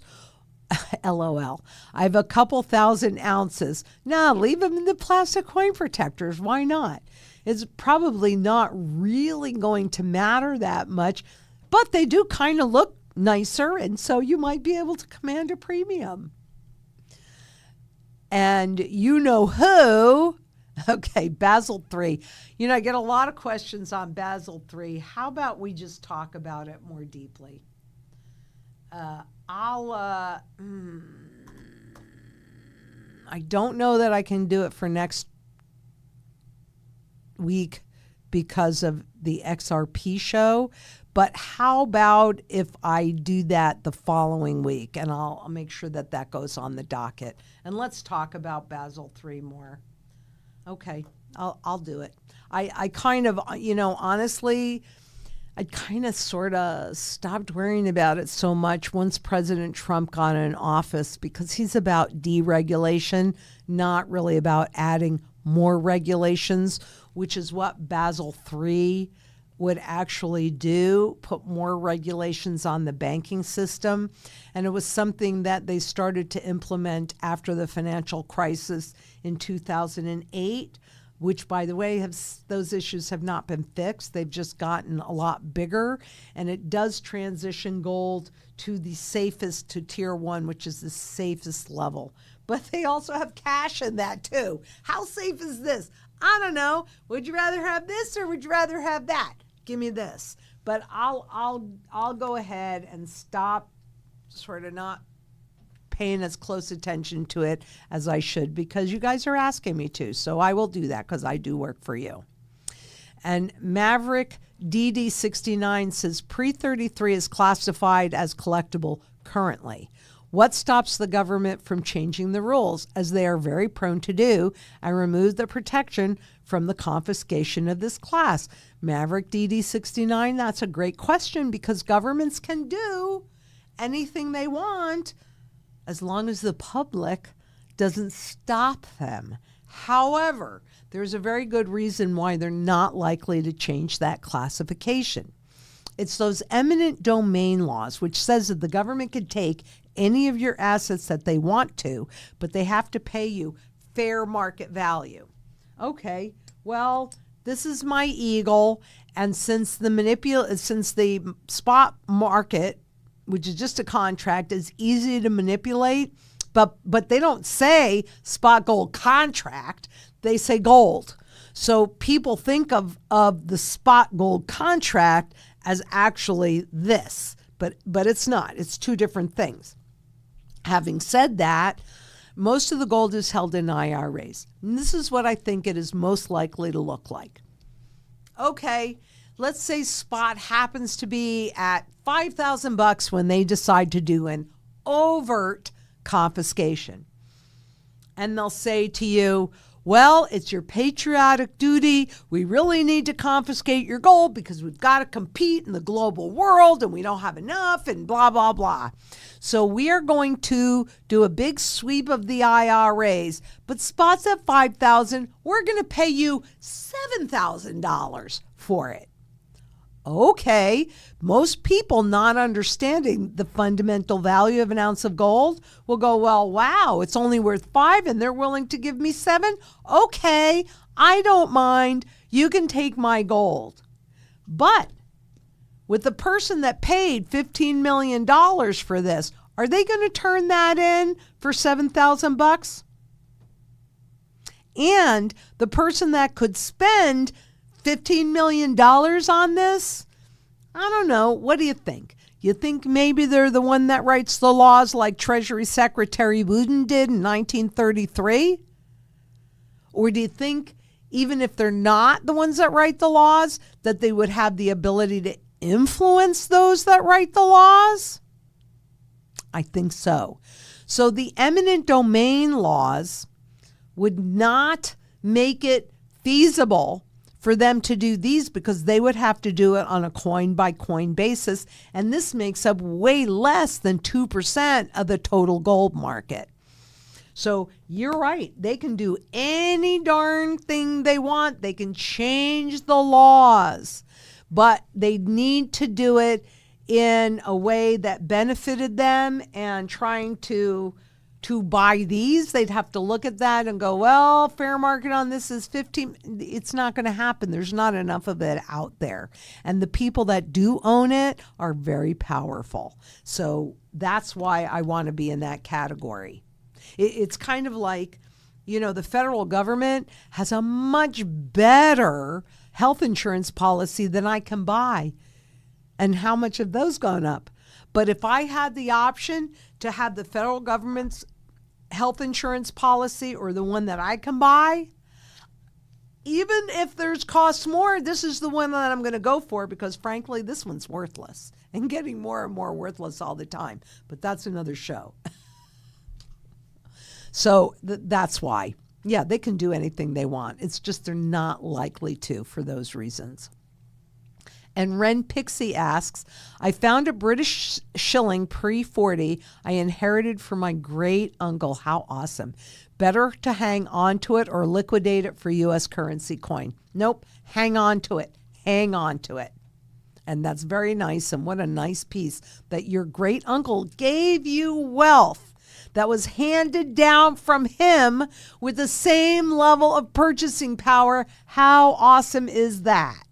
[SPEAKER 1] LOL. I have a couple thousand ounces. Nah, leave them in the plastic coin protectors. Why not? It's probably not really going to matter that much, but they do kind of look nicer, and so you might be able to command a premium. And you know who? Okay, Basel III. You know, I get a lot of questions on Basel III. How about we just talk about it more deeply? I don't know that I can do it for next week because of the XRP show, but how about if I do that the following week, and I'll make sure that that goes on the docket. And let's talk about Basel III more. Okay, I'll do it. I kind of, honestly, I kind of sort of stopped worrying about it so much once President Trump got in office because he's about deregulation, not really about adding more regulations, which is what Basel III would actually do, put more regulations on the banking system. And it was something that they started to implement after the financial crisis in 2008. Which, by the way, those issues have not been fixed. They've just gotten a lot bigger, and it does transition gold to the safest, to tier 1, which is the safest level. But they also have cash in that too. How safe is this? I don't know. Would you rather have this or would you rather have that? Give me this. But I'll go ahead and stop sort of not paying as close attention to it as I should because you guys are asking me to. So I will do that because I do work for you. And Maverick DD69 says pre-33 is classified as collectible currently. What stops the government from changing the rules, as they are very prone to do, and remove the protection from the confiscation of this class? Maverick DD69, that's a great question because governments can do anything they want as long as the public doesn't stop them. However, there's a very good reason why they're not likely to change that classification. It's those eminent domain laws, which says that the government can take any of your assets that they want to, but they have to pay you fair market value. Okay, well, this is my eagle, and since the spot market, which is just a contract, is easy to manipulate, but they don't say spot gold contract, they say gold. So people think of the spot gold contract as actually this, but it's not. It's two different things. Having said that, most of the gold is held in IRAs. And this is what I think it is most likely to look like. Okay, let's say spot happens to be at $5,000 when they decide to do an overt confiscation. And they'll say to you, well, it's your patriotic duty. We really need to confiscate your gold because we've got to compete in the global world and we don't have enough and blah, blah, blah. So we are going to do a big sweep of the IRAs, but spots at $5,000, we're going to pay you $7,000 for it. Okay, most people not understanding the fundamental value of an ounce of gold will go, well, wow, it's only worth $5 and they're willing to give me $7. Okay, I don't mind. You can take my gold. But with the person that paid $15 million for this, are they going to turn that in for $7,000? And the person that could spend $15 million on this? I don't know. What do you think? You think maybe they're the one that writes the laws like Treasury Secretary Bullion did in 1933? Or do you think even if they're not the ones that write the laws, that they would have the ability to influence those that write the laws? I think so. So the eminent domain laws would not make it feasible for them to do these because they would have to do it on a coin-by-coin basis, and this makes up way less than 2% of the total gold market. So you're right. They can do any darn thing they want. They can change the laws, but they need to do it in a way that benefited them, and trying to buy these, they'd have to look at that and go, well, fair market on this is 15. It's not going to happen. There's not enough of it out there. And the people that do own it are very powerful. So that's why I want to be in that category. It's kind of like, the federal government has a much better health insurance policy than I can buy. And how much have those gone up? But if I had the option to have the federal government's health insurance policy or the one that I can buy, even if there's costs more, this is the one that I'm going to go for because, frankly, this one's worthless and getting more and more worthless all the time. But that's another show. So that's why. Yeah, they can do anything they want. It's just they're not likely to for those reasons. And Ren Pixie asks, I found a British shilling pre-40 I inherited from my great uncle. How awesome. Better to hang on to it or liquidate it for U.S. currency coin? Nope. Hang on to it. Hang on to it. And that's very nice. And what a nice piece that your great uncle gave you wealth that was handed down from him with the same level of purchasing power. How awesome is that?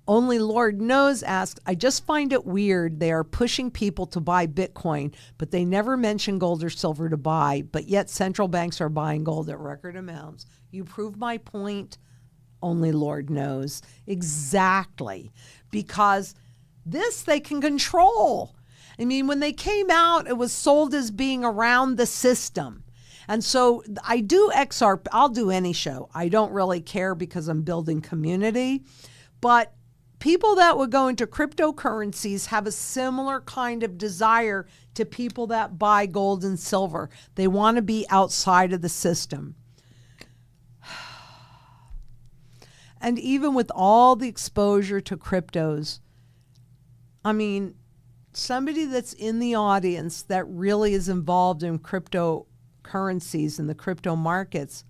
[SPEAKER 1] Only Lord Knows asked, I just find it weird they are pushing people to buy Bitcoin, but they never mention gold or silver to buy, but yet central banks are buying gold at record amounts. You prove my point. Only Lord knows. Exactly. Because this they can control. I mean, when they came out, it was sold as being around the system. And so I do XRP. I'll do any show. I don't really care because I'm building community. But people that would go into cryptocurrencies have a similar kind of desire to people that buy gold and silver. They want to be outside of the system. And even with all the exposure to cryptos, I mean, somebody that's in the audience that really is involved in cryptocurrencies and the crypto markets,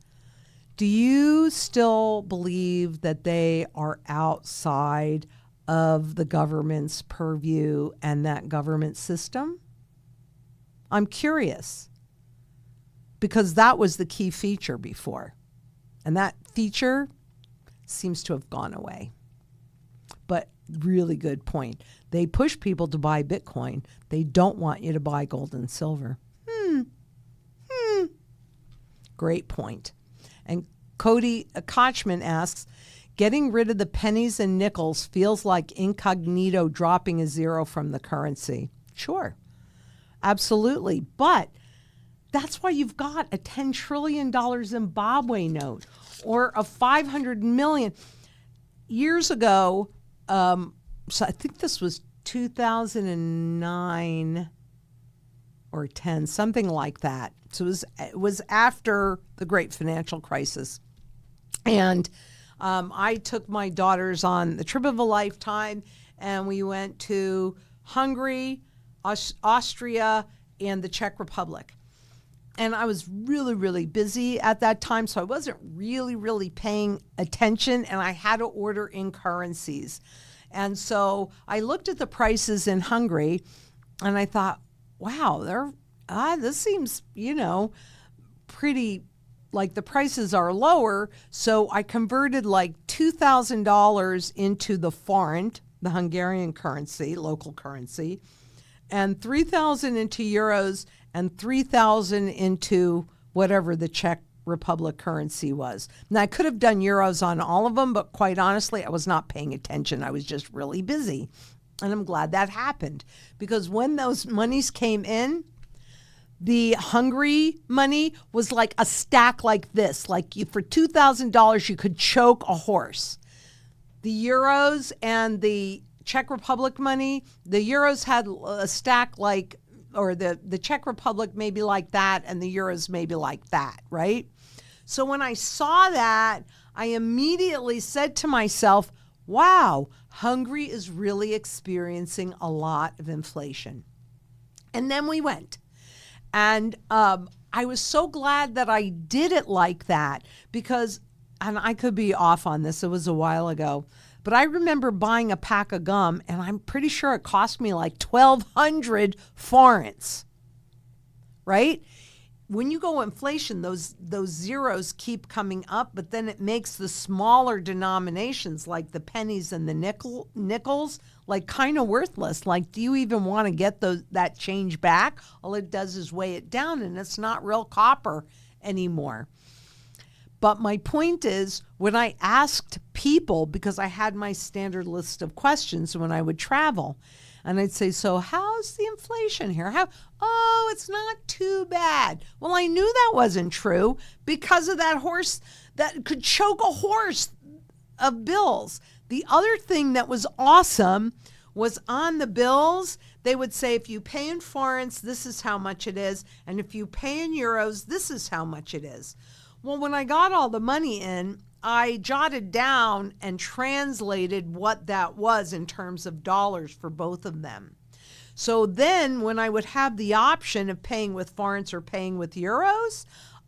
[SPEAKER 1] do you still believe that they are outside of the government's purview and that government system? I'm curious because that was the key feature before. And that feature seems to have gone away. But really good point. They push people to buy Bitcoin. They don't want you to buy gold and silver. Great point. And Cody Kochman asks, getting rid of the pennies and nickels feels like incognito dropping a zero from the currency. Sure, absolutely. But that's why you've got a $10 trillion Zimbabwe note or a $500 million. Years ago, so I think this was 2009, or 10, something like that. So it was after the great financial crisis. And I took my daughters on the trip of a lifetime, and we went to Hungary, Austria, and the Czech Republic. And I was really, really busy at that time, so I wasn't really paying attention, and I had to order in currencies. And so I looked at the prices in Hungary, and I thought, wow, this seems, pretty, like the prices are lower. So I converted like $2,000 into the forint, the Hungarian currency, local currency, and 3,000 into euros and 3,000 into whatever the Czech Republic currency was. Now, I could have done euros on all of them, but quite honestly, I was not paying attention. I was just really busy. And I'm glad that happened, because when those monies came in, the Hungary money was like a stack like this. Like for $2,000, you could choke a horse. The euros and the Czech Republic money, the euros had a stack like, or the Czech Republic maybe like that, and the euros maybe like that, right? So when I saw that, I immediately said to myself, wow, Hungary is really experiencing a lot of inflation. And then we went. And I was so glad that I did it like that, because, and I could be off on this, it was a while ago, but I remember buying a pack of gum, and I'm pretty sure it cost me like 1,200 forints, right? When you go inflation, those zeros keep coming up, but then it makes the smaller denominations like the pennies and the nickels like kind of worthless. Like, do you even want to get that change back? All it does is weigh it down, and it's not real copper anymore. But my point is, when I asked people, because I had my standard list of questions when I would travel, and I'd say, so how's the inflation here? Oh, it's not too bad. Well, I knew that wasn't true because of that horse that could choke a horse of bills. The other thing that was awesome was on the bills, they would say, if you pay in forints, this is how much it is. And if you pay in euros, this is how much it is. Well, when I got all the money in, I jotted down and translated what that was in terms of dollars for both of them. So then when I would have the option of paying with forints or paying with euros,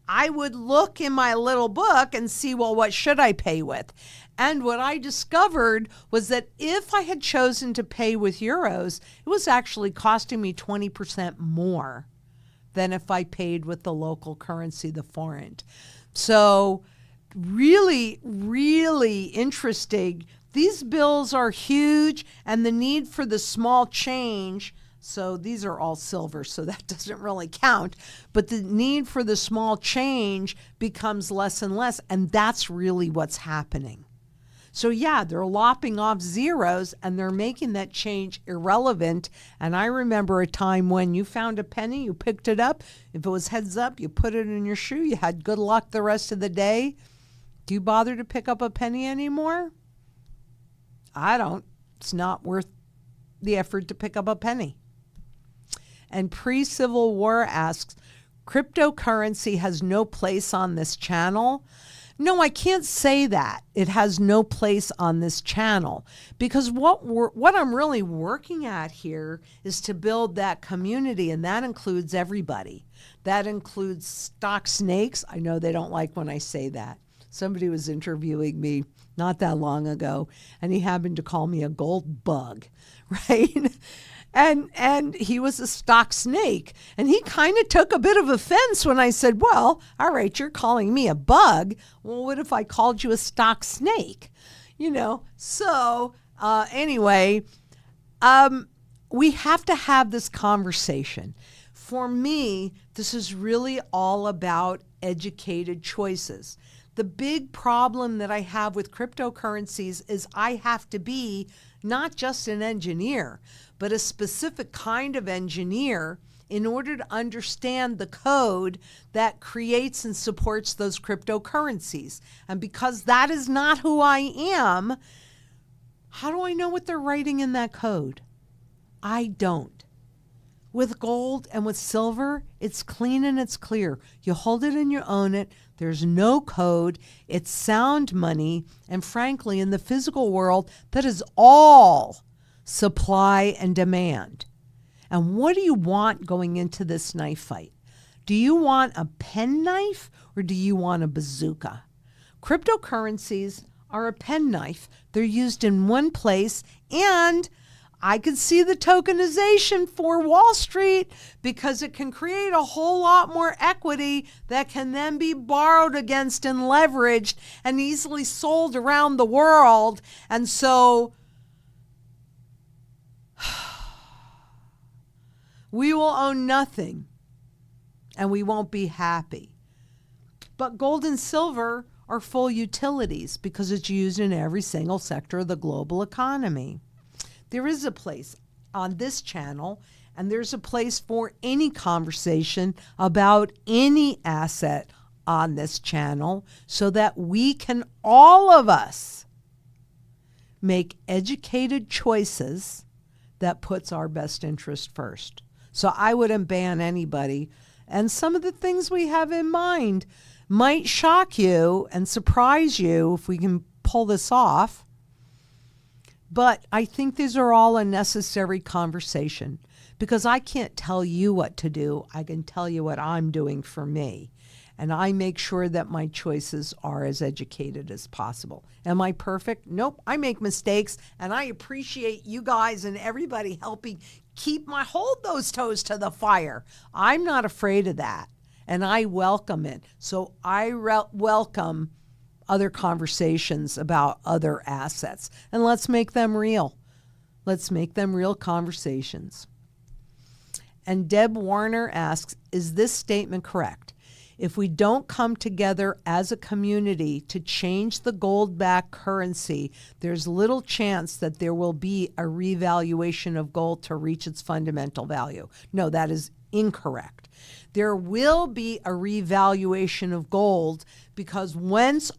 [SPEAKER 1] I would look in my little book and see, well, what should I pay with? And what I discovered was that if I had chosen to pay with euros, it was actually costing me 20% more than if I paid with the local currency, the forint. So really, really interesting. These bills are huge, and the need for the small change, so these are all silver, so that doesn't really count, but the need for the small change becomes less and less, and that's really what's happening. So yeah, they're lopping off zeros, and they're making that change irrelevant. And I remember a time when you found a penny, you picked it up. If it was heads up, you put it in your shoe. You had good luck the rest of the day. Do you bother to pick up a penny anymore? I don't. It's not worth the effort to pick up a penny. And Pre-Civil War asks, cryptocurrency has no place on this channel. No, I can't say that. It has no place on this channel, because what I'm really working at here is to build that community, and that includes everybody. That includes stock snakes. I know they don't like when I say that. Somebody was interviewing me not that long ago, and he happened to call me a gold bug, right? And he was a stock snake. And he kind of took a bit of offense when I said, well, all right, you're calling me a bug. Well, what if I called you a stock snake? So anyway, we have to have this conversation. For me, this is really all about educated choices. The big problem that I have with cryptocurrencies is I have to be not just an engineer, but a specific kind of engineer in order to understand the code that creates and supports those cryptocurrencies. And because that is not who I am, how do I know what they're writing in that code? I don't. With gold and with silver, it's clean and it's clear. You hold it and you own it. There's no code. It's sound money. And frankly, in the physical world, that is all supply and demand. And what do you want going into this knife fight? Do you want a penknife or do you want a bazooka? Cryptocurrencies are a penknife. They're used in one place, and I could see the tokenization for Wall Street because it can create a whole lot more equity that can then be borrowed against and leveraged and easily sold around the world. And so we will own nothing and we won't be happy. But gold and silver are full utilities because it's used in every single sector of the global economy. There is a place on this channel, and there's a place for any conversation about any asset on this channel so that we can, all of us, make educated choices that puts our best interest first. So I wouldn't ban anybody. And some of the things we have in mind might shock you and surprise you if we can pull this off. But I think these are all a necessary conversation because I can't tell you what to do. I can tell you what I'm doing for me. And I make sure that my choices are as educated as possible. Am I perfect? Nope. I make mistakes, and I appreciate you guys and everybody helping hold those toes to the fire. I'm not afraid of that, and I welcome it. So I welcome other conversations about other assets, and let's make them real. Let's make them real conversations. And Deb Warner asks, is this statement correct? If we don't come together as a community to change the gold-backed currency, there's little chance that there will be a revaluation of gold to reach its fundamental value. No, that is incorrect. There will be a revaluation of gold because once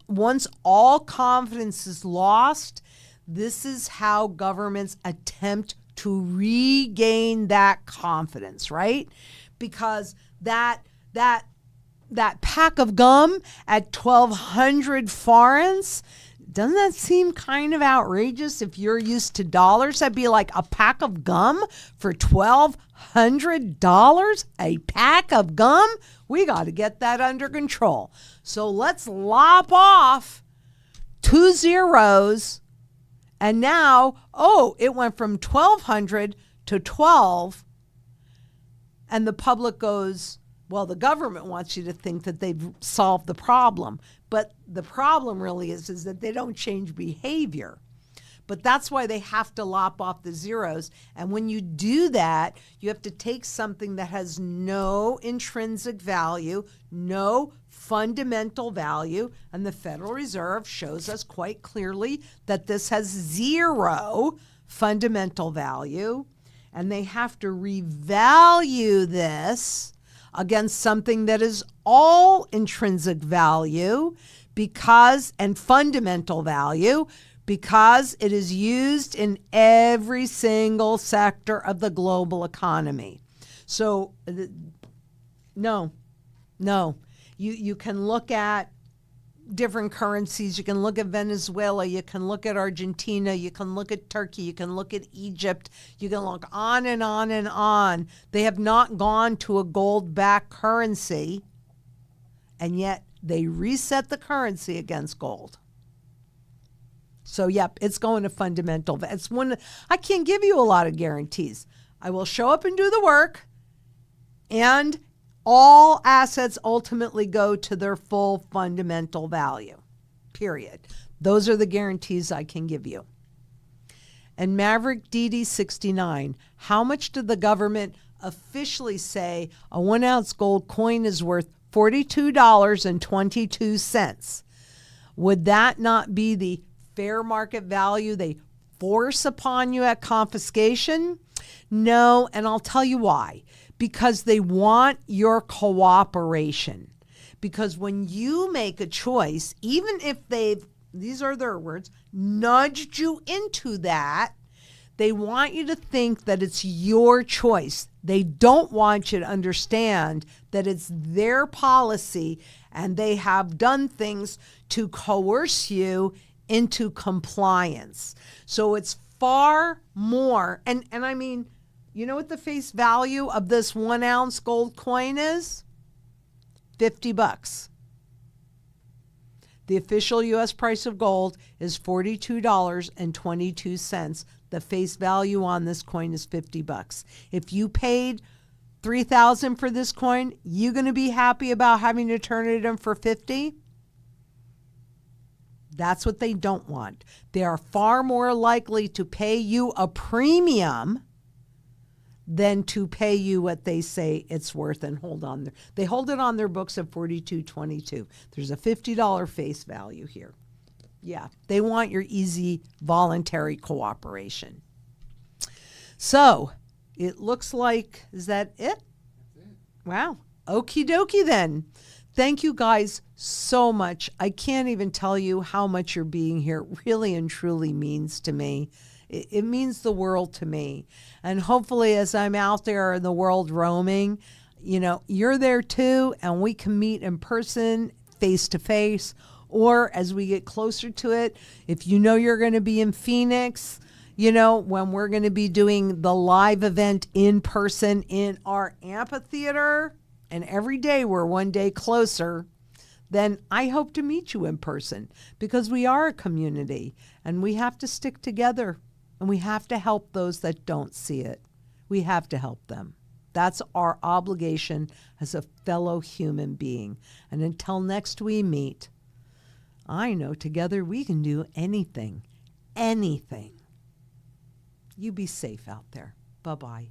[SPEAKER 1] all confidence is lost, this is how governments attempt to regain that confidence, right? Because that pack of gum at 1,200 forints, doesn't that seem kind of outrageous if you're used to dollars? That'd be like a pack of gum for $1,200? A pack of gum? We got to get that under control. So let's lop off 2 zeros. And now, it went from 1,200 to 12. And the public goes, well, the government wants you to think that they've solved the problem. But the problem really is that they don't change behavior. But that's why they have to lop off the zeros. And when you do that, you have to take something that has no intrinsic value, no fundamental value. And the Federal Reserve shows us quite clearly that this has 0 fundamental value. And they have to revalue this against something that is all intrinsic value and fundamental value because it is used in every single sector of the global economy. So no. You can look at different currencies. You can look at Venezuela. You can look at Argentina. You can look at Turkey. You can look at Egypt. You can look on and on and on. They have not gone to a gold-backed currency, and yet they reset the currency against gold. So, yep, it's going to fundamental. I can't give you a lot of guarantees. I will show up and do the work, and all assets ultimately go to their full fundamental value, period. Those are the guarantees I can give you. And Maverick DD69, how much did the government officially say a 1-ounce gold coin is worth? $42.22. Would that not be the fair market value they force upon you at confiscation? No, and I'll tell you why. Because they want your cooperation. Because when you make a choice, even if these are their words, nudged you into that, They want you to think that it's your choice. They don't want you to understand that it's their policy and they have done things to coerce you into compliance. So it's far more. And I mean, you know what the face value of this 1 ounce gold coin is? $50. The official U.S. price of gold is $42.22. The face value on this coin is $50. If you paid $3,000 for this coin, you going to be happy about having to turn it in for $50? That's what they don't want. They are far more likely to pay you a premium than to pay you what they say it's worth and hold on there. They hold it on their books at $42.22. There's a $50 face value here. Yeah, they want your easy voluntary cooperation. So it looks like, is that it?
[SPEAKER 2] That's it.
[SPEAKER 1] Wow. Okie dokie then. Thank you guys so much. I can't even tell you how much your being here really and truly means to me. It means the world to me. And hopefully as I'm out there in the world roaming, you know, you're there too, and we can meet in person, face to face, or as we get closer to it, if you know you're going to be in Phoenix, you know, when we're going to be doing the live event in person in our amphitheater, and every day we're one day closer, then I hope to meet you in person, because we are a community and we have to stick together and we have to help those that don't see it. We have to help them. That's our obligation as a fellow human being. And until next we meet, I know together we can do anything, anything. You be safe out there. Bye-bye.